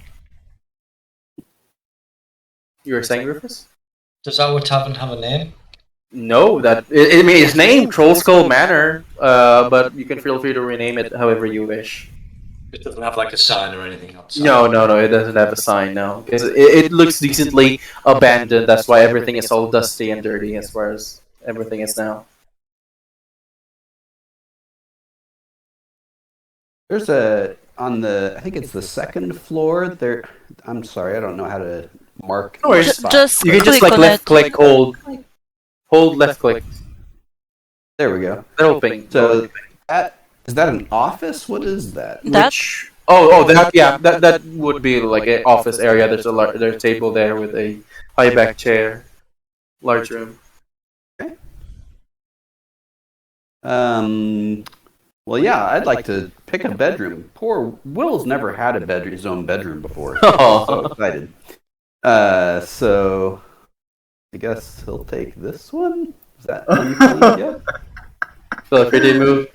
You were saying, Rufus? Does our tavern have a name? No, I mean it's named Troll Skull Manor, but you can feel free to rename it however you wish. It doesn't have like a sign or anything outside. No, it doesn't have a sign now because it looks decently abandoned. That's why everything is all dusty and dirty as far as everything is now. There's I think it's the second floor. There, I'm sorry, I don't know how to mark. No worries. Just You can just click on left it. click, hold left click. There we go. That whole thing. So is that an office? What is that? That? That would be like an office area. There's there's a table there with a high back chair, large room. Well, yeah, I'd like to pick a bedroom. Poor Will's never had his own bedroom before. Oh. So excited. So I guess he'll take this one. Is that anything yet? Feel free to move.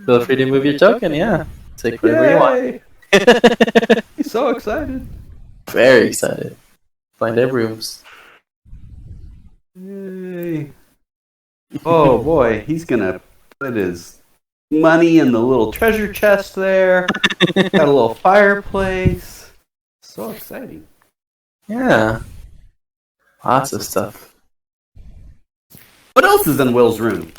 Feel free to move your token. Yeah, take whatever you want. Yay! He's so excited. Very excited. Find their rooms. Yay. Oh boy, he's gonna put his money in the little treasure chest there. Got a little fireplace. So exciting. Yeah, lots of stuff. What else is in Will's room?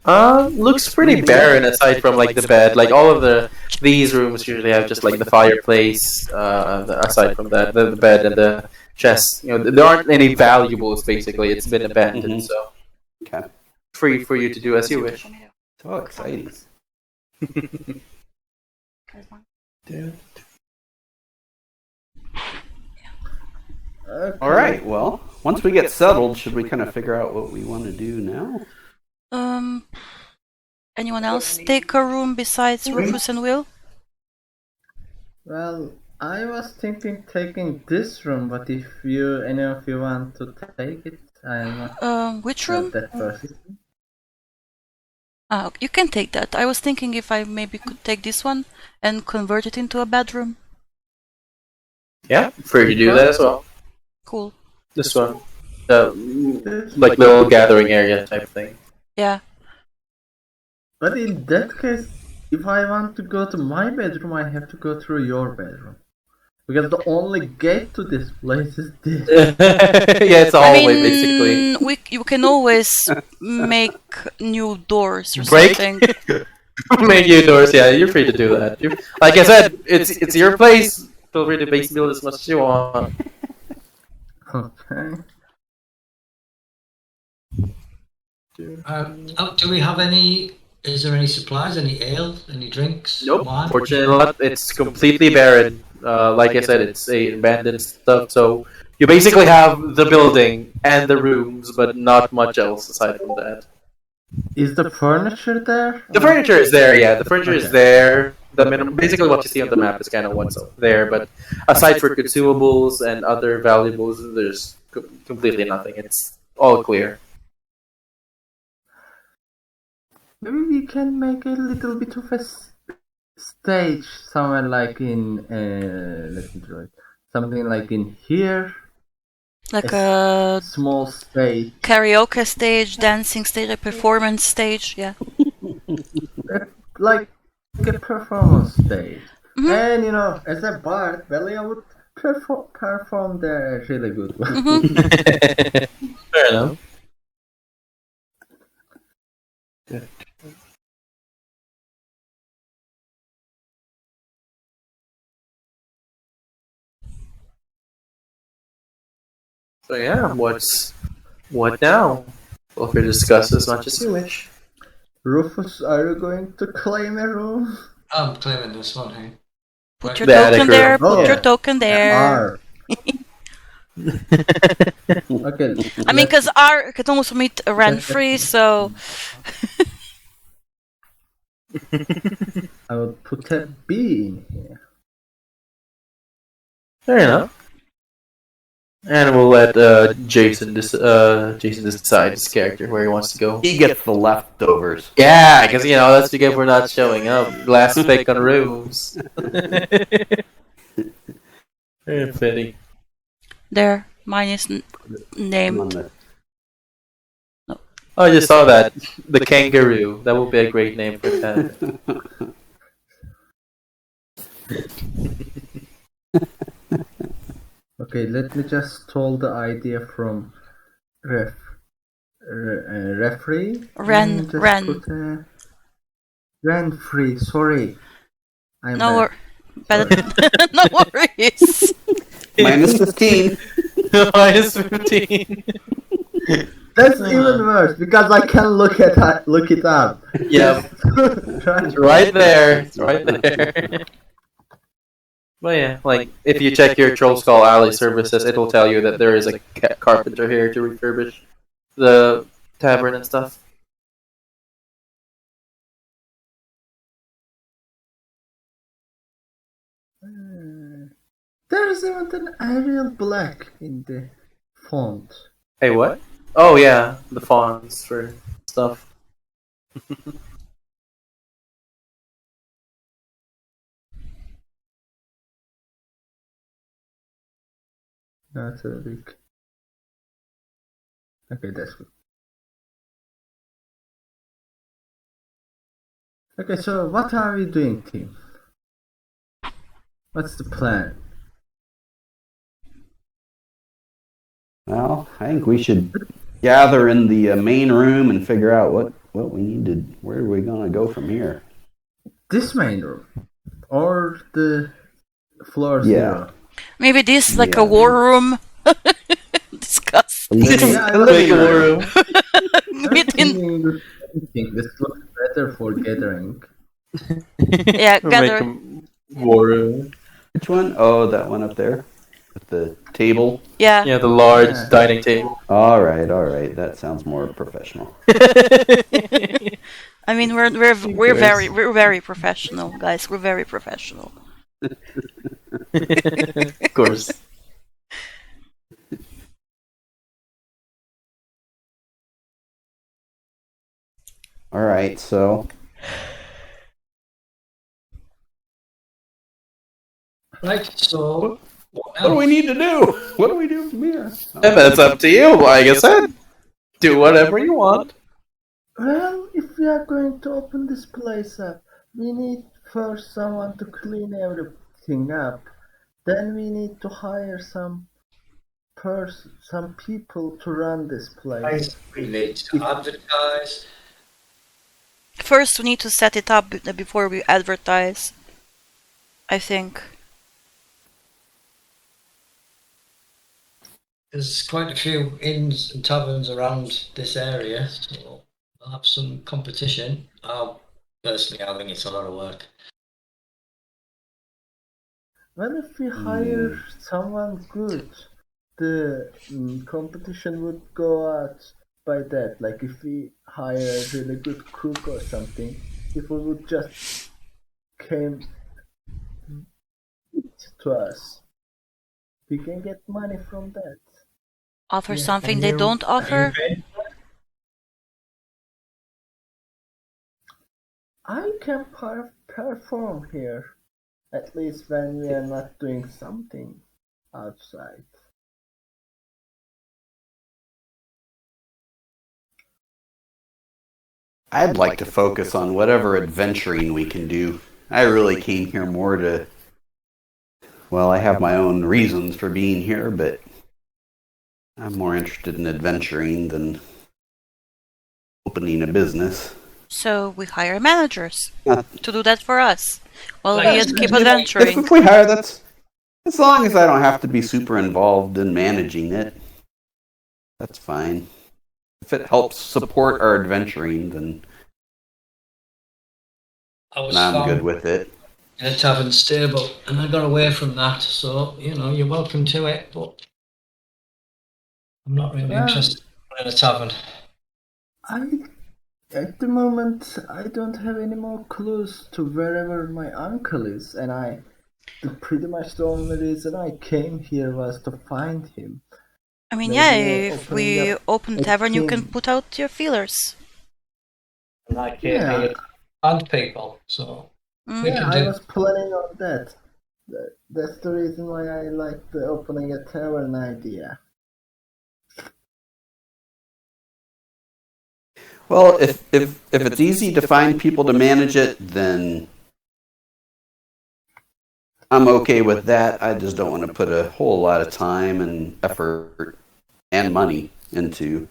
Looks pretty barren aside from like the bed. Like all of these rooms usually have just like the fireplace. Aside from that, the bed and the chest. You know, there aren't any valuables. Basically, it's been abandoned. So, Okay. free for you to do as you wish. So exciting. Okay. All right. Well, once we get settled, should we kind of figure out what we want to do now? Anyone else take a room besides Rufus and Will? Well, I was thinking taking this room, but if any of you want to take it, I'm not Which room? that person. Ah, you can take that. I was thinking if I maybe could take this one and convert it into a bedroom. Yeah, free to do that as well. Cool. This one, like little gathering area type thing. Yeah. But in that case, if I want to go to my bedroom, I have to go through your bedroom. Because the only gate to this place is this. Yeah, it's a hallway basically. You can always make new doors or Break? something. Make you doors, yeah, you're free to do that. Like I said, it's your place. Feel free to base build as much as you want. Okay. Do we have any? Is there any supplies? Any ale? Any drinks? Nope. Wine? Fortunately not. It's completely barren. Like I said, it's a abandoned stuff. So you basically have the building and the rooms, but not much else aside from that. Is the furniture there? The furniture is there, yeah. The furniture is there. Basically, what you see on the map is kind of what's there. But aside for consumables and other valuables, there's completely nothing. It's all clear. Maybe we can make a little bit of a stage somewhere like in let me draw it. Something like in here. Like a Small stage. karaoke stage, dancing stage, a performance stage, yeah. Like a performance stage. Mhm. And you know, as a bard, Belia would perform there really good. Fair enough. Good. So yeah, what now? Feel free to discuss as much as you wish. Rufus, are you going to claim a room? I'm claiming this one, hey. Put your The token attic there. room. Put Oh. your token there. R. Okay. I mean, because R could also meet rent free, so I will put a B in here. Fair enough. And we'll let Jason decide his character where he wants to go. He gets the leftovers. Yeah, because that's because we're not showing up. Last pick on rooms. Very fitting. there. Mine is On named. the- Oh, I just saw that. The kangaroo. That would be a great name for that. Okay, let me just stole the idea from referee. Ren- And just Ren. put Ren free. Sorry. I'm No, bad. no worries. Minus 15. Minus 15. That's even worse because I can look it up. Yep. Right. It's right there. It's right there. But yeah, like if you check your Troll Skull Alley services, it'll tell you that there is a carpenter here to refurbish the tavern and stuff. There's even an Arial Black in the font. Hey, what? Oh yeah, the fonts for stuff. Not a big. Okay, that's good. Okay, so what are we doing, team? What's the plan? Well, I think we should gather in the main room and figure out what we need to. Where are we going to go from here? This main room? Or the floor Yeah. zero? Maybe this like Yeah. a war room. Discuss. Yeah, I Make like a war room. Meeting. This looks better for gathering. Yeah, Or gather. make a war room. Which one? Oh, that one up there with the table. Yeah. Yeah, the large Yeah. dining table. All right. That sounds more professional. I mean, we're very professional, guys. We're very professional. Of course. All right. So Right, so what what do now? we need to do? What do we do from here? Yeah, that's up to you. Like I said, do whatever you want. Well, if we are going to open this place up, we need first someone to clean everything up. Then we need to hire some people to run this place. We need to advertise. First, we need to set it up before we advertise. I think. There's quite a few inns and taverns around this area, so we'll have some competition. Personally, I think it's a lot of work. Well, if we hire someone good, the competition would go out by that. Like if we hire a really good cook or something, people would just came to us. We can get money from that. Offer Yeah, something and they you- don't offer. I can perform here, at least when we are not doing something outside. I'd like to focus on whatever adventuring we can do. I really came here more to. Well, I have my own reasons for being here, but I'm more interested in adventuring than opening a business. So we hire managers Uh, to do that for us. While Like- we keep adventuring. If we hire, that's as long as I don't have to be super involved in managing it. That's fine. If it helps support our adventuring, then I was and I'm found good with it. in a tavern stable, and I got away from that. So you're welcome to it, but I'm not really interested in a tavern. At the moment, I don't have any more clues to wherever my uncle is, and pretty much the only reason I came here was to find him. I mean, Maybe yeah, if we opening up open a tavern, you can team. put out your feelers. And I came here to find people, so we Yeah, can I do. was planning on that. That's the reason why I like the opening a tavern idea. Well, if it's easy to find people to manage it, then I'm okay with that. I just don't want to put a whole lot of time and effort and money into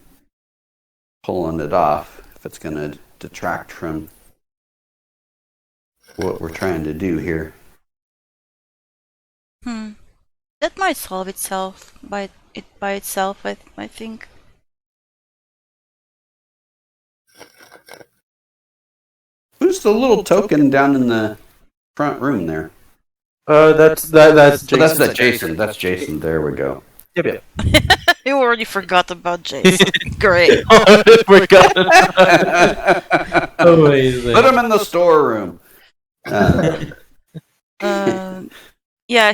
pulling it off if it's going to detract from what we're trying to do here. That might solve itself by itself, I think. Who's the little token down in the front room there? That's Jason. Oh, that's Jason. That's Jason. There we go. Yep. You already forgot about Jason. Great. I forgot. Amazing. Put him in the storeroom. Yeah,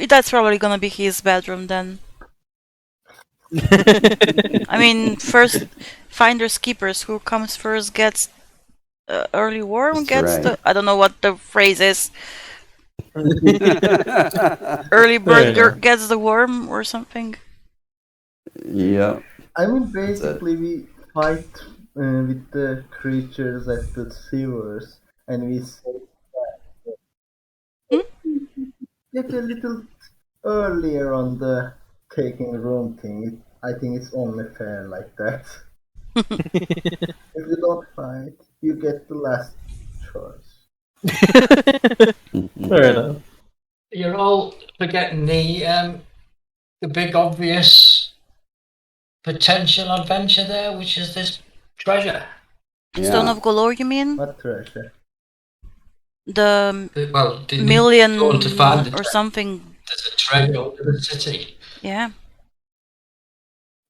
that's probably gonna be his bedroom then. I mean, first finders keepers. Who comes first gets early worm. That's Gets right. the I don't know what the phrase is. Early bird gets the worm or something. Yep. I mean, basically, we fight with the creatures at the sewers, and we get a little earlier on the taking room thing. I think it's only fair like that. If you don't fight, you get the last choice. Fair enough. You're all forgetting the big obvious potential adventure there, which is this treasure. Stone of Galore, you mean? What treasure? The The million going to find or something. There's a treasure under the city Yeah.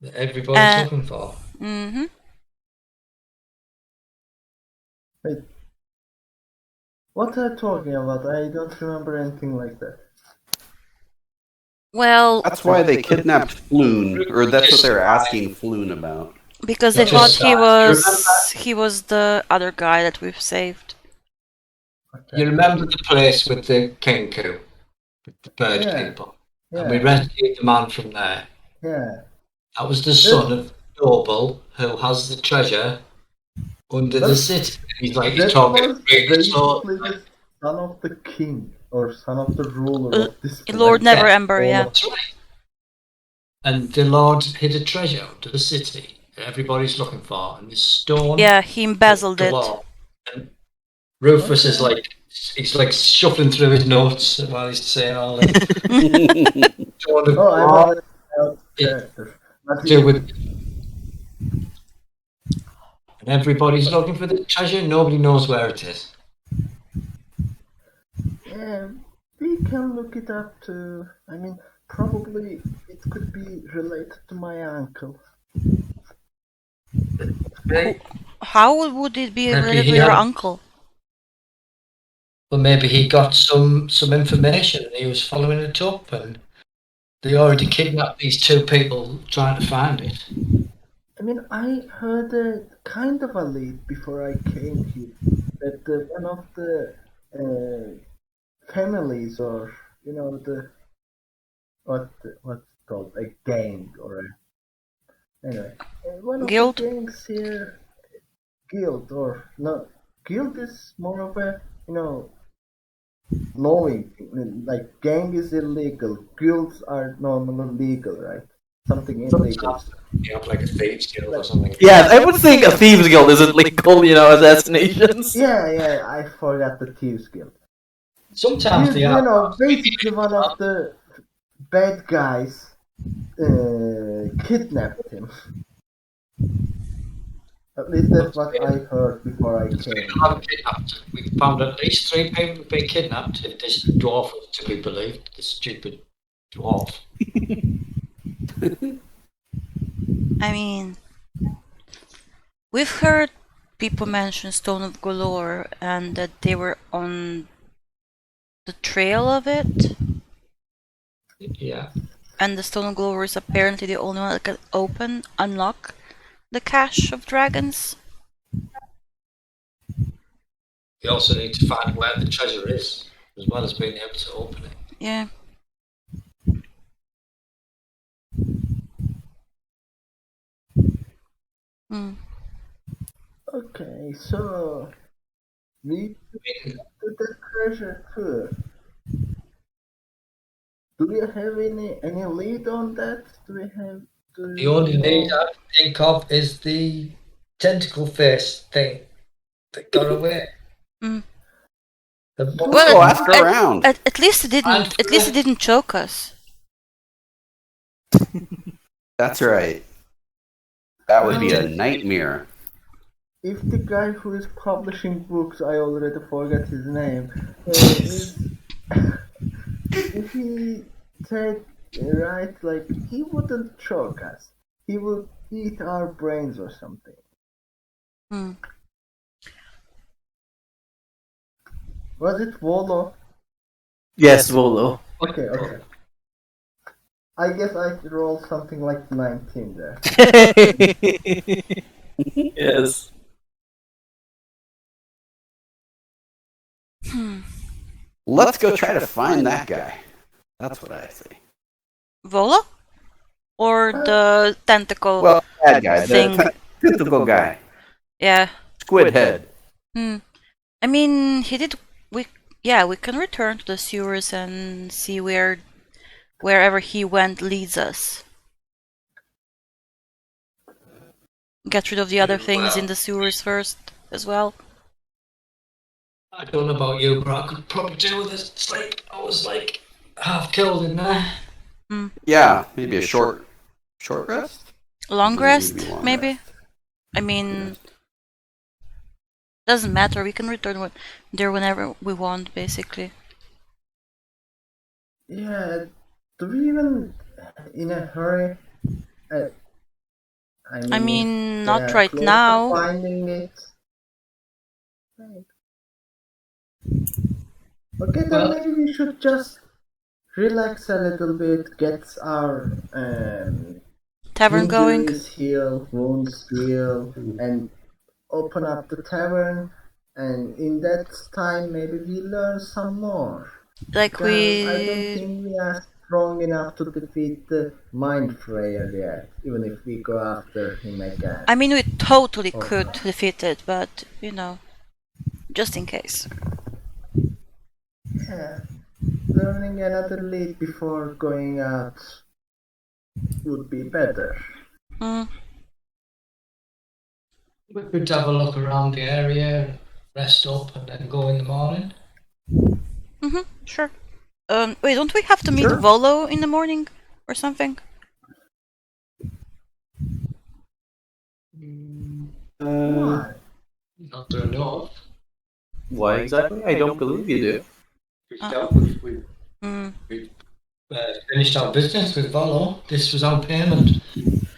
that everybody's looking for. Mm-hmm. Wait. What are you talking about? I don't remember anything like that. Well, That's why they kidnapped Floon, or that's what they're asking Floon about. because they thought he was the other guy that we've saved. Okay. You remember the place with the king coup, with the bird people, and we rescued the man from there. Yeah. That was the son of Noble, who has the treasure under the city. He's talking basically the son of the king or son of the ruler of this place. Lord Neverember, yeah. That's right. And the Lord hid a treasure under the city that everybody's looking for, and this stone. Yeah, he embezzled it. And Rufus is he's shuffling through his notes while he's saying all this. And everybody's looking for the treasure. Nobody knows where it is. Yeah, we can look it up too. I mean, probably it could be related to my uncle. How would it be related to your uncle? Well, maybe he got some information and he was following it up, and they already kidnapped these two people trying to find it. I mean, I heard a kind of a lead before I came here that one of the families, or what's called a gang, or anyway, one of guild? the gangs here, guild or not? Guild is more of a knowing, like gang is illegal. Guilds are normally legal, right? Something illegal. You have like a thieves guild or something. Yeah, I would think a thieves guild isn't legal, assassinations. Yeah, I forgot the thieves guild. Sometimes they are. Basically one of the bad guys kidnapped him. At least that's what I heard before I came. People have kidnapped. We found at least 3 people have been kidnapped. If this dwarf was to be believed, the stupid dwarf. I mean, we've heard people mention Stone of Galore and that they were on the trail of it. Yeah. And the Stone of Galore is apparently the only one that can unlock the cache of dragons. We also need to find where the treasure is, as well as being able to open it. Yeah. Hmm. Okay, so we to the treasure too. Do we have any lead on that? Do we have? The only lead I can think of is the tentacle face thing that got away. Mm. Let's go ask around. At least it didn't. At least it didn't choke us. That's right. That would be a nightmare. If the guy who is publishing books, I already forgot his name, is, if he said right, like, he wouldn't choke us. He would eat our brains or something. Hmm. Was it Volo? Yes, Volo. Okay. I guess I rolled something like 19 there. Yes. Let's go try to find that guy. That's what I say. Volo? Or the tentacle? Well, that guy, thing. the tentacle guy, Yeah. squid head. Hmm. I mean, he did. We can return to the sewers and see wherever he went leads us. Get rid of the other things in the sewers first, as well. I don't know about you, but I could probably do with this sleep. I was like half killed in there. Yeah, maybe a short rest. Long Maybe rest, long maybe. rest. I mean, doesn't matter. We can return there whenever we want, basically. Yeah, do we even in a hurry? I mean, if not they are right close to now. Finding it. Right. Okay, then Well- maybe we should just relax a little bit, get our Tavern going. injuries healed, wounds healed, and open up the tavern. And in that time, maybe we learn some more. Like Because I don't we. think we are strong enough to defeat the Mind Frayer yet, even if we go after him again. I mean, we totally Oh. could defeat it, but just in case. Yeah, learning another lead before going out would be better. Hmm. We could have a look around the area, rest up, and then go in the morning. Sure. Wait, don't we have to meet Sure. Volo in the morning or something? Why? Not that I know of. Why exactly? I don't believe you do. We Hmm. finished our business with Volo. This was our payment.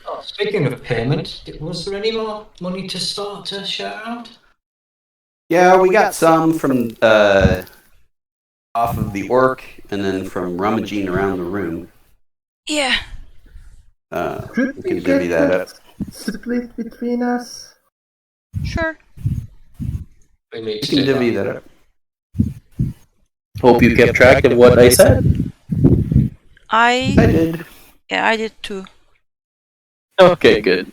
Oh, speaking of payment, was there any more money to start to share out? Yeah, we got some from off of the orc, and then from rummaging around the room. Yeah. Should We we can divvy get that that up. split between us? Sure. We need We to can do divvy that. that up. Hope you kept track of what I said. I I did. did too. Okay, good.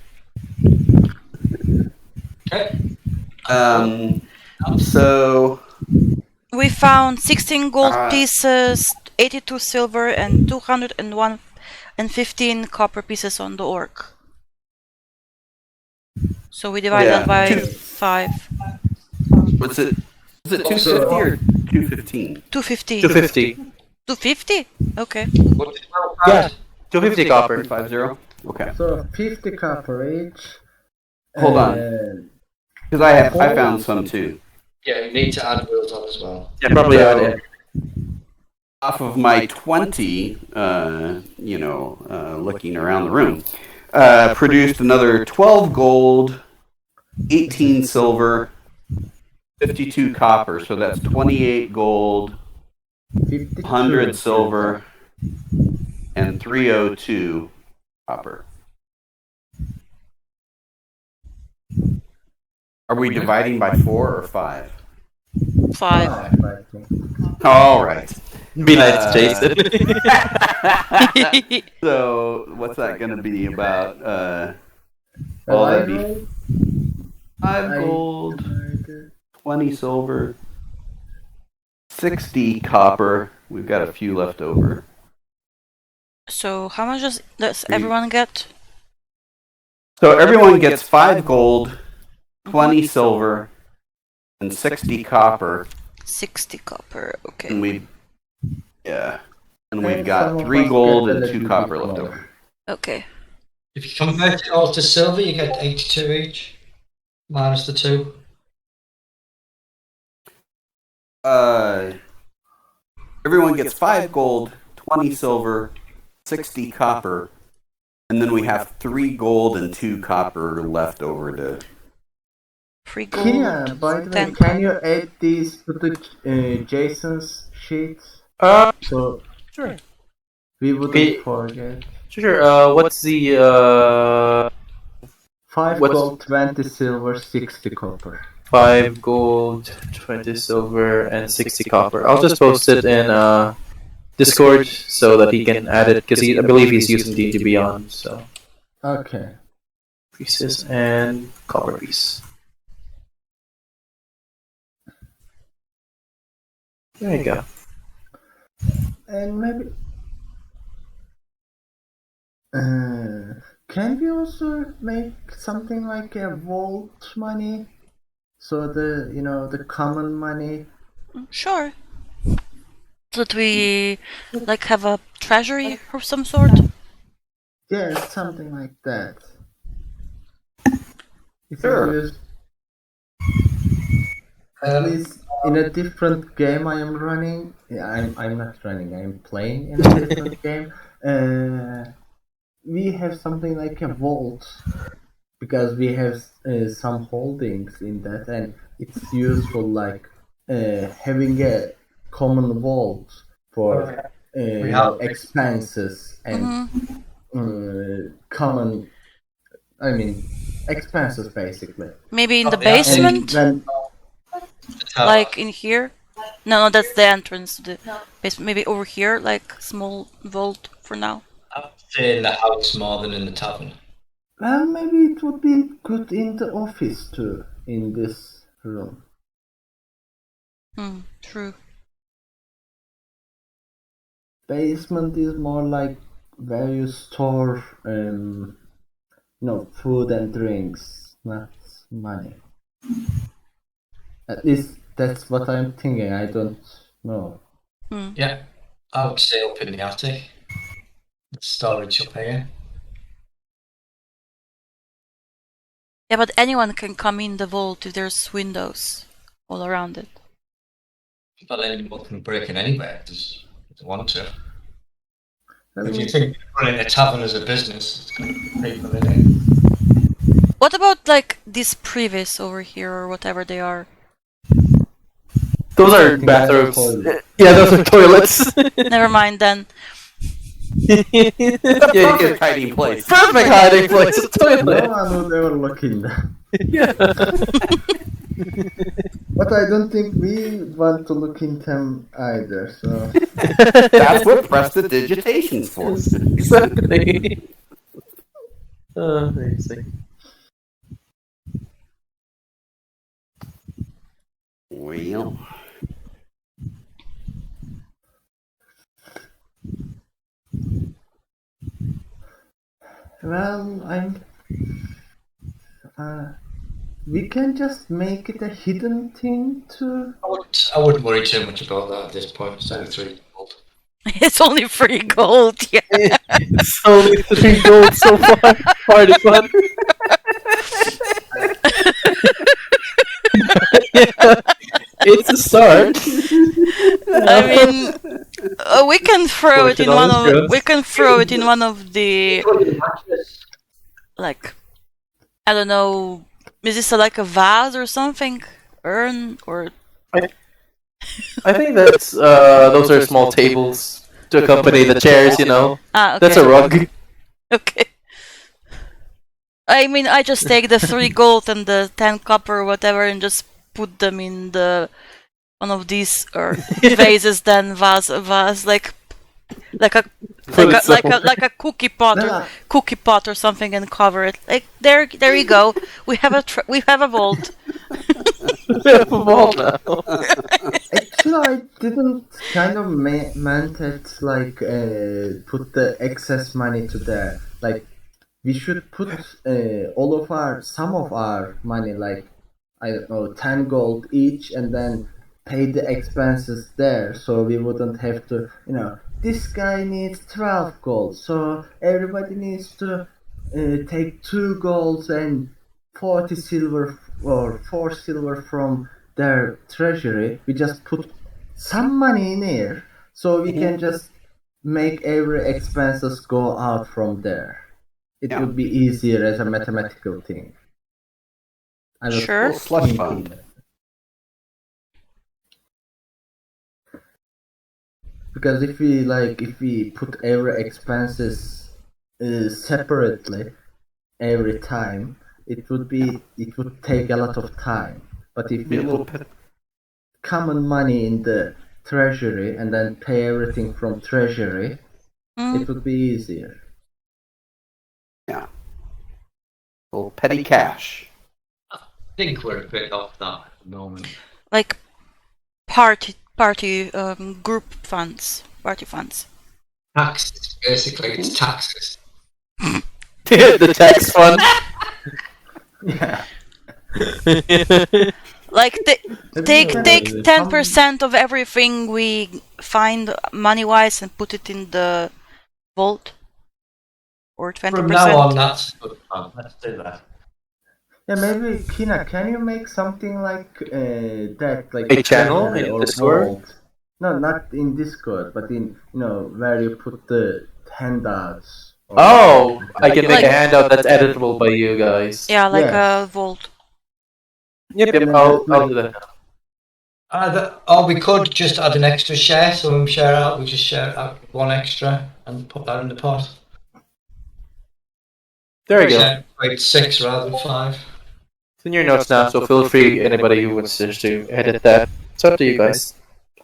Okay. So We found 16 gold Ah. pieces, 82 silver, and 201 and 15 copper pieces on the orc. So we divided Yeah, that by two- 5. was it 250 or 215? 250. 250. 250? Okay. What did Yeah, 250 copper. 250. Okay. So 50 copper each. Hold on. Because I found some too. Yeah, you need to add wheels on as well. Yeah, probably So- add it. Off of my 20, looking around the room, produced another 12 gold, 18 silver, 52 copper. So that's 28 gold, 100 silver, and 302 copper. Are we dividing by 4 or 5? 5. I think. All right. Be nice to Jason. So what's that going to be about? Well, Well, that'd I be rolled 5 gold, 20 silver, 60 copper. We've got a few left over. So how much does everyone get? So everyone gets 5 gold, 20 silver, and 60 copper. 60 copper, okay. And we've some got of 3 us gold get a and little 2 bit copper left more. over. Okay. If you convert it all to silver, you get 82 each, minus the 2. Everyone gets 5 gold, 20 silver, 60 copper, and then we have 3 gold and 2 copper left over to. 3 gold. Kia, by the way, 10 can you add these to the Jason's sheets? So Sure. we wouldn't Okay. forget. Sure. What's the 5 What's- gold, 20 silver, 60 copper. 5 gold, 20 silver, and 60 copper? I'll just post it in Discord so that he can add it, because I believe he's using D to Beyond. So Okay. pieces and copper piece. There you go. And maybe. Can we also make something like a vault money? So the common money. Sure. So that we like have a treasury of some sort? Yeah, something like that. If Sure. you use, at least in a different game I am running. Yeah, I'm not running. I'm playing in a different game. We have something like a vault because we have some holdings in that, and it's useful like having a common vault for expenses and common. I mean, expenses basically. Maybe in the Yeah. basement? When Like in here? No, that's the entrance to the basement. Maybe over here, like small vault for now. I'd say in the house more than in the tavern. well, maybe it would be good in the office too, in this room. True. Basement is more like where you store, food and drinks, not money. At least that's what I'm thinking. I don't know. Yeah, I would say up in the attic. Storage up here. Yeah, but anyone can come in the vault if there's windows all around it. But anyone can break in anywhere if they want to. Well, If you think running a tavern as a business, it's going to be people in it. What about like these privies over here or whatever they are? Those are think bathrooms. that's a toilet. Yeah, those are toilets. Never mind then. Yeah, you Perfect can- hiding place. Perfect hiding place. A no toilet. one would ever look in there. Yeah. But I don't think we want to look in them either. So That's what prestidigitation's for. Exactly. Amazing. Well, well, we can just make it a hidden thing too. I wouldn't worry too much about that at this point. It's only 3 gold. It's only 3 gold, yeah. It's only 3 gold so far. Party fun. It's a start. I mean, we can throw it in one of. Good. We can throw it in one of the, like, I don't know. Is this like a vase or something? Urn or? I think that's those are small tables to accompany the chairs. Ah, okay. That's a rug. Okay. I mean, I just take the 3 gold and the 10 copper or whatever and just put them in the one of these vases, then vase, like a cookie pot or cookie pot or something, and cover it. Like there you go. We have a vault. Actually, I didn't kind of meant it like put the excess money to there. Like we should put some of our money, like I don't know, 10 gold each, and then pay the expenses there, so we wouldn't have to, this guy needs 12 gold, so everybody needs to take 2 golds and 40 silver or 4 silver from their treasury. We just put some money in here, so we can just make every expenses go out from there. It would be easier as a mathematical thing. Sure. Slush fund. Because if we put every expenses separately every time, it would take a lot of time. But if we put common money in the treasury and then pay everything from treasury, it would be easier. Yeah. A little petty cash. I think we're a bit off that at the moment. Like party group funds, party funds. Taxes, basically, it's taxes. The tax fund. Yeah. Like take 10% of everything we find money wise and put it in the vault, or 20%. From now on, that's good fun. Let's do that. Yeah, maybe Kina, can you make something like that, like a channel treasury in or Discord? vault? No, not in Discord, but in where you put the handouts. Oh, I can make a handout that's editable by you guys. Yeah, like Yes. a vault. Yep, I'll do that. Or we could just add an extra share, so when we share out, we just share out 1 extra and put that in the pot. There you go. Share like 6 rather than 5. It's in your notes now, so feel free, anybody who wants to edit that. It's up to you guys.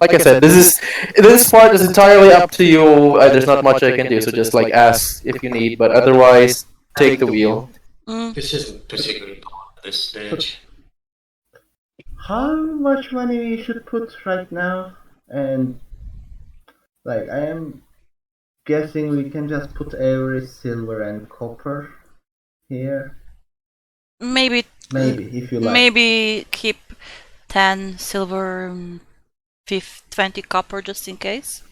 Like I said, this part is entirely up to you. There's not much I can do, so just ask if you need, but otherwise, take the wheel. This isn't particularly important at this stage. How much money we should put right now? And I am guessing we can just put every silver and copper here. Maybe if you like. Maybe keep 10 silver, 20 copper just in case.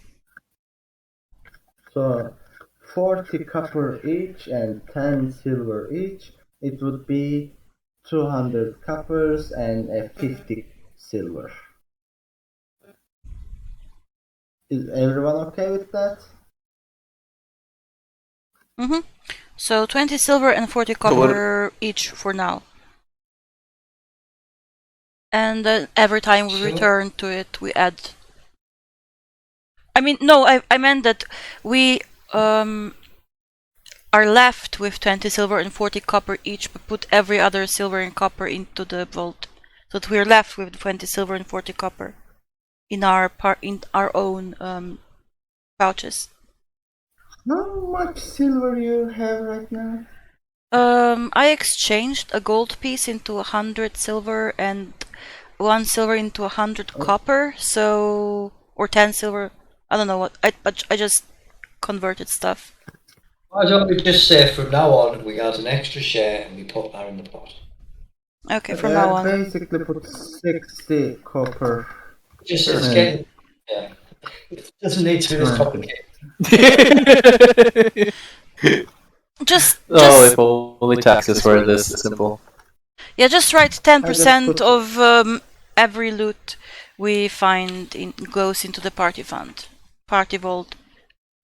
So 40 copper each and 10 silver each. It would be 200 coppers and 50 silver. Is everyone okay with that? So 20 silver and 40 copper each for now. And then every time we return to it, we add. I mean, no, I meant that we are left with 20 silver and 40 copper each, but put every other silver and copper into the vault, so that we're left with 20 silver and 40 copper in our own pouches. How much silver you have right now? I exchanged a gold piece into 100 silver and 1 silver into 100 copper, so or 10 silver. I don't know what. I just converted stuff. Why don't we just say from now on we add an extra share and we put that in the pot? Okay, from now on. Basically, put 60 copper. Just it's getting. Yeah. It doesn't need to be this complicated. Just if only taxes were this simple. yeah, just write I just 10% put- of every loot we find goes into the party fund, party vault.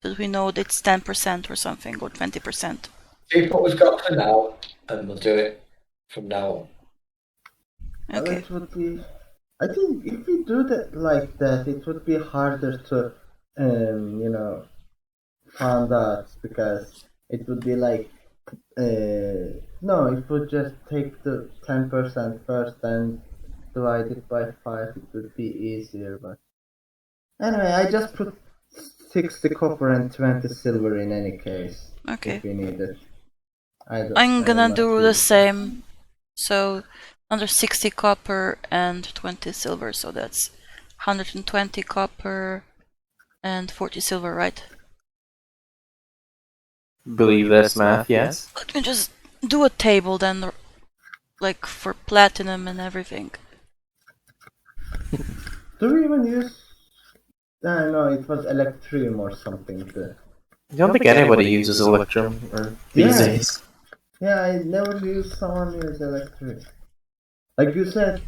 That we know that it's 10% or something, or 20%. See what we've got for now, and we'll do it from now on. Okay. That would be. I think if we do that like that, it would be harder to, find out because it would be like, no, it would just take the 10% first and divide it by 5. It would be easier, but anyway, I just put 60 copper and 20 silver in any case. Okay. If we need it. I'm gonna not do sure. the same. So, under 60 copper and 20 silver, so that's 120 copper and 40 silver, right? Believe that's math, yes. Let me just do a table then, like for platinum and everything. Do we even use? No, it was electrium or something. I don't think anybody uses Electrum or these Yeah. days. Yeah, I never used someone use electric. Like you said,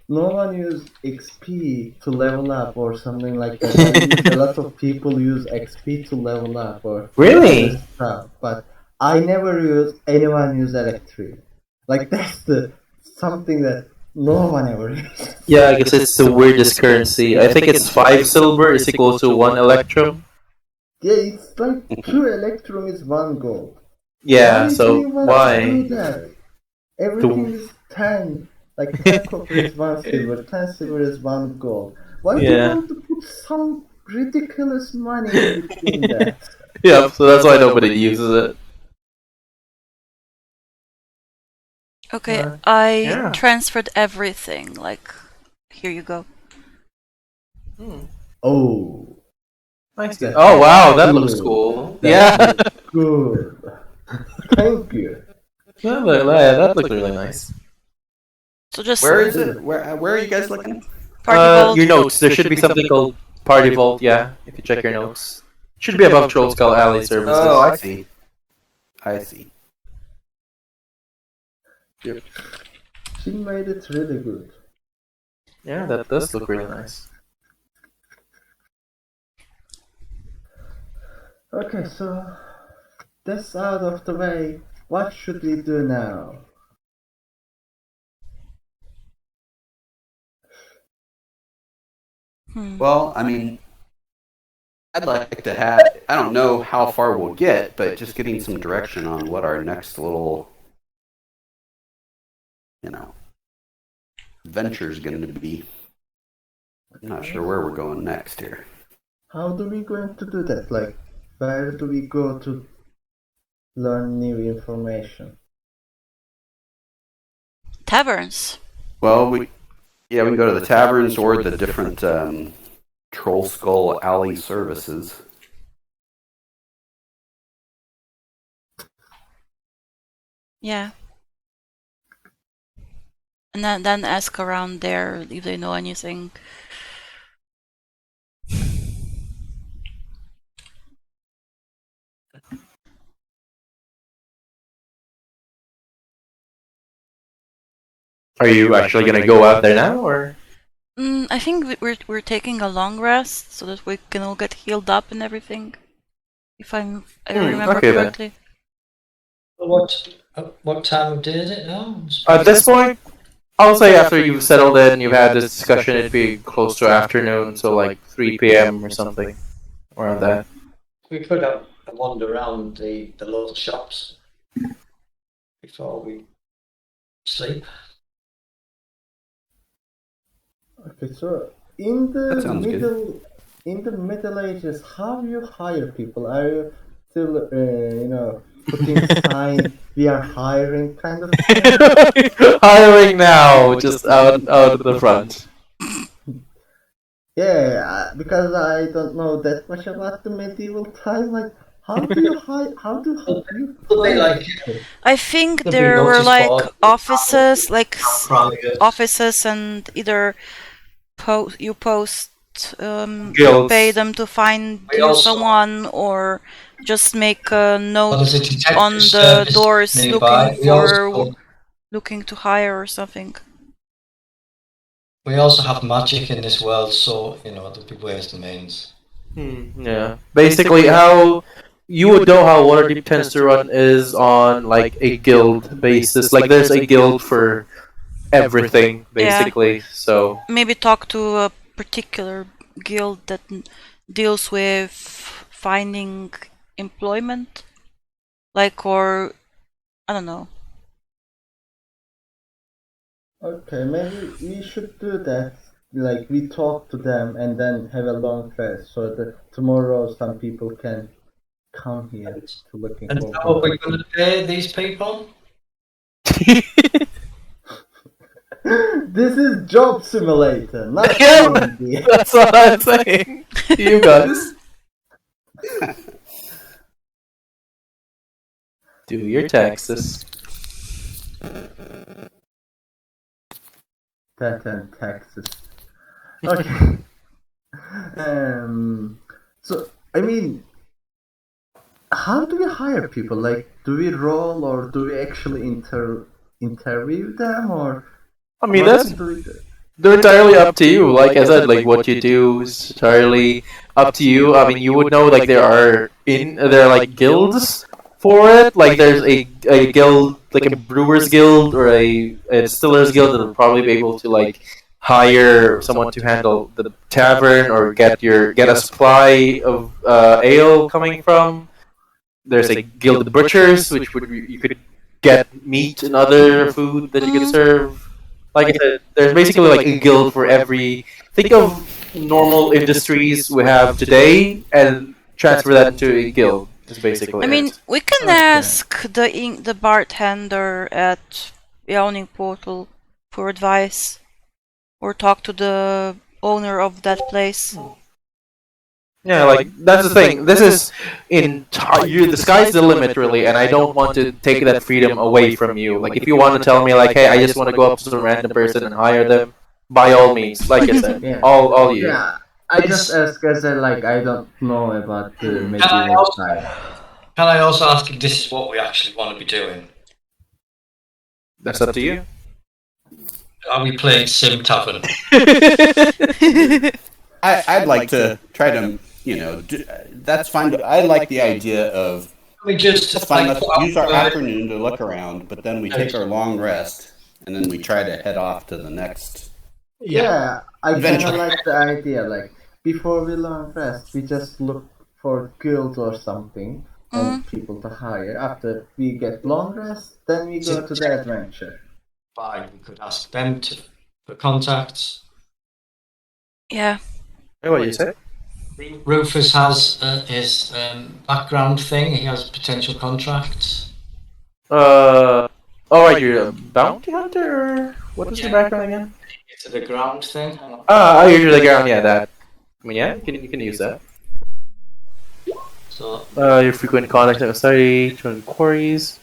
no one used XP to level up or something like that. I used a lot of people use XP to level up or Really? other stuff, but I never used anyone use electric. Like that's the something that no one ever used. Yeah, I guess it's the weirdest currency. I think it's 5 silver is equal to 1 Electrum. Yeah, it's like 2 electrum is 1 gold. Yeah, Why so do you want to why? do that? Everything is 10. Like 10 copper is 1 silver, 10 silver is 1 gold. Why do you Yeah. want to put some ridiculous money in between that? Yeah, so that's why nobody uses it. Okay, Uh, I yeah. transferred everything. Like, here you go. Oh, Nice. Oh wow, that looks cool. Yeah, that's good. Thank you. that looked really nice. So just Where is it? Where are you guys looking? party vault. Your notes. There should be something called Party Vault. Yeah, if you check your notes, should be above Troll Skull Alley Services. Oh, I see. I see. She made it really good. Yeah, that does look really nice. Okay, so that's out of the way. What should we do now? Well, I mean, I'd like to have. I don't know how far we'll get, but just getting some direction on what our next little, venture is going to be. I'm not sure where we're going next here. How do we going to do that? Like, where do we go to learn new information? Taverns. Well, we can go to the taverns or the different Troll Skull Alley services. Yeah. And then ask around there if they know anything. Are you actually gonna go out there now, or? I think we're taking a long rest so that we can all get healed up and everything. If I remember okay then. correctly. What time of day is it now? At this point, I'll say after you've settled in, you've had this discussion, it'd be close to afternoon, so like 3 p.m. or something, around that. We could have a wander around the local shops before we sleep. Okay, so in That the sounds good. Middle Ages, how do you hire people? Are you still, putting sign we are hiring kind of thing? Hiring now, just out of the front. Yeah, because I don't know that much about the medieval time. Like, how do you hire? How do you hire like- people? I think There'll be there were notice like board. offices, like Private. offices, and either you Guilds. pay them to find We you also- someone, or just make a Well, note there's a detective on the service doors nearby. looking to hire or something. We also have magic in this world, so there'll be ways and means. Yeah. Basically, how you would know how Waterdeep tends to run is on like a guild basis. Like there's a guild for everything, basically. So Maybe talk to a particular guild that deals with finding employment, or I don't know. Okay, maybe we should do that. Like we talk to them and then have a long rest so that tomorrow some people can come here to looking And for how are we work. going to pay these people? This is job simulator, not Yeah. D&D. that's what I'm saying. You guys do your taxes. That and taxes. Okay. So I mean, how do we hire people? Like, do we roll or do we actually interview them or? I mean, what that's do we do? they're entirely up to you. Like I said, like what you do is entirely up to you. I mean, you would know like there are like guilds for it. Like there's a guild, like a brewers guild or a distillers guild that will probably be able to like hire someone to handle the tavern or get a supply of ale coming from. There's a guild of butchers, which would you could get meat and other food that you could serve. Like I said, there's basically like a guild for every. Think of normal industries we have today and transfer that into a guild. Is basically. I mean, we can Okay. ask the bartender at Yawning Portal for advice, or talk to the owner of that place. Yeah, like that's the thing. This is the sky's the limit, really, and I don't want to take that freedom away from you. Like, if you want to tell me, like, hey, I just want to go up to some random person and hire them, by all means, like I said, Yeah. all you. Yeah, I just ask as I don't know about the Can I medieval also- style. Can I also ask if this is what we actually want to be doing? That's up to you. Are we playing Sim Tavern? I'd like to try to, that's fine. I like the idea of, We just that's fine, let's use our afternoon to look around, but then we take our long rest, and then we try to head off to the next. Yeah, I kind Venture. of like the idea. Like, before we long rest, we just look for guild or something and people to hire. After we get long rest, then we go to the adventure. Fine, we could ask them for contacts. Yeah. What you say? Rufus has his background thing. He has potential contracts. All right, you're a bounty hunter. Or what was your background again? It's the ground thing. You're the ground. Yeah, that. I mean, yeah, you can use that. So Your frequent contact in society, joining quarries.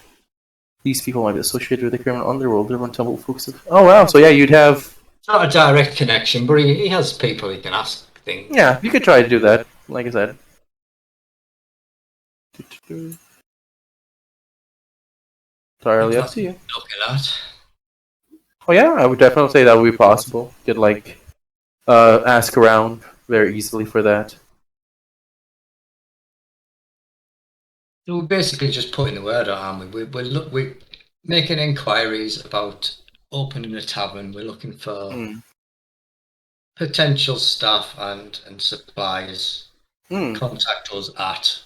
These people might be associated with the criminal underworld. They're one tumble folks. Oh wow! So yeah, you'd have. it's not a direct connection, but he has people he can ask things. Yeah, you could try to do that. Like I said. Entirely up to you. Look at that. Oh yeah, I would definitely say that would be possible. You could like ask around very easily for that. So we're basically just putting the word out, aren't we? We're making inquiries about opening a tavern. We're looking for potential staff and suppliers. Contact us at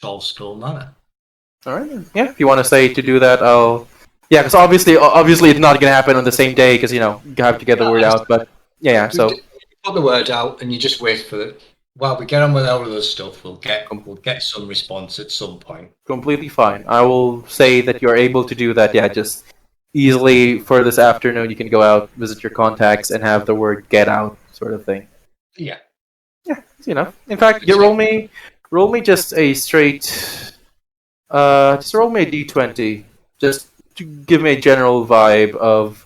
Trollskull Manor. All right. Yeah, if you want to say to do that, I'll. Yeah, because obviously it's not gonna happen on the same day because you have to get the word out. But yeah. So You put the word out and you just wait for it. While we get on with all of this stuff, we'll get some response at some point. completely fine. I will say that you're able to do that. Yeah, just easily for this afternoon, you can go out, visit your contacts, and have the word get out, sort of thing. Yeah. Yeah, easy enough. In fact, you roll me just a straight. Just roll me a d20, just to give me a general vibe of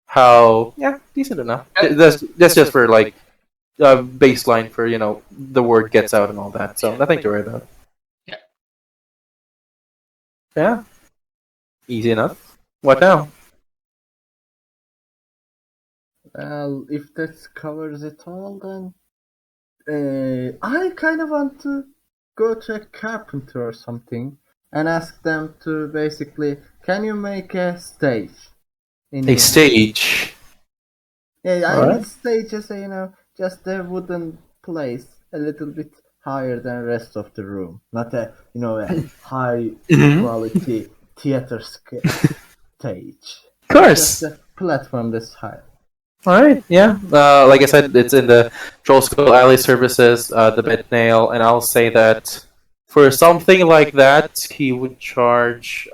how. Yeah, decent enough. That's just for like baseline for the word gets out and all that. So nothing to worry about. Yeah. Easy enough. What now? Well, if that covers it all, then I kind of want to go to a carpenter or something and ask them to basically, can you make a stage in A here? stage. Yeah, I Alright. mean stage as just a wooden place, a little bit higher than the rest of the room, not a a high Mhm. quality theater stage. Of course. Just a platform this high. Alright, yeah. Like I said, it's in the Troll Skull Alley services, the bed nail, and I'll say that for something like that, he would charge.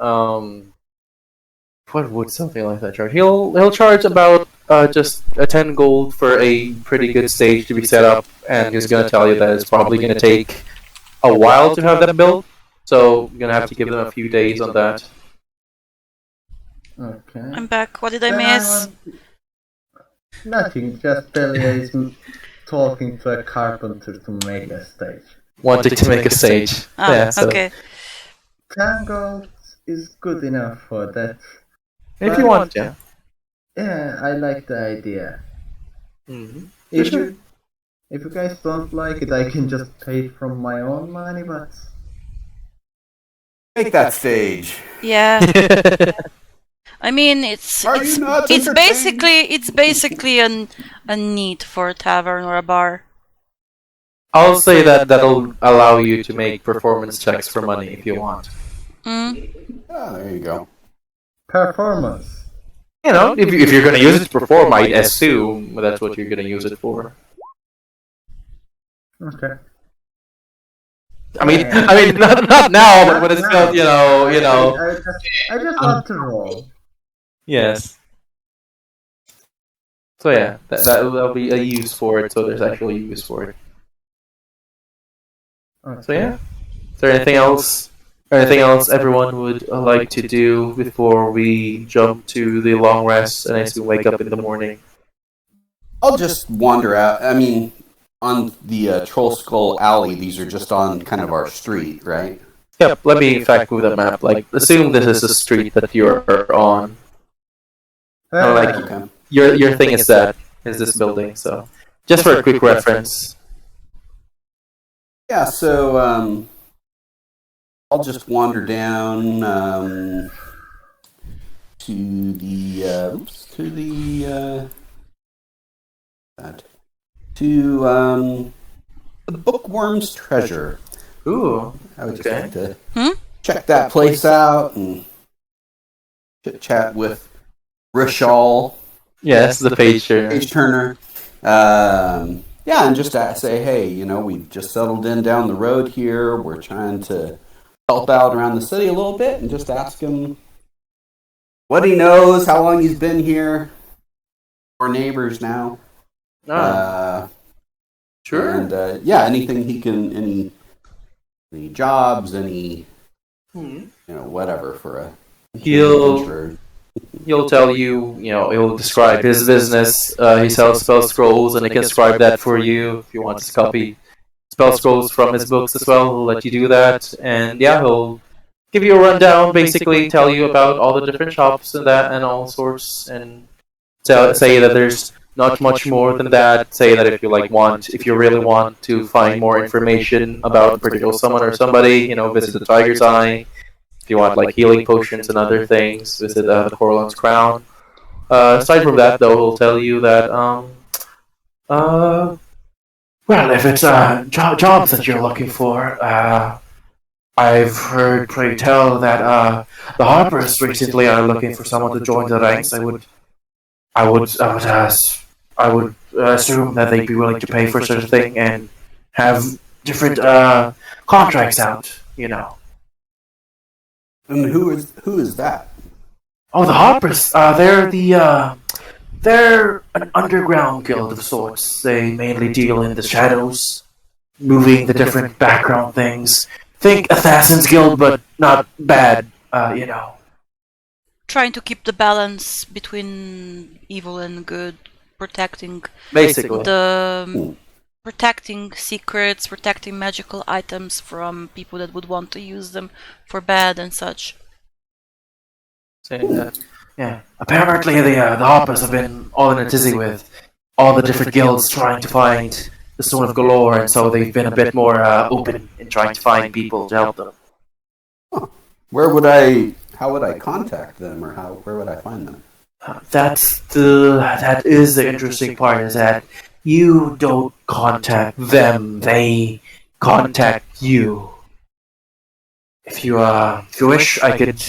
What would something like that charge? He'll charge about just a 10 gold for a pretty good stage to be set up, and he's gonna tell you that it's probably gonna take a while to have that built. So you're gonna have to give them a few days on that. Okay. I'm back. What did I Then miss? Nothing. Just Delia is talking to a carpenter to make a stage. Wanting to make a stage. Oh, Yeah, so okay. 10 gold is good enough for that. if you want, yeah. Yeah, I like the idea. Mm-hmm. If you guys don't like it, I can just pay it from my own money, but Make that stage. Yeah. I mean, it's Are you not it's entertained? basically a need for a tavern or a bar. I'll say that that'll allow you to make performance checks for money if you want. Mm. Oh, there you go. performance. You know, if you're gonna use it to perform, I assume that's what you're gonna use it for. Okay. I mean, not now, but when it's built, you know. I just want to roll. Yes. So yeah, that'll be a use for it. So there's actually a use for it. Okay. So yeah. Is there anything else? Anything else everyone would like to do before we jump to the long rest and I soon wake up in the morning? I'll just wander out. I mean, on the Troll Skull Alley, these are just on kind of our street, right? Yep. Let me in fact move the map. Like, assume this is the street that you're on. Like, Okay. your thing is this building. So, just for a quick reference. Yeah, so I'll just wander down to the Bookworm's Treasure. Ooh. I would just Okay. like to Hmm? check that place out and chit chat with Rishal, Yes, the page turner. page turner. Yeah, and just say, hey, we've just settled in down the road here. We're trying to help out around the city a little bit, and just ask him what he knows, how long he's been here. We're neighbors now. Sure. And yeah, anything he can, any jobs, any whatever for a He'll tell you, he'll describe his business. He sells spell scrolls, and he can describe that for you if you want to copy spell scrolls from his books as well. He'll let you do that, and yeah, he'll give you a rundown, basically tell you about all the different shops and that and all sorts, and say that there's not much more than that. Say that if you really want to find more information about a particular someone or somebody, visit the Tiger's Eye. If you want healing potions and other things, visit the Coralon's Crown. Aside from that, though, he'll tell you that well, if it's jobs that you're looking for, I've heard, pray tell, that the Harpers recently are looking for someone to join the ranks. I would assume that they'd be willing to pay for such a thing and have different contracts out. And who is that? Oh, the Harpers. They're an underground guild of sorts. They mainly deal in the shadows, moving the different background things. Think Assassin's Guild, but not bad. Trying to keep the balance between evil and good, protecting Basically. protecting secrets, protecting magical items from people that would want to use them for bad and such. saying that. Yeah. Apparently, the Hoppers have been all in a tizzy with all the different guilds trying to find the Stone of Galore, and so they've been a bit more open in trying to find people to help them. How would I contact them, or where would I find them? That is the interesting part, is that you don't contact them, they contact you. If you wish, I could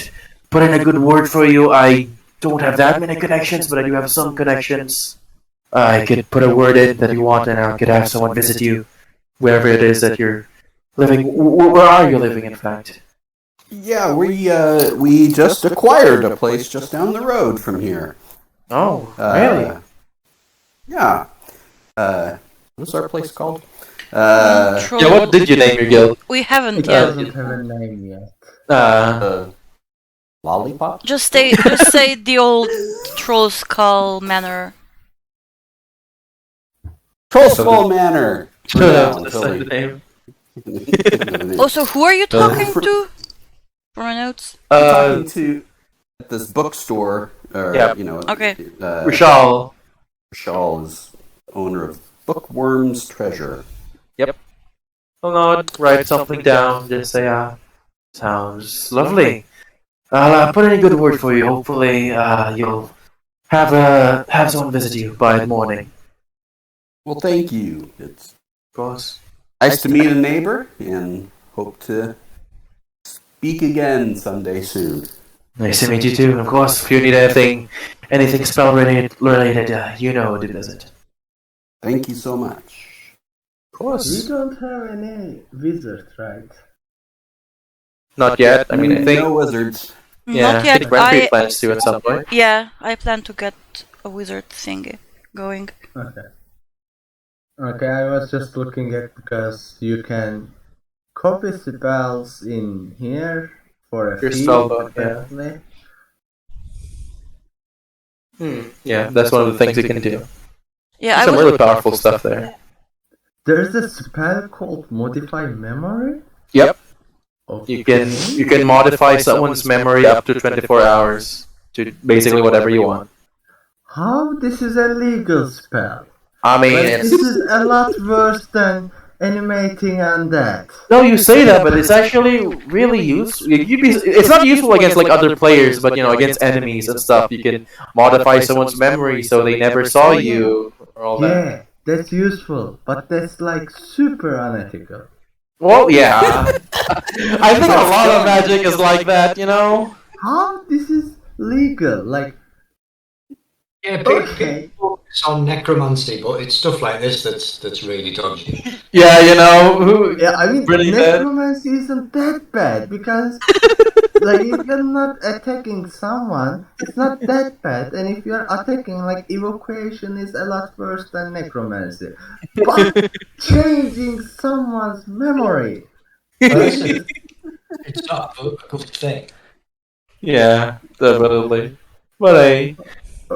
put in a good word for you. I don't have that many connections, but I do have some connections. I could put a word in that you want, and I could have someone visit you wherever it is that you're living. Where are you living, in fact? Yeah, we just acquired a place just down the road from here. Oh, really? Yeah. What's our place called? Troll. Yeah, what did you name your guild? We haven't It yet. doesn't have a name yet. Lollipop? Just say the old Troll Skull Manor. Troll Skull Manor. That's the name. Also, who are you talking to? For my notes. Talking to at this bookstore. Yeah. Okay. Rishal. Rishal is owner of Bookworm's Treasure. I'll not write something down. Just say, sounds lovely. I'll put in a good word for you. Hopefully, you'll have someone visit you by the morning. Well, thank you. It's Of course. nice to meet a neighbor, and hope to speak again someday soon. Nice to meet you too. Of course, if you need anything spell related, you know who to visit. Thank you so much. Of course. We don't have any wizards, right? Not yet. I mean, I think. no wizards. Yeah, Not I yet. think Renfrey plans to at some point. Yeah, I plan to get a wizard thingy going. Okay. Okay, I was just looking at because you can copy spells in here for a Your fee, spellbook, yeah. apparently. Yeah, that's one of the things you can do. Yeah, I Some would. really powerful stuff there. There's a spell called Modify Memory. Yep. Okay. You can modify someone's memory up to 24 hours to basically whatever you want. How this is a legal spell? I mean, But it's, this is a lot worse than animating undead. no, you say that, but it's actually really useful. It's not useful against like other players, but against enemies and stuff. You can modify someone's memory so they never saw you or all that. Yeah, that's useful, but that's like super unethical. Well, yeah. I think a lot of magic is like that, How this is legal? Like, Yeah, okay. people focus on necromancy, but it's stuff like this that's really dodgy. Yeah, Yeah, I mean, Really bad. necromancy isn't that bad because, like, if you're not attacking someone, it's not that bad, and if you're attacking, like, evocation is a lot worse than necromancy. But changing someone's memory, Listen, it's not a good thing. Yeah, definitely. But hey,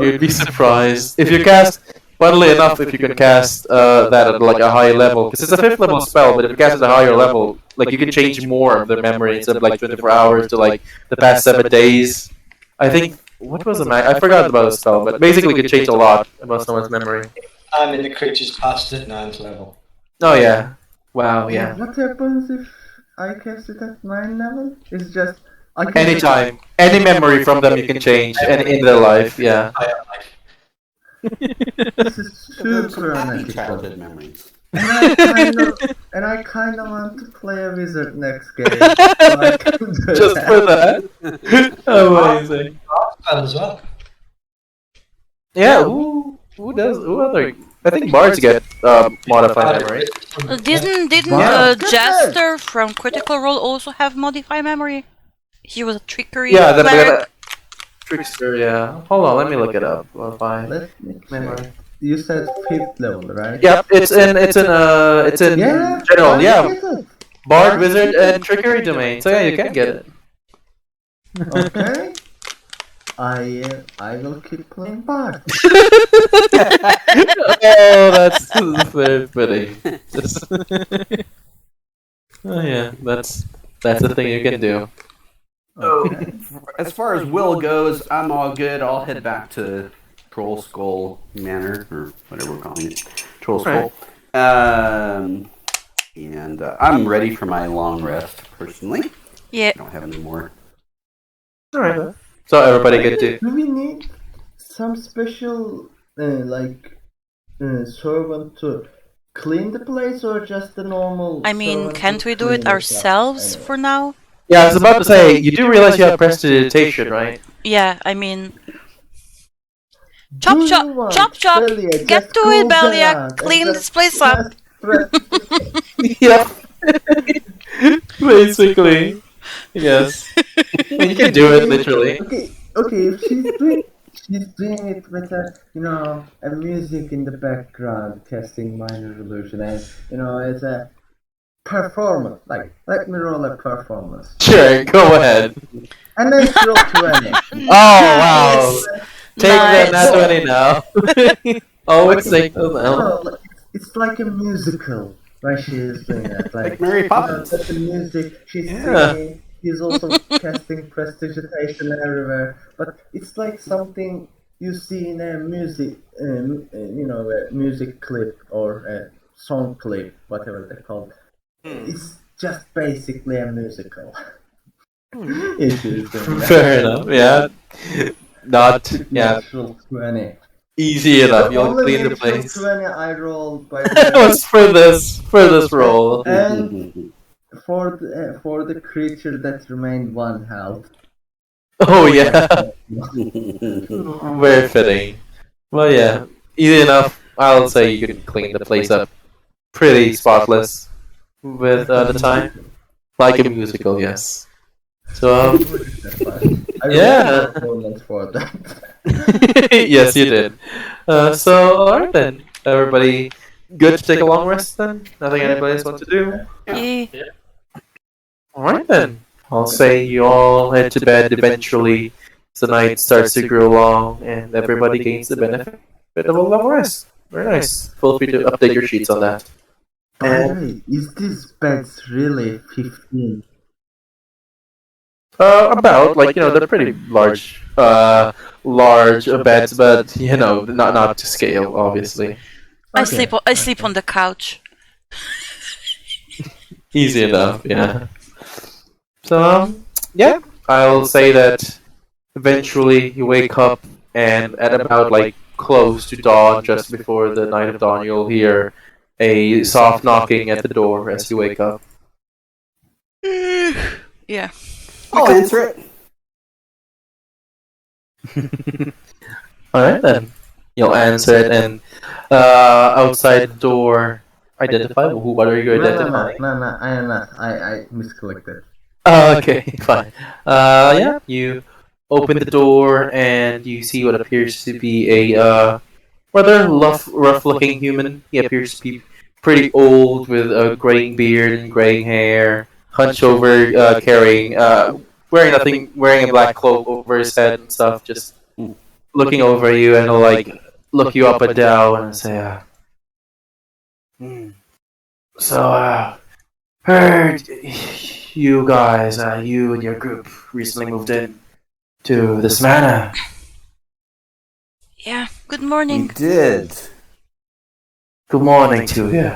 you'd be surprised if you cast. Funnily enough, if you can cast that at like a high level, because it's a 5th level spell, but if you cast it at a higher level, like you can change more of their memory instead of like 24 hours to like the past 7 days. I think what was the I forgot about the spell, but basically you can change a lot about someone's memory. I'm in the creature's past at 9th level. Oh yeah, wow, yeah. what happens if I cast it at 9 level? It's just I can Anytime, any memory from them you can change, and in their life, yeah. This is Some super happy unethical. childhood memories. And I kind of want to play a wizard next game. So I can do Just that. for that, amazing. Spell as well. Yeah, who does? Who other? I think bards get modified memory. Didn't Wow. Jaster from Critical Role also have Modify Memory? He was a trickery Yeah, then we cleric. got trickster. Yeah, hold on, let me look it up. Modify Let me check. memory. You said 5th level, right? Yep, it's in Yeah. general. I Yeah, get it. bard, wizard, and trickery domain. So yeah, you can get it. Okay. I will keep playing bard. Oh, that's very fitting. Oh yeah, that's the thing you can do. Okay. As far as Will goes, I'm all good. I'll head back to Troll Skull Manor, or whatever we're calling it. Troll Skull. And I'm ready for my long rest, personally. Yeah. I don't have any more. Alright. So everybody get to... Do we need some special servant to clean the place, or just the normal? I mean, servant can't to we do clean it the ourselves shop? for now? Yeah, I was about to say, you do realize you have prestidigitation, right? Yeah, I mean... Do Chop, you want chop, chop! Belia, Get just to it, goes Belia! around and Clean just this place up! Yeah. Basically. Yes. You can do it, literally. Okay, if she's doing it with a music in the background, casting minor illusion, and it's a performance. Like, let me roll a performance. Sure, go ahead. And then roll 20. Oh, wow. Take Nice. that nat 20 now. Always take those now. No, it's like a musical where she is doing that. Like Mary Poppins. But the music, she's Yeah. singing, he's also casting prestidigitation everywhere. But it's like something you see in a music, a music clip or a song clip, whatever they're called. It's just basically a musical. If you're doing that. Fair enough, yeah. Not, yeah, Natural 20. easy enough. The You'll only clean the natural place. 20 I rolled by That was for this roll. And for the creature that remained 1 health. Oh, yeah. Very fitting. Well, yeah. Easy enough. I'll say you can clean the place up pretty spotless with the time. Like a musical, yes. So, I Yeah. rolled for that. yes, you did. So, alright then. Everybody good to take a long rest then? Nothing anybody else wants to do? Yeah. Alright then. I'll say you all head to bed eventually. The night starts to grow long and everybody gains the benefit of a long rest. Very nice. Feel free to update your sheets on that. By the way, is this beds really 15? About like they're pretty large, beds, but not to scale, obviously. I Okay. sleep on the couch. Easy enough, yeah. So yeah, I'll say that eventually you wake up, and at about like close to dawn, just before the night of dawn, you'll hear a soft knocking at the door as you wake up. Yeah. I'll answer it. Alright then. You'll answer it, and outside the door, identify. What are you identifying? No, I am not. I miscollected. Okay, fine. Yeah, you open the door and you see what appears to be a rather rough-looking human. He appears to be pretty old, with a graying beard and graying hair, hunched over, wearing a black cloak over his head and stuff, just looking over you, and he'll like look you up and down and say, So, heard you guys, you and your group recently moved in to this manor. Yeah. Good You morning. did. Good morning to you.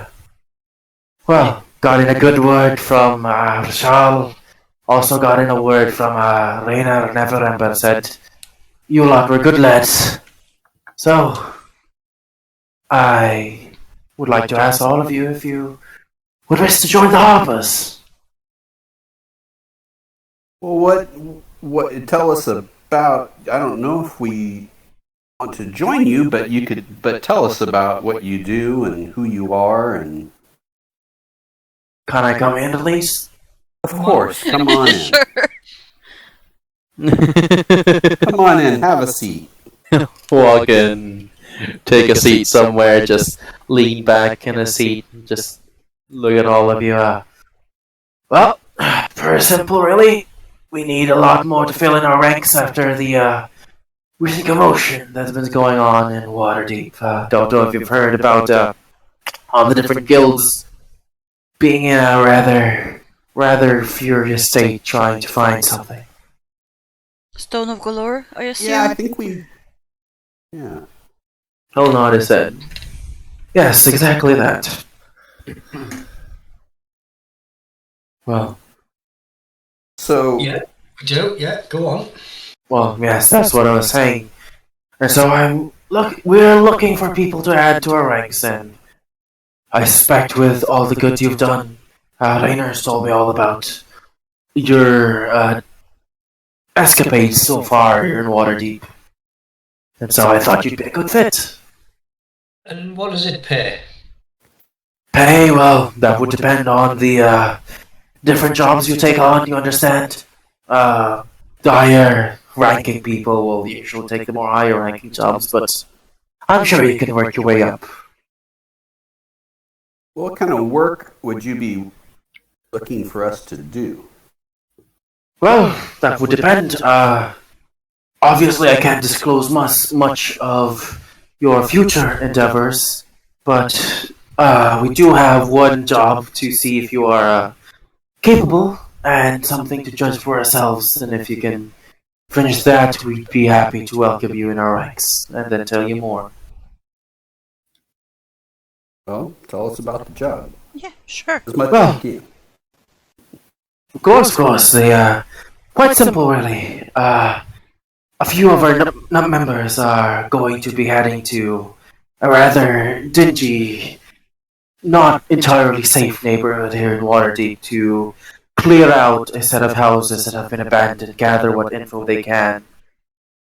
Well, got in a good word from Rashal. Also got in a word from Rainer Neverember, said you lot were good lads. So, I would like to ask all of you if you would wish to join the Harpers. Well, what? Tell us about. I don't know if we want to join you, but you could. But tell us about what you do and who you are, and Can I come in at least? of course, come on in. Sure. Come on in. Have a seat. Walk in, take a seat somewhere, just lean back in a seat, just look at all of you. Well, pretty simple, really. We need a lot more to fill in our ranks after the recent commotion that's been going on in Waterdeep. Don't know if you've heard about all the different guilds being in a rather furious state trying to find something. Stone of Galore, I assume? Yeah, I think we. Yeah. He'll nod his head. Yes, exactly that. Well, So, Yeah, we do. Yeah, go on. well, yes, that's what I was saying. And so we're looking for people to add to our ranks, and I suspect with all the good you've done, Rainer's told me all about your escapades so far here in Waterdeep. And so I thought you'd be a good fit. And what does it pay? Pay, well, that would depend on the different jobs you take on, you understand? The higher ranking people will usually take the more higher ranking jobs, but I'm sure you can work your way up. what kind of work would you be looking for us to do? Well, that would depend. Obviously, I can't disclose much of your future endeavors, but we do have one job to see if you are capable and something to judge for ourselves. And if you can finish that, we'd be happy to welcome you in our ranks and then tell you more. Well, tell us about the job. Yeah, sure. As much Well, as you can. Of course. They quite simple, really. A few of our members are going to be heading to a rather dingy, not entirely safe neighborhood here in Waterdeep to clear out a set of houses that have been abandoned, gather what info they can.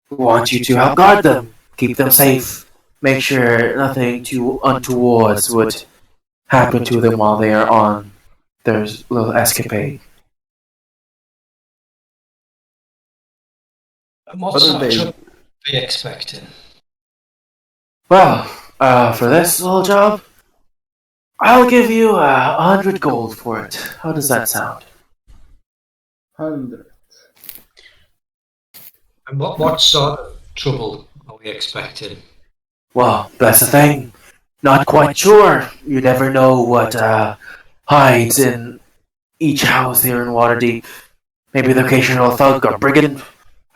We want you to help guard them, keep them safe, make sure nothing too untowards would happen to them while they are on their little escapade. And what What are sort of they? trouble are you expecting? Well, for this little job, I'll give you 100 gold for it. How does that sound? 100. And what sort of trouble are we expecting? Well, that's the thing. Not quite sure. You never know what hides in each house here in Waterdeep. Maybe the occasional thug or brigand.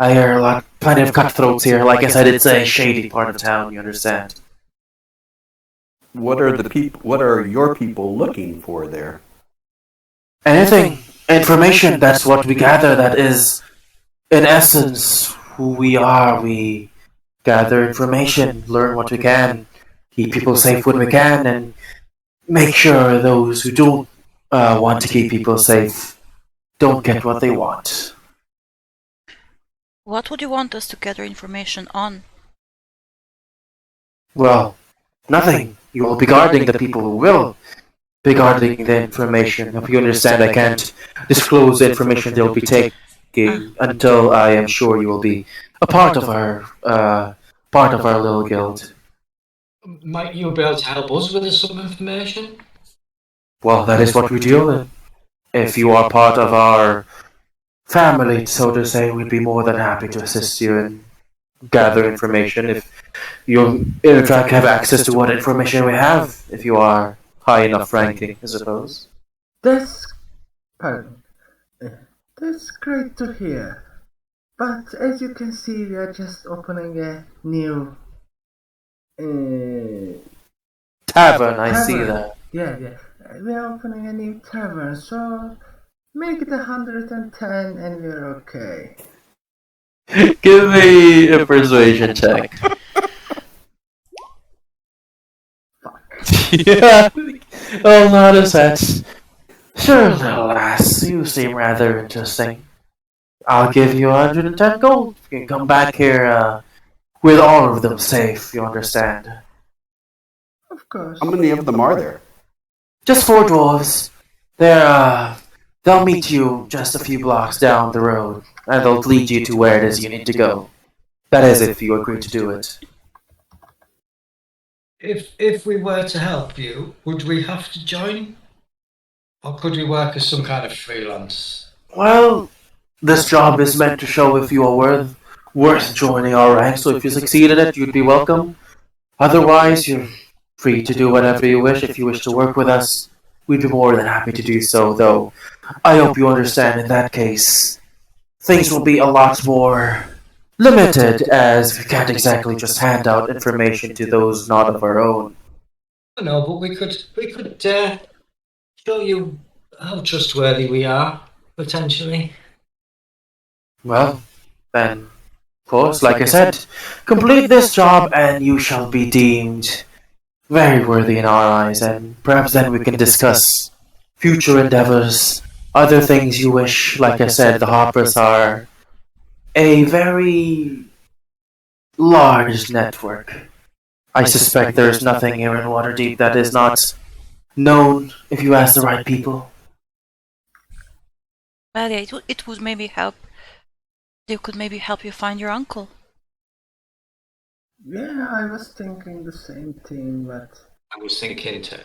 I hear plenty of cutthroats here. Like I said, it's a shady part of town, you understand. What are your people looking for there? Anything. Information, that's what we gather. That is, in essence, who we are. We gather information, learn what we can, keep people safe when we can, and make sure those who don't want to keep people safe don't get what they want. What would you want us to gather information on? Well, nothing. You will be guarding the people who will be guarding the information. If you understand, I can't disclose the information they'll be taking until I am sure you will be a part of our little guild. Might you be able to help us with some information? Well, that is what we deal in. If you are part of our family, so to say, we'd be more than happy to assist you and gather information. If you, in fact, have access to what information we have, if you are high enough ranking, I suppose. Pardon. That's great to hear. But as you can see, we are just opening a new Tavern, I see that. Yeah. We are opening a new tavern, so make it 110 and we're okay. Give me a persuasion check. Yeah. Oh, not as that. Sure, little lass. You seem rather interesting. I'll give you 110 gold. You can come back here with all of them safe, you understand. Of course. How many of them are there? Just 4 dwarves. They'll meet you just a few blocks down the road, and they'll lead you to where it is you need to go. That is, if you agree to do it. If we were to help you, would we have to join? Or could we work as some kind of freelance? Well, this job is meant to show if you are worth joining our ranks, so if you succeed in it, you'd be welcome. Otherwise, you're free to do whatever you wish. If you wish to work with us, we'd be more than happy to do so, though I hope you understand in that case, things will be a lot more limited, as we can't exactly just hand out information to those not of our own. No, but we could show you how trustworthy we are, potentially. Well, then, of course, like I said, complete this job and you shall be deemed very worthy in our eyes, and perhaps then we can discuss future endeavors, other things you wish. Like I said, the Hoppers are a very large network. I suspect there is nothing here in Waterdeep that is not known if you ask the right people. Well, yeah, it would maybe help. They could maybe help you find your uncle. Yeah, I was thinking the same thing, but I was thinking to.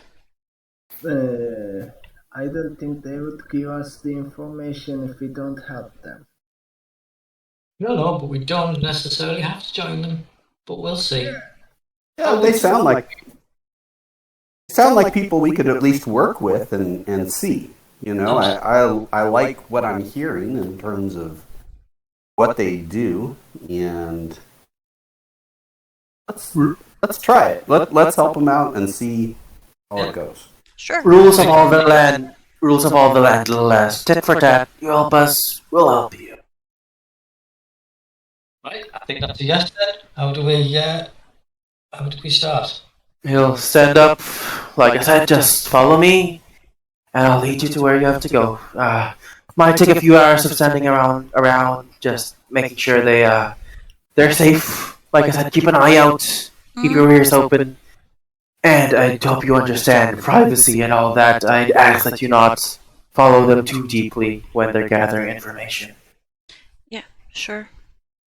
I don't think they would give us the information if we don't help them. No, but we don't necessarily have to join them. But we'll see. Yeah, they sound like people we could at least work with and see. You know, I like what I'm hearing in terms of what they do, and let's try it. Let's help them out and see how it goes. Sure. Rules of all the land, little less. Tit for tat. You help us, we'll help you. Right, I think that's a yes then. How do we start? He'll stand up. Like I said, just follow me, and I'll lead you to where you have to go. Might take a few hours of standing around, just making sure they're safe. Like I said, keep an eye out, keep your ears open, and I hope you understand privacy and all that. I'd ask that you not follow them too deeply when they're gathering information. Yeah, sure.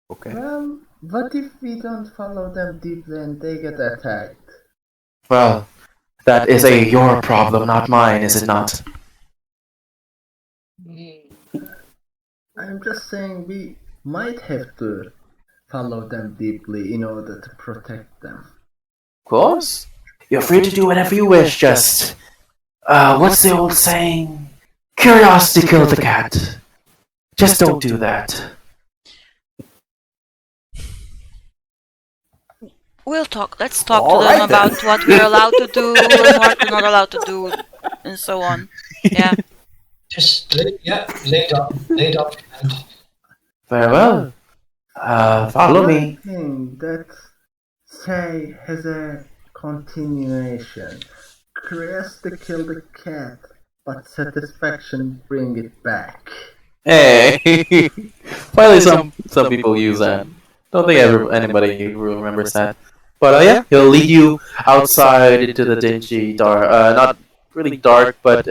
Okay. Well, what if we don't follow them deeply and they get attacked? Well, that is your problem, not mine, is it not? I'm just saying we might have to follow them deeply in order to protect them. Of course. You're free to do whatever you wish, just... what's the old saying? Curiosity killed the cat. Just don't do that. Let's talk All to them right, then. about what we're allowed to do and what we're not allowed to do, and so on. Yeah. Just lay down. Very well. Follow me. One thing that say has a continuation. Curiosity kill the cat, but satisfaction bring it back. Hey! Finally, some people use that. Don't think anybody remembers that. But yeah, he'll lead you outside into the dingy dark. Not really dark, but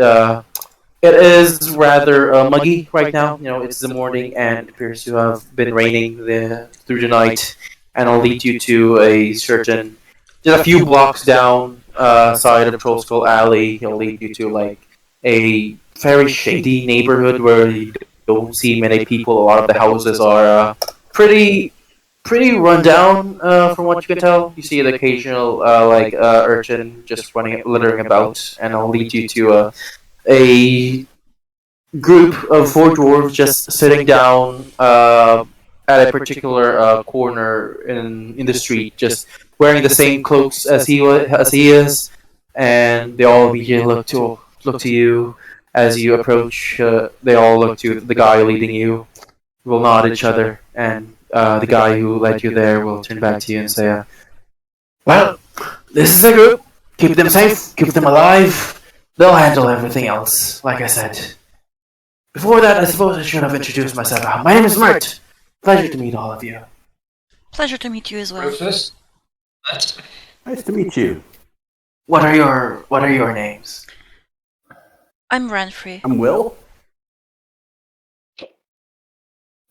it is rather muggy right now. You know, it's the morning and it appears to have been raining through the night. And I'll lead you to just a few blocks down side of Troll Skull Alley. He'll lead you to like a very shady neighborhood where you don't see many people. A lot of the houses are pretty run down from what you can tell. You see the occasional urchin just littering about, and I'll lead you to a group of four dwarves just sitting down at a particular corner in the street, just wearing the same cloaks as he is, and they all immediately look to you as you approach. They all look to the guy leading you. Will nod at each other, and the guy who led you there will turn back to you and say, "Well, this is the group. Keep them safe. Keep them alive. They'll handle everything else, like I said. Before that, I suppose I should have introduced myself. My name is Mert. Pleasure to meet all of you. Pleasure to meet you as well. Rufus. Nice to meet you. What are your names?" I'm Renfrey. I'm Will.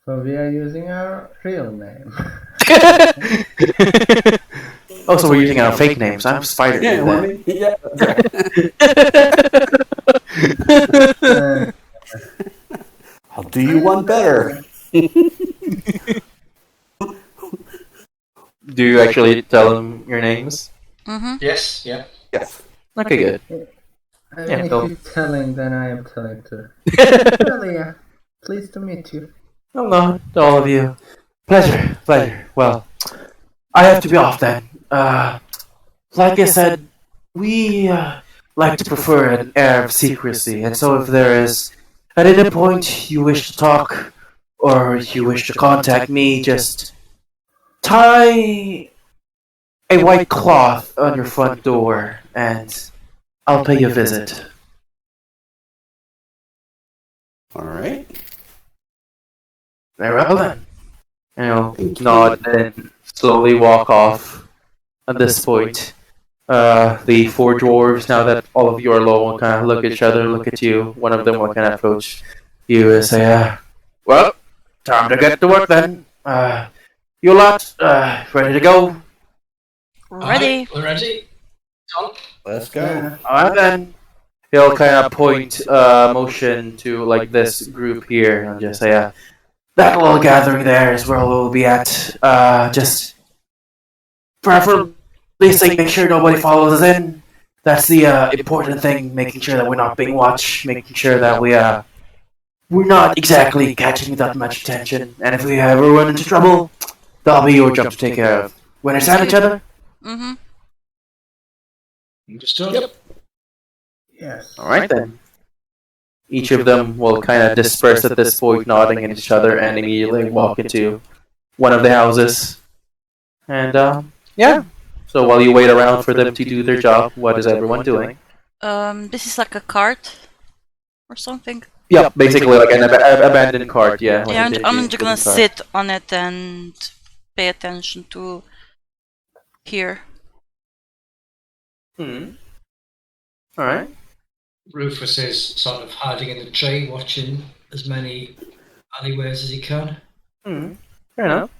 So we are using our real name. Oh, so we're using our fake names. I'm Spider. Yeah. I'll do you one better. Do you actually tell them your names? Mm-hmm. Yes, yeah. Yes. Okay, good. I Yeah, mean, so- if you're telling, then I am telling too. Well, yeah. Pleased to meet you. Oh no, to all of you. Pleasure. Well, I have to be off then. Like I said, we like to prefer an air of secrecy, and so if there is at any point you wish to talk or you wish to contact me, just tie a white cloth on your front door, and I'll pay you a visit. All right. Very well then. Thank you. Nod and slowly walk off. At this point, the four dwarves, now that all of you are low, will kind of look at each other, look at you. One of them will kind of approach you and say, well, time to get to work then. You lot, ready to go? Ready? We're ready. John? Let's go. Yeah. Alright then. He'll kind of point motion to like this group here and just say, that little gathering there is where we'll be at. Just preferably make sure nobody follows us in. That's the important thing, making sure that we're not being watched, making sure that we're not exactly catching that much attention. And if we ever run into trouble, that'll be your job to take care of. We understand each other? Mm-hmm. Understood? Yep. Yes. Alright then. Each of them will kind of disperse at this point, nodding at each other, and immediately walk into one of the houses. And, yeah. So while you wait around for them to do their job, what is everyone doing? This is like a cart or something. Yeah, basically like an abandoned cart, yeah. Like Yeah, a I'm dingy just gonna cart. sit on it and pay attention to here. Alright. Rufus is sort of hiding in the tree, watching as many alleyways as he can. Fair enough.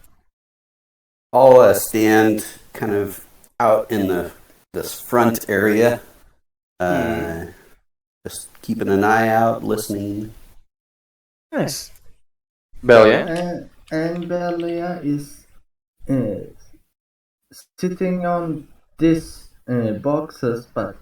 I'll stand kind of out in this front area, just keeping an eye out, listening. Nice. Belia? And Belia is sitting on these boxes, but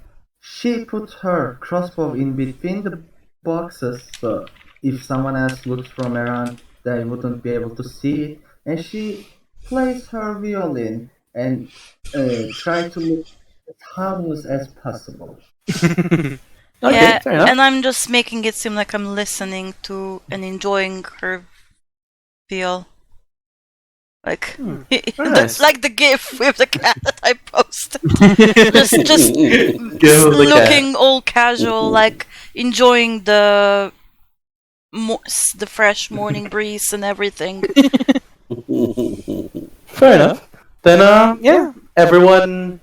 she put her crossbow in between the boxes, so if someone else looks from around, they wouldn't be able to see it. And she plays her violin and try to look as harmless as possible. Okay, Yeah, fair enough. and I'm just making it seem like I'm listening to and enjoying her feel. Like, nice. like the gif with the cat that I posted. just Go with the cat. looking all casual, like enjoying the fresh morning breeze and everything. Fair enough. Then, yeah. Everyone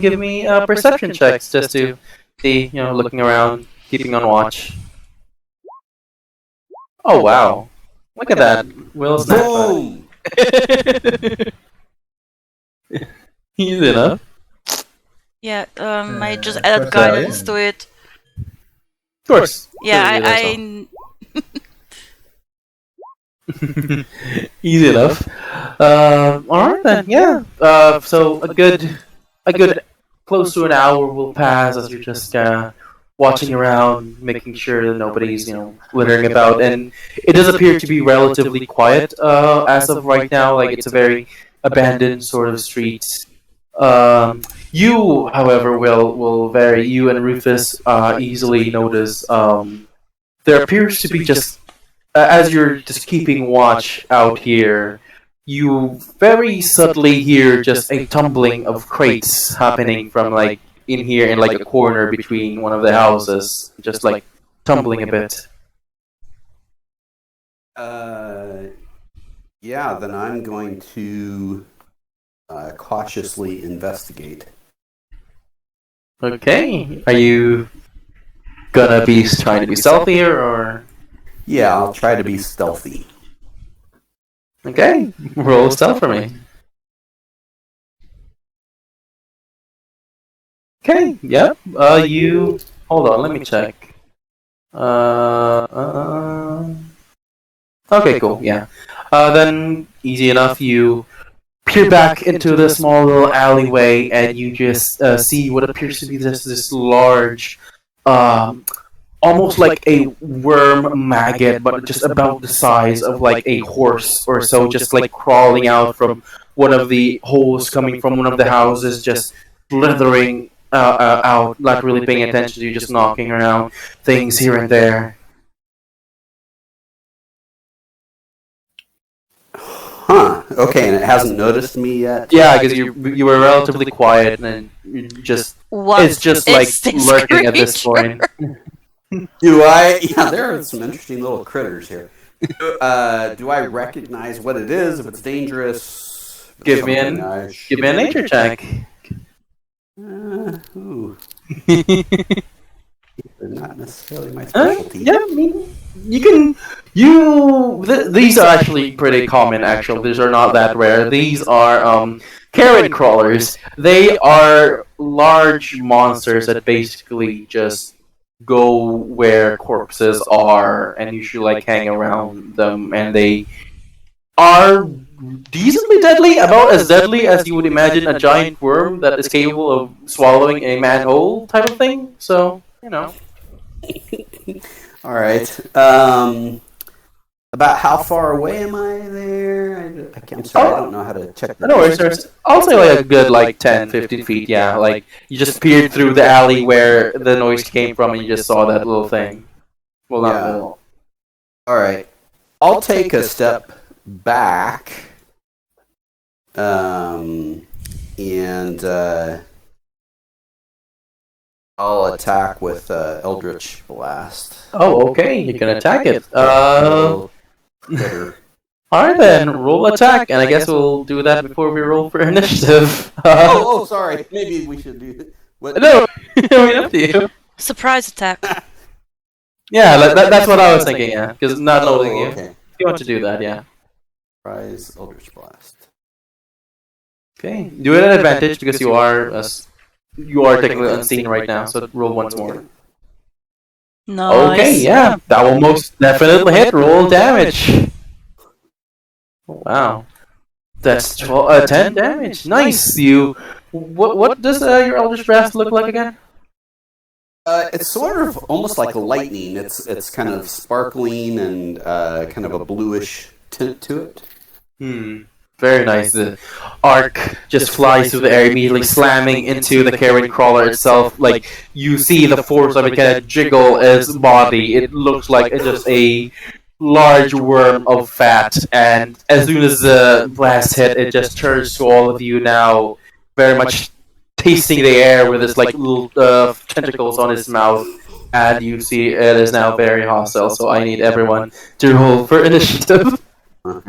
give me perception checks just to see, looking around, keeping on watch. Oh, wow. Look at that. Will snap. Boom! Easy enough. Yeah, I just perception. added guidance to it. Of course. Yeah, Certainly, easy enough. Alright then, yeah. So a good close to an hour will pass as you're just watching around, making sure that nobody's littering about, and it does appear to be relatively quiet as of right now. Like it's a very abandoned sort of street. You, however, you and Rufus easily notice there appears to be just as you're just keeping watch out here, you very subtly hear just a tumbling of crates happening from like in here in like a corner between one of the houses, just like tumbling a bit. Yeah, then I'm going to cautiously investigate. Okay, are you gonna be trying to be stealthy here, or? Yeah, I'll try to be stealthy. Okay, roll stealth for me. Okay, yep. You hold on. Let me check. Okay, cool. Yeah. Then easy enough. You peer back into the small little alleyway, and you just see what appears to be this large, almost like a worm maggot, but just about the size of like a horse or so, just like crawling out from one of the holes coming from one of the houses, just slithering out, not really paying attention to you, just knocking around things here and there. Huh. Okay, and it hasn't noticed me yet? Yeah, because you were relatively quiet, and you just What it's just is like this lurking at this creature? point. Do I? Yeah, there are some interesting little critters here. Do I recognize what it is? If it's dangerous? If it's Give me something an I give me a nature check. Ooh. They're not necessarily my specialty. Yeah, I mean, you can. These are actually pretty common. Actually, these are not that rare. These are carrion crawlers. They are large monsters that basically just go where corpses are and usually like hang around them, and they are decently deadly, about as deadly as you would imagine a giant worm that is capable of swallowing a manhole type of thing. So, you know. All right. About how far away am I there? I'm sorry, I don't know how to check that. No worries, sir. I'll say like a good like 10, 15 feet, yeah. Like, you just peered through the alley where the noise came from and you just saw that little thing. Well, not Yeah. little. All right. I'll take a step back. And I'll attack with Eldritch Blast. Oh, okay, you can attack it. Little critter. Alright then, roll attack, and I guess we'll do that before we roll for initiative. Oh, sorry. Maybe we should do it. What? No, I mean, up to you. Surprise attack. Yeah, that's what I was thinking, yeah, because not knowing you. Okay. If you want to do that, yeah. Rise Eldritch Blast. Okay, do it at advantage because you are technically unseen right now, so roll once more. Nice. Okay, yeah, that will most definitely hit. Roll damage. Wow, that's 10 damage. Nice. What does your Eldritch Blast look like again? It's sort of almost like lightning. It's kind of sparkling and kind of a bluish tint to it. Very nice. The arc just flies through the air, immediately slamming into the carrion crawler itself. Like, you see the force of it kind of jiggle its body. It looks like just a large worm of fat, and as soon as the blast hit, it just turns to all of you now, very much tasting the air with its like little tentacles on its mouth. And you see it is now very hostile. So I need everyone to roll for initiative.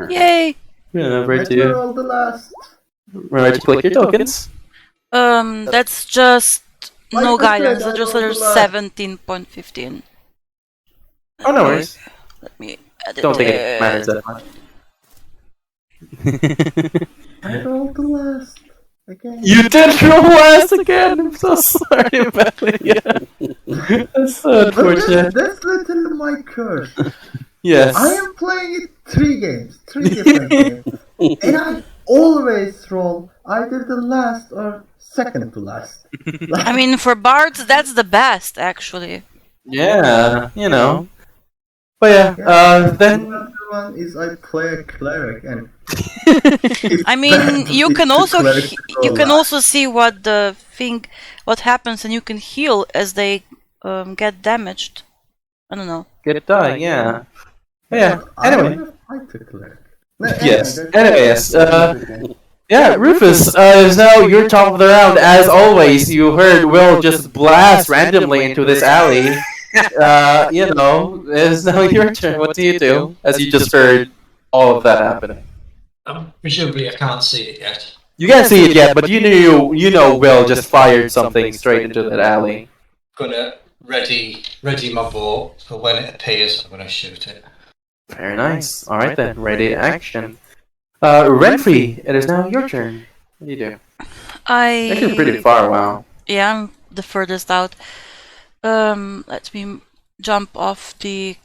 Yay! Remember Let's to roll the last. click your tokens. That's just no Like I guidance. said, I That's just rolled the last. 17.15. Oh, no worries. Let me add it Don't think there. it matters that much. I rolled the last again. You did roll last again. I'm so sorry about it. Yeah. That's so But unfortunate. that's literally my curse. Yes. I am playing it 3 games, 3 different games, and I always roll either the last or second to last. I mean, for bards, that's the best, actually. Yeah, you know. But yeah, then Another one is I play a cleric, and I mean, you It's can the also cleric you roll. can also see what what happens, and you can heal as they get damaged. I don't know. get dying, yeah. But yeah, I anyway. wanna fight the cleric. Yes, that's- anyways, yeah, Rufus, is now your top of the round. As always, you heard Will just blast randomly into this alley. You know, it's now your turn. What do you do? As you just heard all of that happening. Presumably, I can't see it yet. You can't see it yet, but you know Will just fired something straight into that alley. Gonna ready my bow for when it appears. I'm gonna shoot it. Very nice. Alright then, ready to action. Renfrey, it is now your turn. What do you do? Actually pretty far, wow. Yeah, I'm the furthest out. Let me jump off the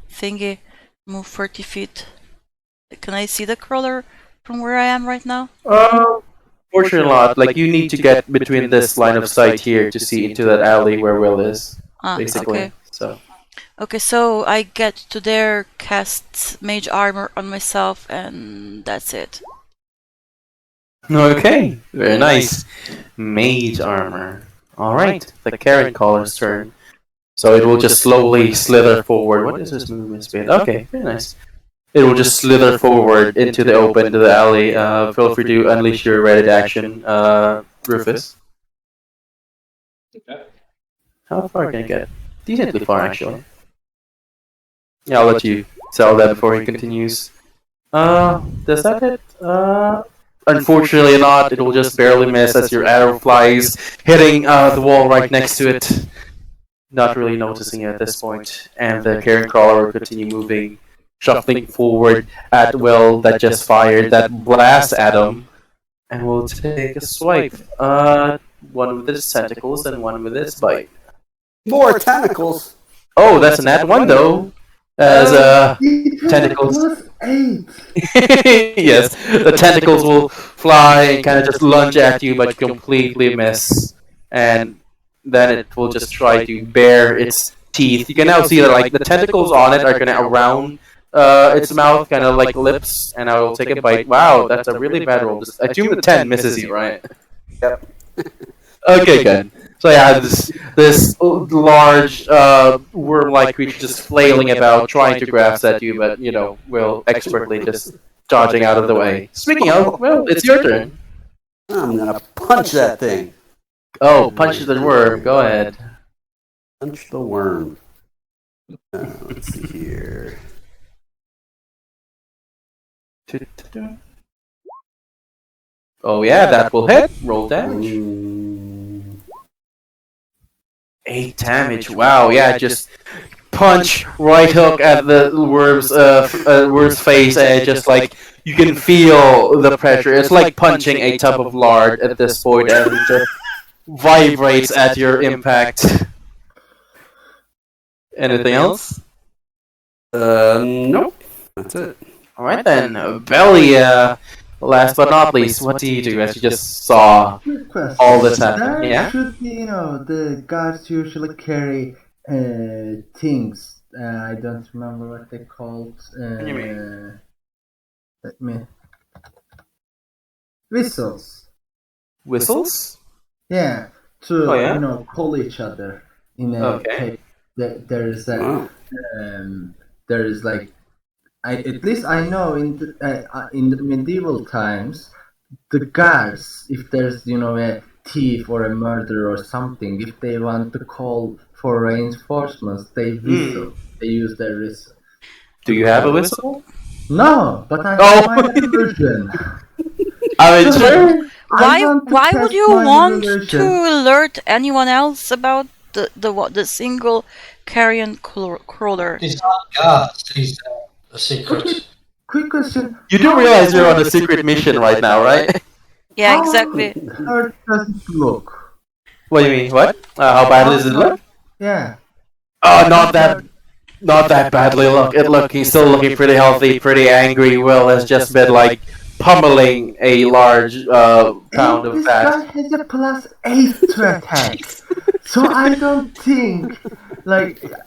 thingy, move 30 feet. Can I see the crawler from where I am right now? Fortunately not. Like, you need to get between this line of sight here to see into that alley where Will is. basically. Okay. So Okay, so I get to there, cast mage armor on myself, and that's it. okay, very nice. Mage armor. All right, the carrot caller's turn. So it will just slowly slither forward. What is this movement speed? Okay, very nice. It will just slither forward into the open, to the alley. Feel free to unleash your ready action, Rufus. Okay. How far can I get? Decently far, actually. Yeah, I'll let you tell that before he continues. Does that hit? Unfortunately not. It will just barely miss as your arrow flies, hitting the wall right next to it. Not really noticing it at this point. And the carrion crawler will continue moving, shuffling forward at will that just fired that blast at him. And we'll take a swipe. One with its tentacles and one with its bite. More tentacles. Oh, that's a nat one though. As tentacles. Plus 8. Yes, the tentacles will fly and kind of just lunge at you, but completely miss. And then it will just try to bare its teeth. You can now see that like the tentacles on it are kind of around its mouth, kind of like lips, and I will take a bite. Wow, that's a really bad roll. I assume the 10 misses you, right? Yep. Okay, good. So yeah, this large worm-like creature just flailing about, trying to grasp at you, but will expertly just dodging out of the way. Speaking of, well, it's your turn. I'm gonna punch that thing. Oh, punch the worm. Go ahead. Punch the worm. Let's see here. Oh yeah, that will hit. Roll damage. 8 damage. Wow. Yeah, just punch right hook at the worm's face, and just like you can feel the pressure. It's like punching a tub of lard at this point, and it just vibrates at your impact. Anything else? Nope. That's it. All right then, Belly. Last but not least, what do you do as you just saw Quick question. all this happen? There Yeah. should be, the guards usually carry things. I don't remember what they called. What do you mean? Let me. Whistles. Whistles? Yeah, to Oh, yeah? call each other in a Okay. tape. There is a Wow. there is like at least I know in the medieval times, the guards, if there's a thief or a murderer or something, if they want to call for reinforcements, they whistle. They use their whistle. Do you have a whistle? No, but I Oh. have my version. I mean, sure. Why would you my want version. to alert anyone else about the single carrion crawler? These aren't guards. These are a secret. Quick question. You do realize you're on a secret mission right now, right? Yeah, exactly. How does it look? What do you mean? What? How badly does it look? Yeah. Oh, not that badly. Look, he's still looking pretty healthy, pretty angry. Will has just been like pummeling a large pound of This fat. guy has a plus 8 to attack. So I don't think,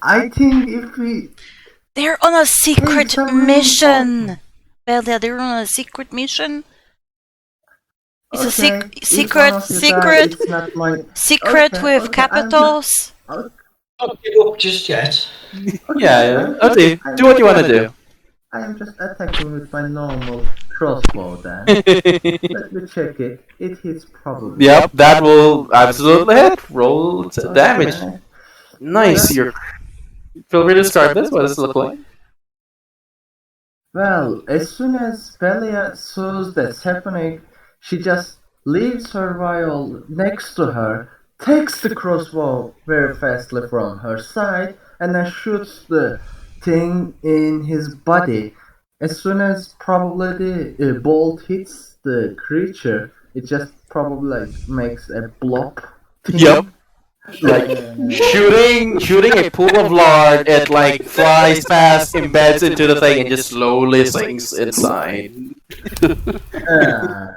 I think if we... They're on a secret some mission. Belia, they're on a secret mission. It's a Okay, if secret, one of you die, secret, it's not my... secret Okay, with okay, capitals. Don't give up just yet. Yeah. Okay, do what you want to do. I am just attacking with my normal crossbow then. Let me check it. It hits probably. Yep, that will absolutely hit. Roll damage. Okay. Nice. You're. Feel free to describe this. What does it look like? Well, as soon as Belia sees that's happening, she just leaves her vial next to her, takes the crossbow very fastly from her side, and then shoots the thing in his body. As soon as probably the bolt hits the creature, it just probably makes a blob. thing. Yep. Like shooting a pool of lard, it like flies past, embeds into the thing, and just slowly sinks inside. Uh,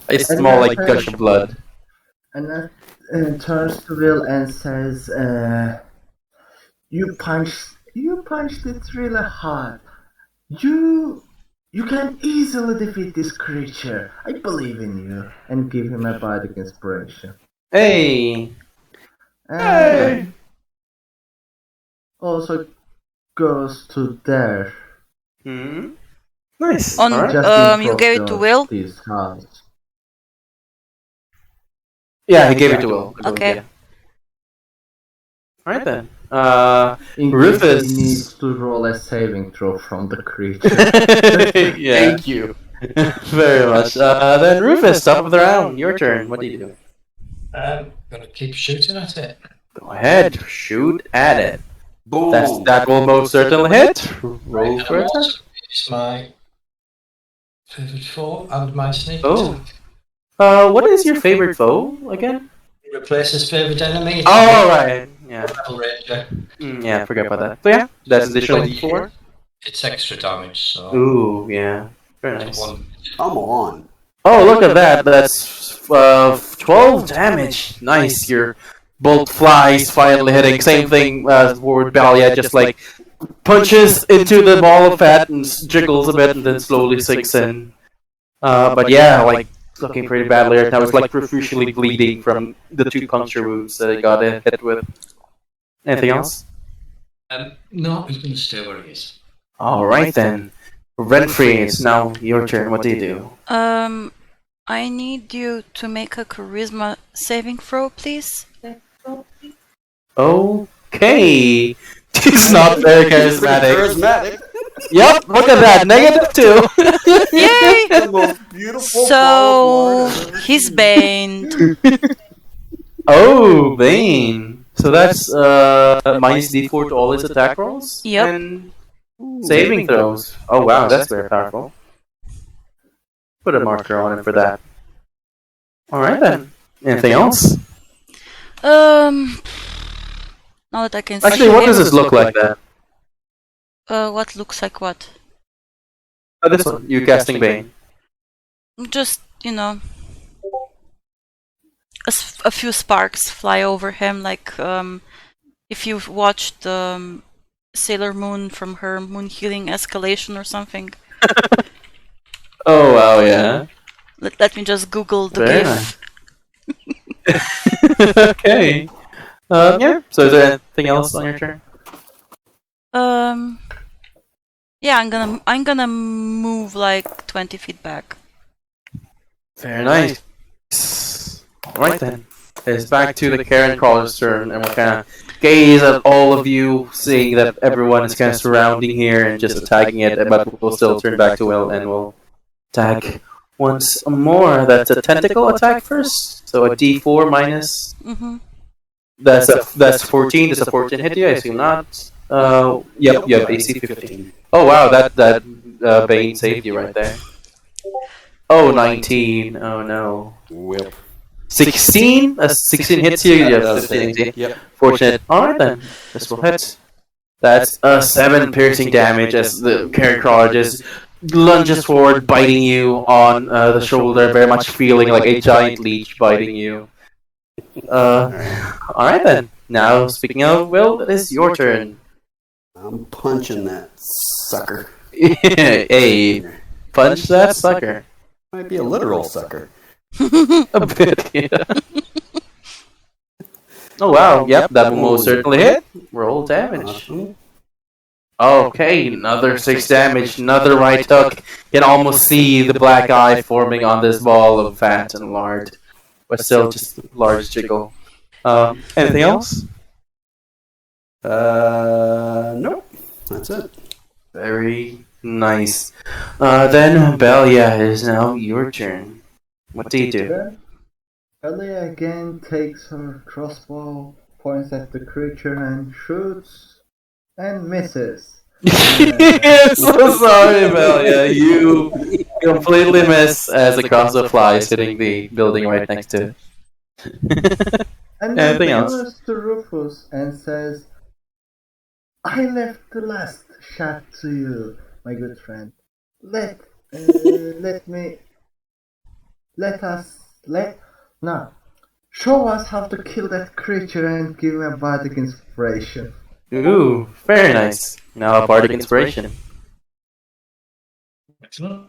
A small like gush of blood. and then turns to Will and says, You punched it really hard. You can easily defeat this creature. I believe in you. And give him a bardic inspiration. Hey. And also goes to there. Hmm. Nice. On All right. Just you gave it to Will. This house. Yeah, he gave it to Will. I believe, Okay. yeah. All right then. In Rufus. case he needs to roll a saving throw from the creature. Yeah. Thank you. Very much. Then Rufus, top of the round. Your turn. What do you do? Gonna keep shooting at it. Go ahead. Shoot at it. Boom. That will most certainly hit. Roll And for I'll attack. also use my favorite four and my sneak Oh. attack. What is your favorite foe again? Replaces favorite enemy. Oh, right. Yeah. Battle Ranger. Yeah, I forgot about that. So yeah, that's additional D4. It's extra damage, so. Ooh, yeah. Very nice. One. Come on. Oh, look at that. That's 12 damage. Nice. Your bolt flies, finally hitting. Same thing as Ward Balia, just like punches into the ball of fat and jiggles a bit and then slowly sinks in. But yeah, like looking pretty badly right now. It's like profusely bleeding from the 2 puncture wounds that it got hit with. Anything else? No, he's gonna stay where he is. Alright then. Renfrey, it's now your turn. What do you do? I need you to make a charisma saving throw, please. Okay. He's not very charismatic. Charismatic. Yep, look at that. -2. Yay! The most beautiful So flower. he's baned. Oh, Bane. So that's minus D4 to all his attack rolls? Yep. And saving throws. Oh wow, that's very powerful. Put a marker on it for that. Alright then. Anything else? Now that I can Actually, see what him. does this look like then? What looks like what? Oh, this one. You casting Bane. Just, you know, a few sparks fly over him, like if you've watched Sailor Moon from her Moon Healing Escalation or something. Oh wow, yeah. Let me just Google the Very GIF. Okay. Yeah. So is there anything else on your turn? Yeah, I'm gonna move like 20 feet back. Very nice. Alright then. It's back to the Karen Crawler's turn, and we'll kind of gaze at all of you, seeing that everyone is kind of surrounding here and just attacking it, but we'll still turn back to Will and we'll attack once more. That's a tentacle attack first, so a D4 minus. Mm-hmm. That's 14. Does a 14 hit you? I assume not. Yep, AC 15. Oh wow, that Bane saved you right there. Oh, 19. Oh no. Whip. 16? 16 hits you? Yeah, 15. Yep. Fortunate. Alright then. This will hit. That's 7 piercing damage as the Karen Crawler just lunges forward, biting you on the shoulder, very much feeling like a giant leech biting you. Alright then. Now, speaking of Will, it is your turn. I'm punching that sucker. Hey, punch that sucker. Might be a literal sucker. A bit, yeah. Oh wow, yep, that will most certainly hit. Roll damage. Awesome. Okay, another 6 damage, another right hook. You can almost see the black eye forming on this ball of fat and lard. But still just large jiggle. Anything else? Nope. That's it. Very nice. Then Belia is now your turn. What do you do? Then Ellie again takes her crossbow, points at the creature and shoots, and misses. I'm so sorry, Belia. You completely miss as the crossbow flies hitting the building right next to it. And then Anything else? turns to Rufus and says, I left the last shot to you, my good friend. Show us how to kill that creature and give him a bardic inspiration. Ooh, very nice. Now a bardic inspiration. Excellent.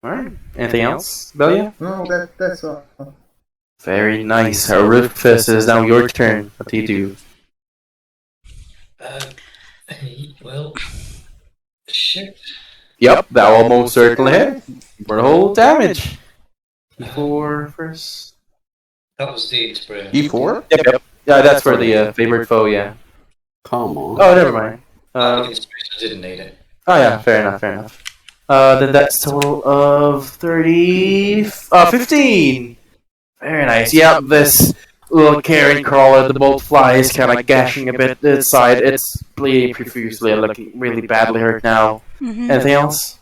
Alright. Anything else, Belia? No, that's all. Very nice. Rufus, it is now your turn. What do you do? Well, shit. Yep, that will most certainly hit. For the whole damage. D4 first. That was the inspiration. D4? Yep. Yeah, that's for the favorite foe, yeah. Come on. Oh, never mind. The inspiration, I didn't need it. Oh yeah, fair enough. Then that's total of 30... 15! Very nice. Yeah, this little carrion crawler, the bolt fly is kind of gashing a bit its side. It's bleeding profusely, looking really badly hurt now. Mhm. Anything else?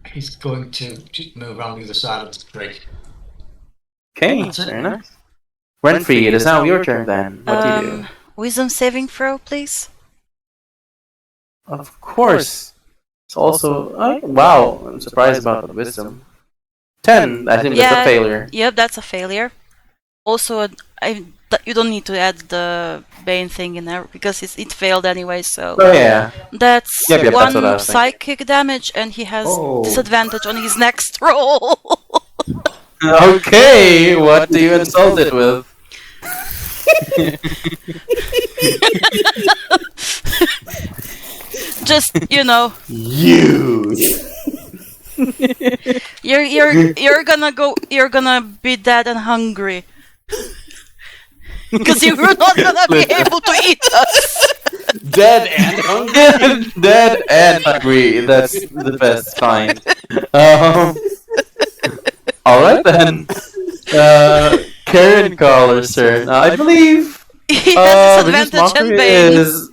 He's going to just move around the other side of the tree. Okay, That's it. fair enough. Renfrey, it is now your turn then. What do you do? Wisdom saving throw, please. Of course. It's also... wow, I'm surprised about the wisdom. 10, I think that's a failure. Yep, that's a failure. Also, you don't need to add the Bane thing in there because it failed anyway, so... Oh yeah. That's Yep, that's one what I was thinking. psychic damage, and he has Oh. disadvantage on his next roll. Okay, what do you insult it with? Just, you know, You! you're gonna be dead and hungry. Because you're not gonna be able to eat us. Dead and hungry? Dead and hungry. That's the best. Fine. All right then. Karen caller, sir. I believe He has Vicious disadvantage and Mockery Bane. is.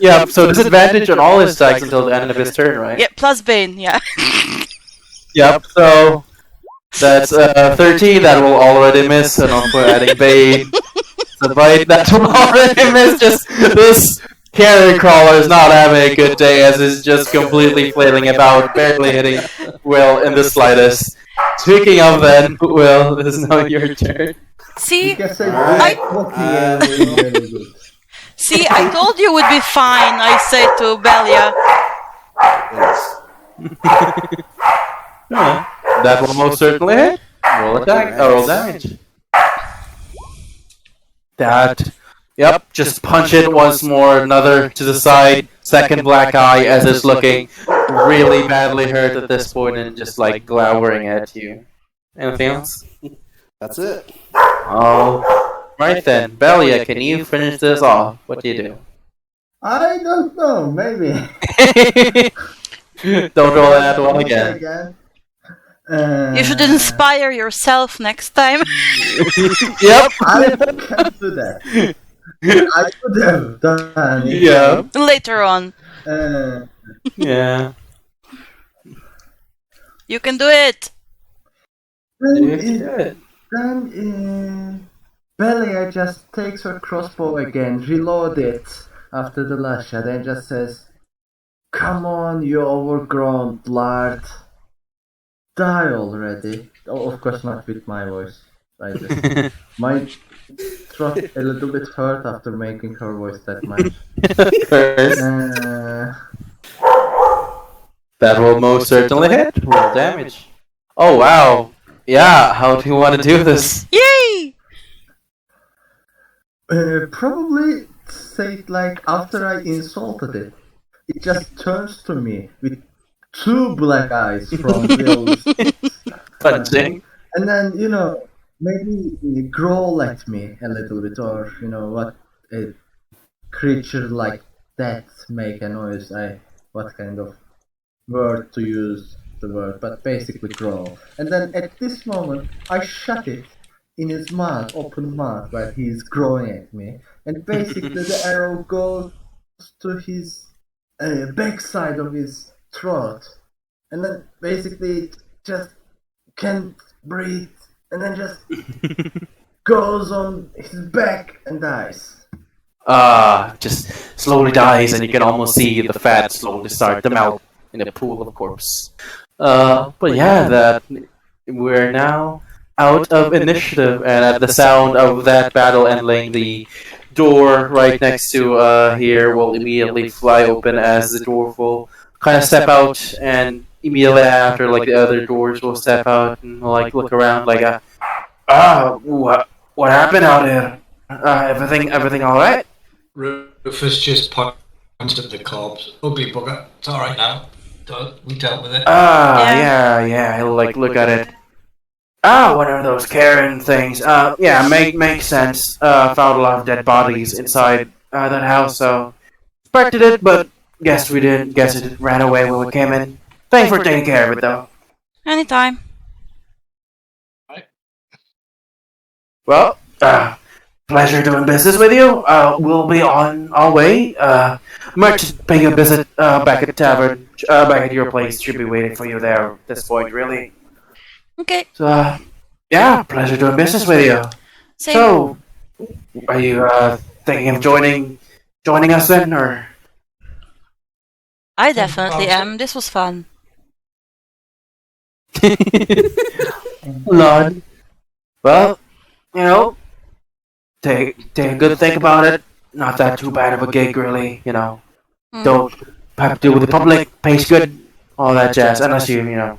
Yeah, so disadvantage on all his attacks until the end of his turn, right? Yeah, plus Bane, yeah. Yep. So that's 13. That will already miss, and also adding Bane. So bite that will already miss. Just this carrier crawler is not having a good day, as it's just completely flailing about, barely hitting Will in the slightest. Speaking of then, Will, this is now your turn. See, Because I- really good. see, I told you would be fine, I say to Belia. Yeah, that will most certainly hit. Roll attack, roll damage. That. Yep, just punch it once more, another to the side, second black eye as it's looking really badly hurt at this point and just like glowering at you. Anything else? That's it. Oh, right then. Belia, can you finish this off? What do you do? I don't know, maybe. Don't roll that one again. You should inspire yourself next time. Yep. I can't do that. I could have done it. Yeah. Later on. Yeah. You can do it! Then Belia just takes her crossbow again, reload it after the last shot, and just says, "Come on, you overgrown lard. Die already." Oh, of course not with my voice. My throat a little bit hurt after making her voice that much. That will most certainly hit. Roll damage. Oh wow. Yeah, how do you want to do this? Yay! Probably say it like after I insulted it. It just turns to me with two black eyes from Will's. Punching. And then, maybe growl at me a little bit, or, what a creature like that make a noise. What kind of word to use the word, but basically growl. And then at this moment, I shut it in his mouth, open mouth, while he's growling at me. And basically the arrow goes to his backside of his throat. And then basically it just can't breathe. And then just goes on his back and dies. Just slowly dies, and you can almost see the fat slowly start to melt in a pool of corpse. But yeah, that we're now out of initiative, and at the sound of that battle ending, the door right next to here will immediately fly open as the dwarf will kind of step out, and immediately after, like the other doors will step out and like look around, like, what happened out here? Everything all right? Rufus just points at the corpse. Ugly bugger. It's all right now. We dealt with it. Yeah. He'll like look at it. What are those carrying things? Yeah, makes sense. Found a lot of dead bodies inside that house, so expected it, but guess we didn't. Guess it ran away when we came in. Thanks for taking care of it, though. Anytime. Well, pleasure doing business with you. We'll be on our way. Merchant paying a visit back at the tavern, back at your place. Should be waiting for you there at this point, really. Okay. So, yeah, pleasure doing business with you. Same. So, are you thinking of joining us then, or? I definitely am. This was fun. Lord. Well, you know, take a good think about it. Not that too bad of a gig, really. You know, don't have to deal with the public. Pays good, all that jazz. Unless you know,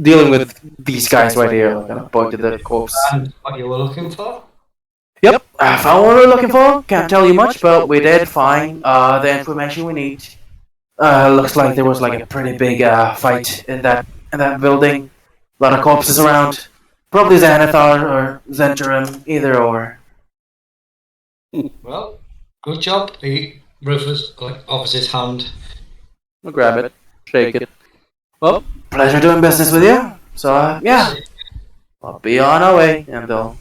dealing with these guys right here. I'm gonna point to the corpse. And what you were looking for? Yep, I found what we're looking for. Can't tell you much, but we did find the information we need. Looks like there was like a pretty big fight in that building. A lot of corpses around. Probably Xanathar or Zentarum, either or. Well, good job. Rufus offers his hand. We'll grab it, shake it. Well, pleasure doing business with you. So, yeah. I'll be on our way, and they'll.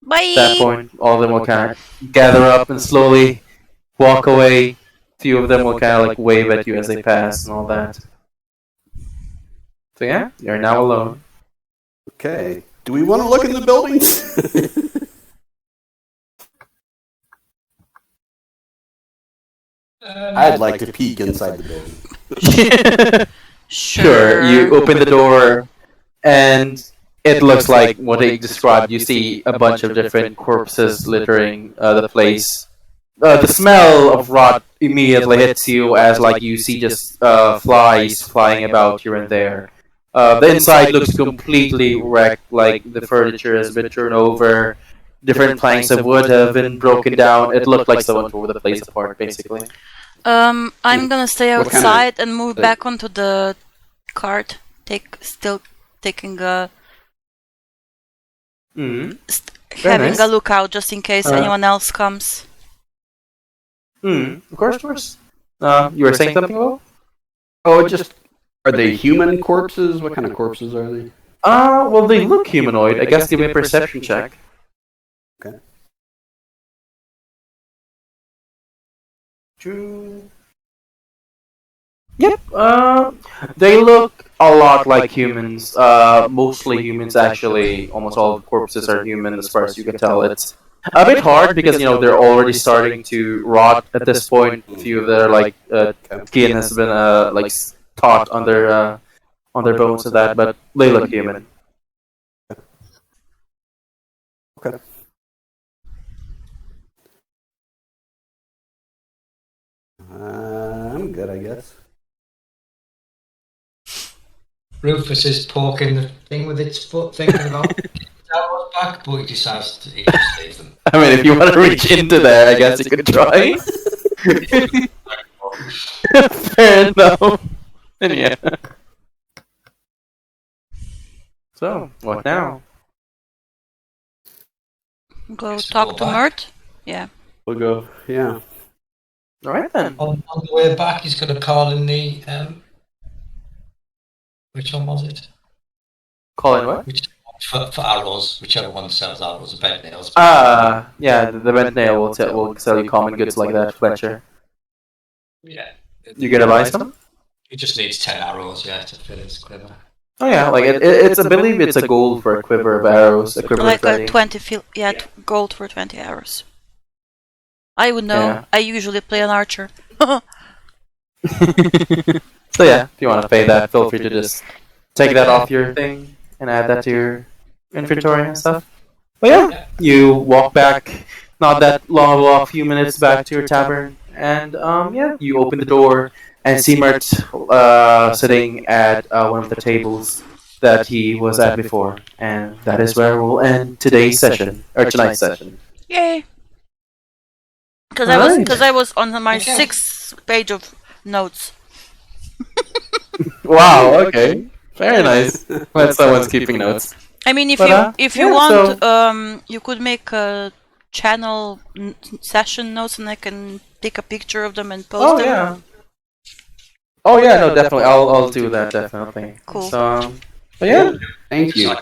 Bye. At that point, all of them will kind of gather up and slowly walk away. Few of them will kind of like wave at you as they pass and all that. So yeah, you're now alone. Okay. Do we want to look in the buildings? I'd like to peek inside the building. Sure, you open the door, and it looks like what they described. You see a bunch of different corpses littering the place. The smell of rot immediately hits you as like you see just flies flying about here and there. The inside looks completely wrecked, like the furniture has been turned over, different planks of wood have been broken down. It looked like someone tore the place apart, basically. I'm gonna stay What kind outside and move back onto the cart. Still taking a having nice. a look out just in case anyone else comes. Of course. You were saying something, Will? Oh, just are they human corpses? What kind of corpses are they? Well, they look humanoid. I guess give me a perception check. Okay. Yep. They look a lot like humans. Mostly humans, actually. Almost all the corpses are human, as far as you can tell. It's a bit hard because you know they're already starting to rot at this point. A few of their like skin has been like taut on their bones and that, but they look human. Okay. I'm good, I guess. Rufus is poking the thing with its foot, thinking about that back, but he decides to just leave them. I mean, if you want to reach into there, I guess you could try. Fair enough. And yeah. So, what now? Go Just talk go to back. Mert. Yeah. We'll go. Yeah. Alright then. On the way back, he's going to call in the which one was it? Call it what? Which for arrows, whichever one sells arrows and bed nails. Yeah, the bent nail will sell you common goods like that, Fletcher. Yeah. You gonna buy some? He just needs 10 arrows, yeah, to fill his quiver. Oh yeah, like it's I believe it's a gold for a quiver of arrows, a quiver Like of ready. 20 gold for 20 arrows. I would know. Yeah. I usually play an archer. So yeah, if you want to pay that, feel free to just take that off your thing and add that to your inventory and stuff. But yeah, you walk back, not that long of a walk, few minutes back to your tavern, and yeah, you open the door and see Mert sitting at one of the tables that he was at before, and that is where we'll end today's session or tonight's session. Yay! Because Alright. I was on my Okay. 6th page of notes. Wow. Okay. Very nice. When someone's keeping notes. I mean, if But, you yeah, want, you could make a channel session notes, and I can take a picture of them and post Oh them. yeah. Oh yeah. No, definitely. I'll do that. Definitely. Cool. So, but yeah. Thank you. I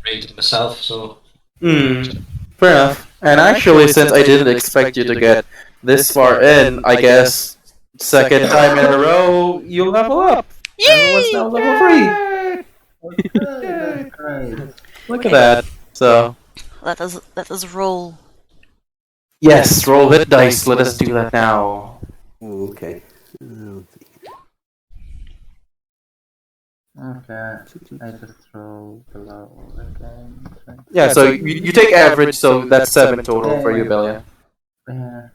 read it myself, so Fair enough. And actually, since I didn't expect you to get this far in, I guess second time in a row you'll level up. Everyone's now level 3. Okay, that's great. Look at that. So Let us roll. yes, roll hit dice. Let us do that now. Ooh, okay. Okay, I just roll below again. Yeah. So you take average. So that's 7 total for you, Belia. Yeah.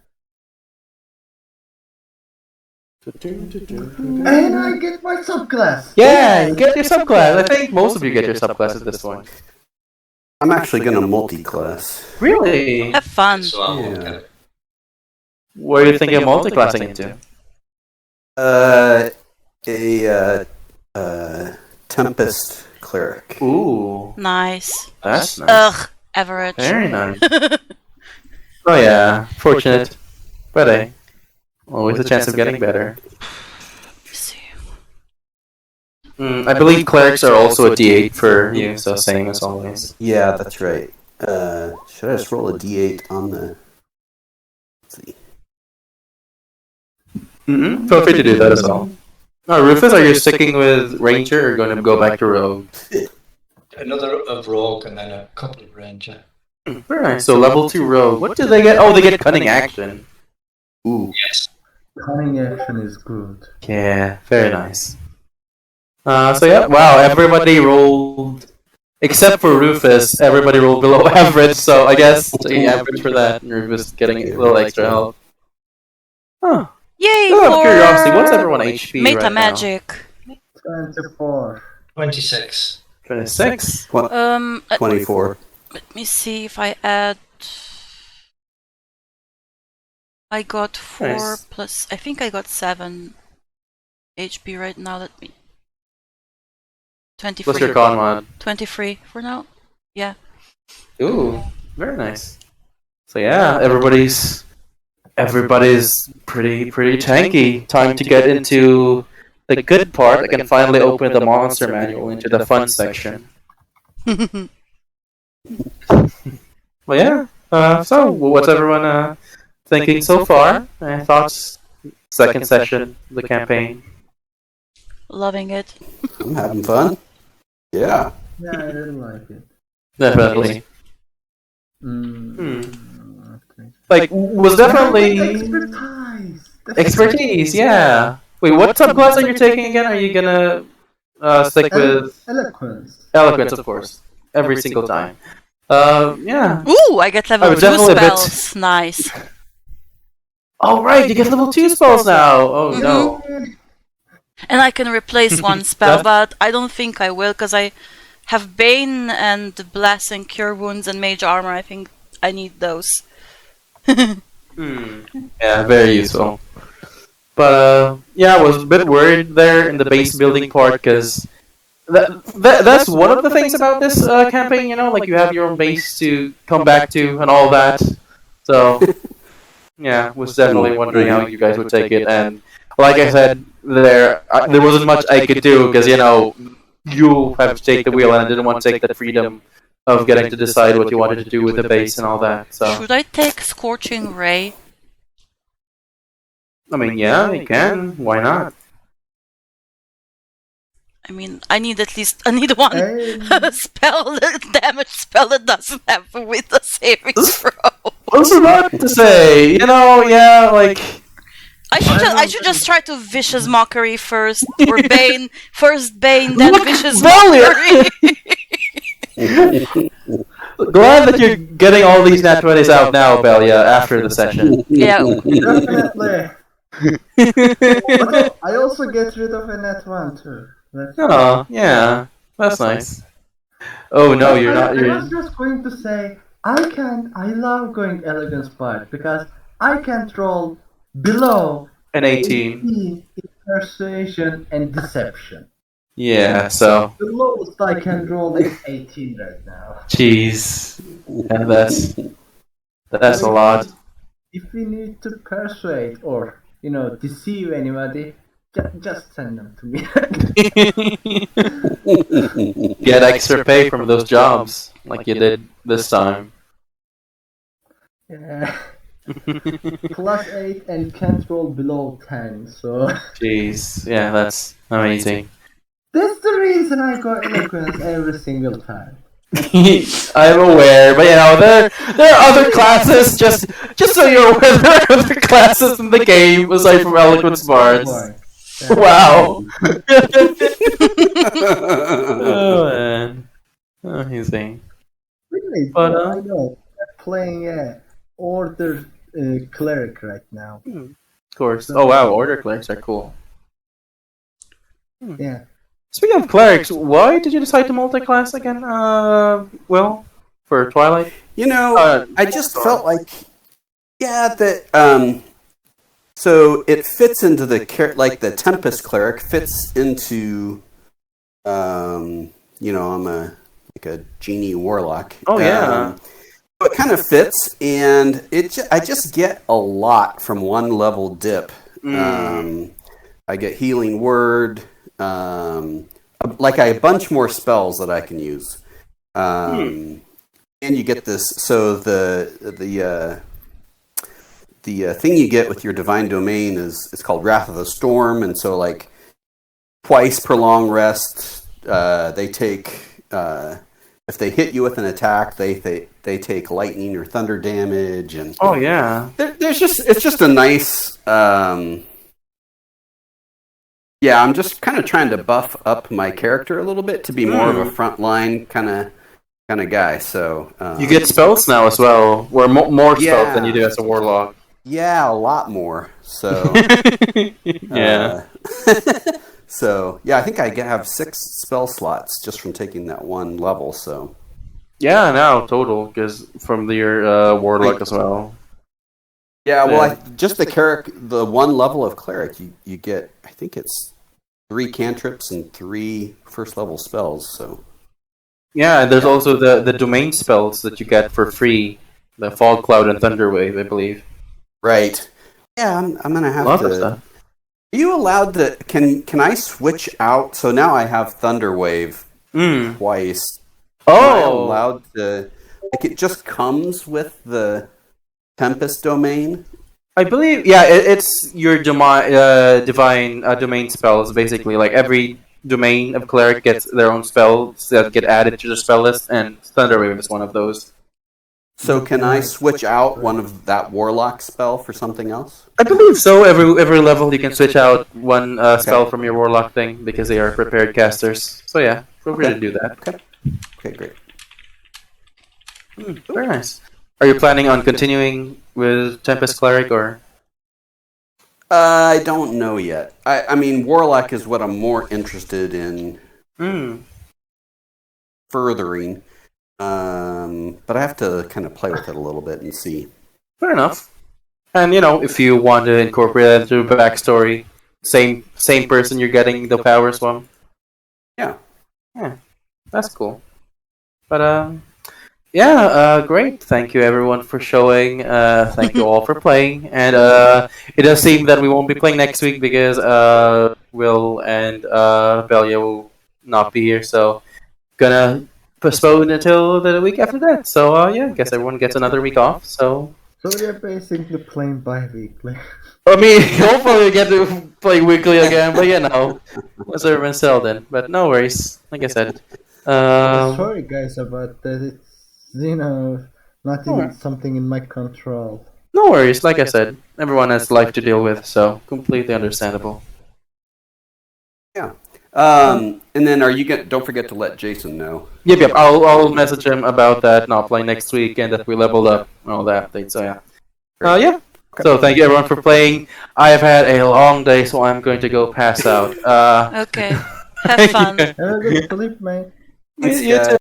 And I get my subclass! Yeah, you get your subclass. I think most of you get your subclass at this point. I'm actually gonna multi-class. Really? Have fun. so I'll Yeah. look at it. What are you thinking of multi-classing into? Tempest cleric. Ooh, Nice. that's nice. Ugh, average. Very nice. Oh yeah, fortunate. But hey, always a chance of getting better. See. I believe clerics are also a D8 for you, so same as always. Yeah, that's right. Should I just roll a d8 on the? Let's see. Feel free to do that as well. Oh, Rufus, are you sticking with Ranger or going to go back to Rogue? Another of Rogue and then a couple of Ranger. Very nice. So level 2 Rogue. What do they get? Oh, they get Cunning Action. Ooh, Yes. Cunning action is good. Yeah, very nice. So yeah, wow, everybody rolled, except for Rufus, everybody rolled below average, so I guess the average for that, and Rufus getting a little extra help. Huh. Yay Out of for curiosity, what's everyone HP meta right now? magic. 24. 26. 26? 24. Let me see if I add. I got 4 Nice. plus. I think I got 7 HP right now. Let me. 23. What's your con mod? 23 for now. Yeah. Ooh, very nice. So yeah, everybody's pretty tanky. Time to get into the good part. I can finally open the monster manual into the fun section. Well, yeah. So, what's everyone thinking so far? Thoughts? Second session of the campaign. Loving it. I'm having fun. Yeah. Yeah, I really like it. Definitely. Okay. Like, was definitely Expertise! expertise. Yeah. Wait, what subclass are you taking again? Are you gonna stick with Eloquence. eloquence, of course, every single time? Yeah. Ooh, I get I level was 2 definitely a bit- spells. Nice. Oh right, you get level 2 spells now. Oh no. And I can replace one spell, but I don't think I will, because I have Bane and Bless and Cure Wounds and Mage Armor. I think I need those. Yeah, very useful. But yeah, I was a bit worried there in the base building part because that's one of the things about this campaign. You know, like you have your own base to come back to and all that. So yeah, was definitely wondering how you guys would take it. And like I said, there wasn't much I could do because you know you have to take the wheel, and I didn't want to take that freedom of getting to decide what you wanted to do with the base and all that. So Should I take Scorching Ray? I mean, yeah, you can. Why not? I mean, I need one spell, damage spell that doesn't have with the saving throw. What's about to say? You know, yeah, like I should just try to Vicious Mockery first, or Bane. First Bane, then Look, Vicious Valiant! Mockery. Glad that you're getting all these nat 20s out now, Belia, after the session. Yeah. Definitely. But I also get rid of a net one too. Oh, yeah. That's nice. Oh no, you're not. I was just going to say I love going elegance part because I can't roll below An 18. in persuasion and deception. Yeah, so. The lowest I can roll is 18 right now. Jeez. Yeah, that's a lot. If we need to persuade or deceive anybody, just send them to me. Get extra pay from those jobs, like you did this time. Yeah. Plus 8 and can't roll below 10, so. Jeez, yeah, that's amazing. That's the reason I go eloquence every single time. I'm aware, but there are other classes. Just so you're aware, there are other classes in the game aside from eloquence bards. Yeah. Wow. Oh man, amazing. Really, But, I know. I'm playing Order Cleric right now. Of course. Oh wow, order clerics are cool. Yeah. Speaking of clerics, why did you decide to multi-class again? Well, for Twilight. I just felt like, that. So it fits into the the Tempest cleric fits into, I'm a genie warlock. Oh yeah. So it kind of fits, and I just get a lot from one level dip. I get healing word. Like a bunch more spells that I can use, and you get this. So the thing you get with your divine domain is called Wrath of the Storm, and so like twice per long rest, they take if they hit you with an attack, they take lightning or thunder damage, and oh yeah, it's just a nice. Yeah, I'm just kind of trying to buff up my character a little bit to be more of a frontline kind of guy. So you get spells now as well, or more spells than you do as a warlock. Yeah, a lot more. So yeah. So yeah, I think I have 6 spell slots just from taking that one level. So yeah, now total because from your warlock as well. Yeah, well, just the one level of cleric, you get, I think it's 3 cantrips and 3 first level spells. So yeah, and there's also the domain spells that you get for free, the Fog Cloud and Thunderwave, I believe. Right. Yeah, I'm gonna have Lots to. of stuff. Are you allowed to? Can I switch out? So now I have Thunderwave twice. Oh, am I allowed to? Like it just comes with the Tempest domain. I believe, yeah, it's your divine domain spells, basically. Like, every domain of cleric gets their own spells that get added to the spell list, and Thunderwave is one of those. So can I switch out one of that warlock spell for something else? I believe so. Every level you can switch out one spell from your warlock thing, because they are prepared casters. So yeah, feel free to do that. Okay, great. Very nice. Are you planning on continuing with Tempest Cleric, or? I don't know yet. I mean, Warlock is what I'm more interested in furthering. But I have to kind of play with it a little bit and see. Fair enough. And, if you want to incorporate that into the backstory, same person you're getting the powers from. Yeah. Yeah, that's cool. But, great. Thank you everyone for showing. Thank you all for playing. And it does seem that we won't be playing next week because Will and Belia will not be here. So gonna postpone until the week after that. So I guess everyone gets another week off. So they're basically playing bi-weekly. I mean, hopefully we get to play weekly again. But once everyone's settled in. But no worries. Like I said. Sorry guys about that. It's not even something in my control. No worries, like I said, everyone has life to deal with, so completely understandable. Yeah. And then don't forget to let Jason know. Yep. I'll message him about that. Not playing next week and that we leveled up and all that update. So yeah. Yeah. Okay. So thank you everyone for playing. I have had a long day, so I'm going to go pass out. Okay. Have fun. Have a good sleep, mate. Thanks, You guys. too.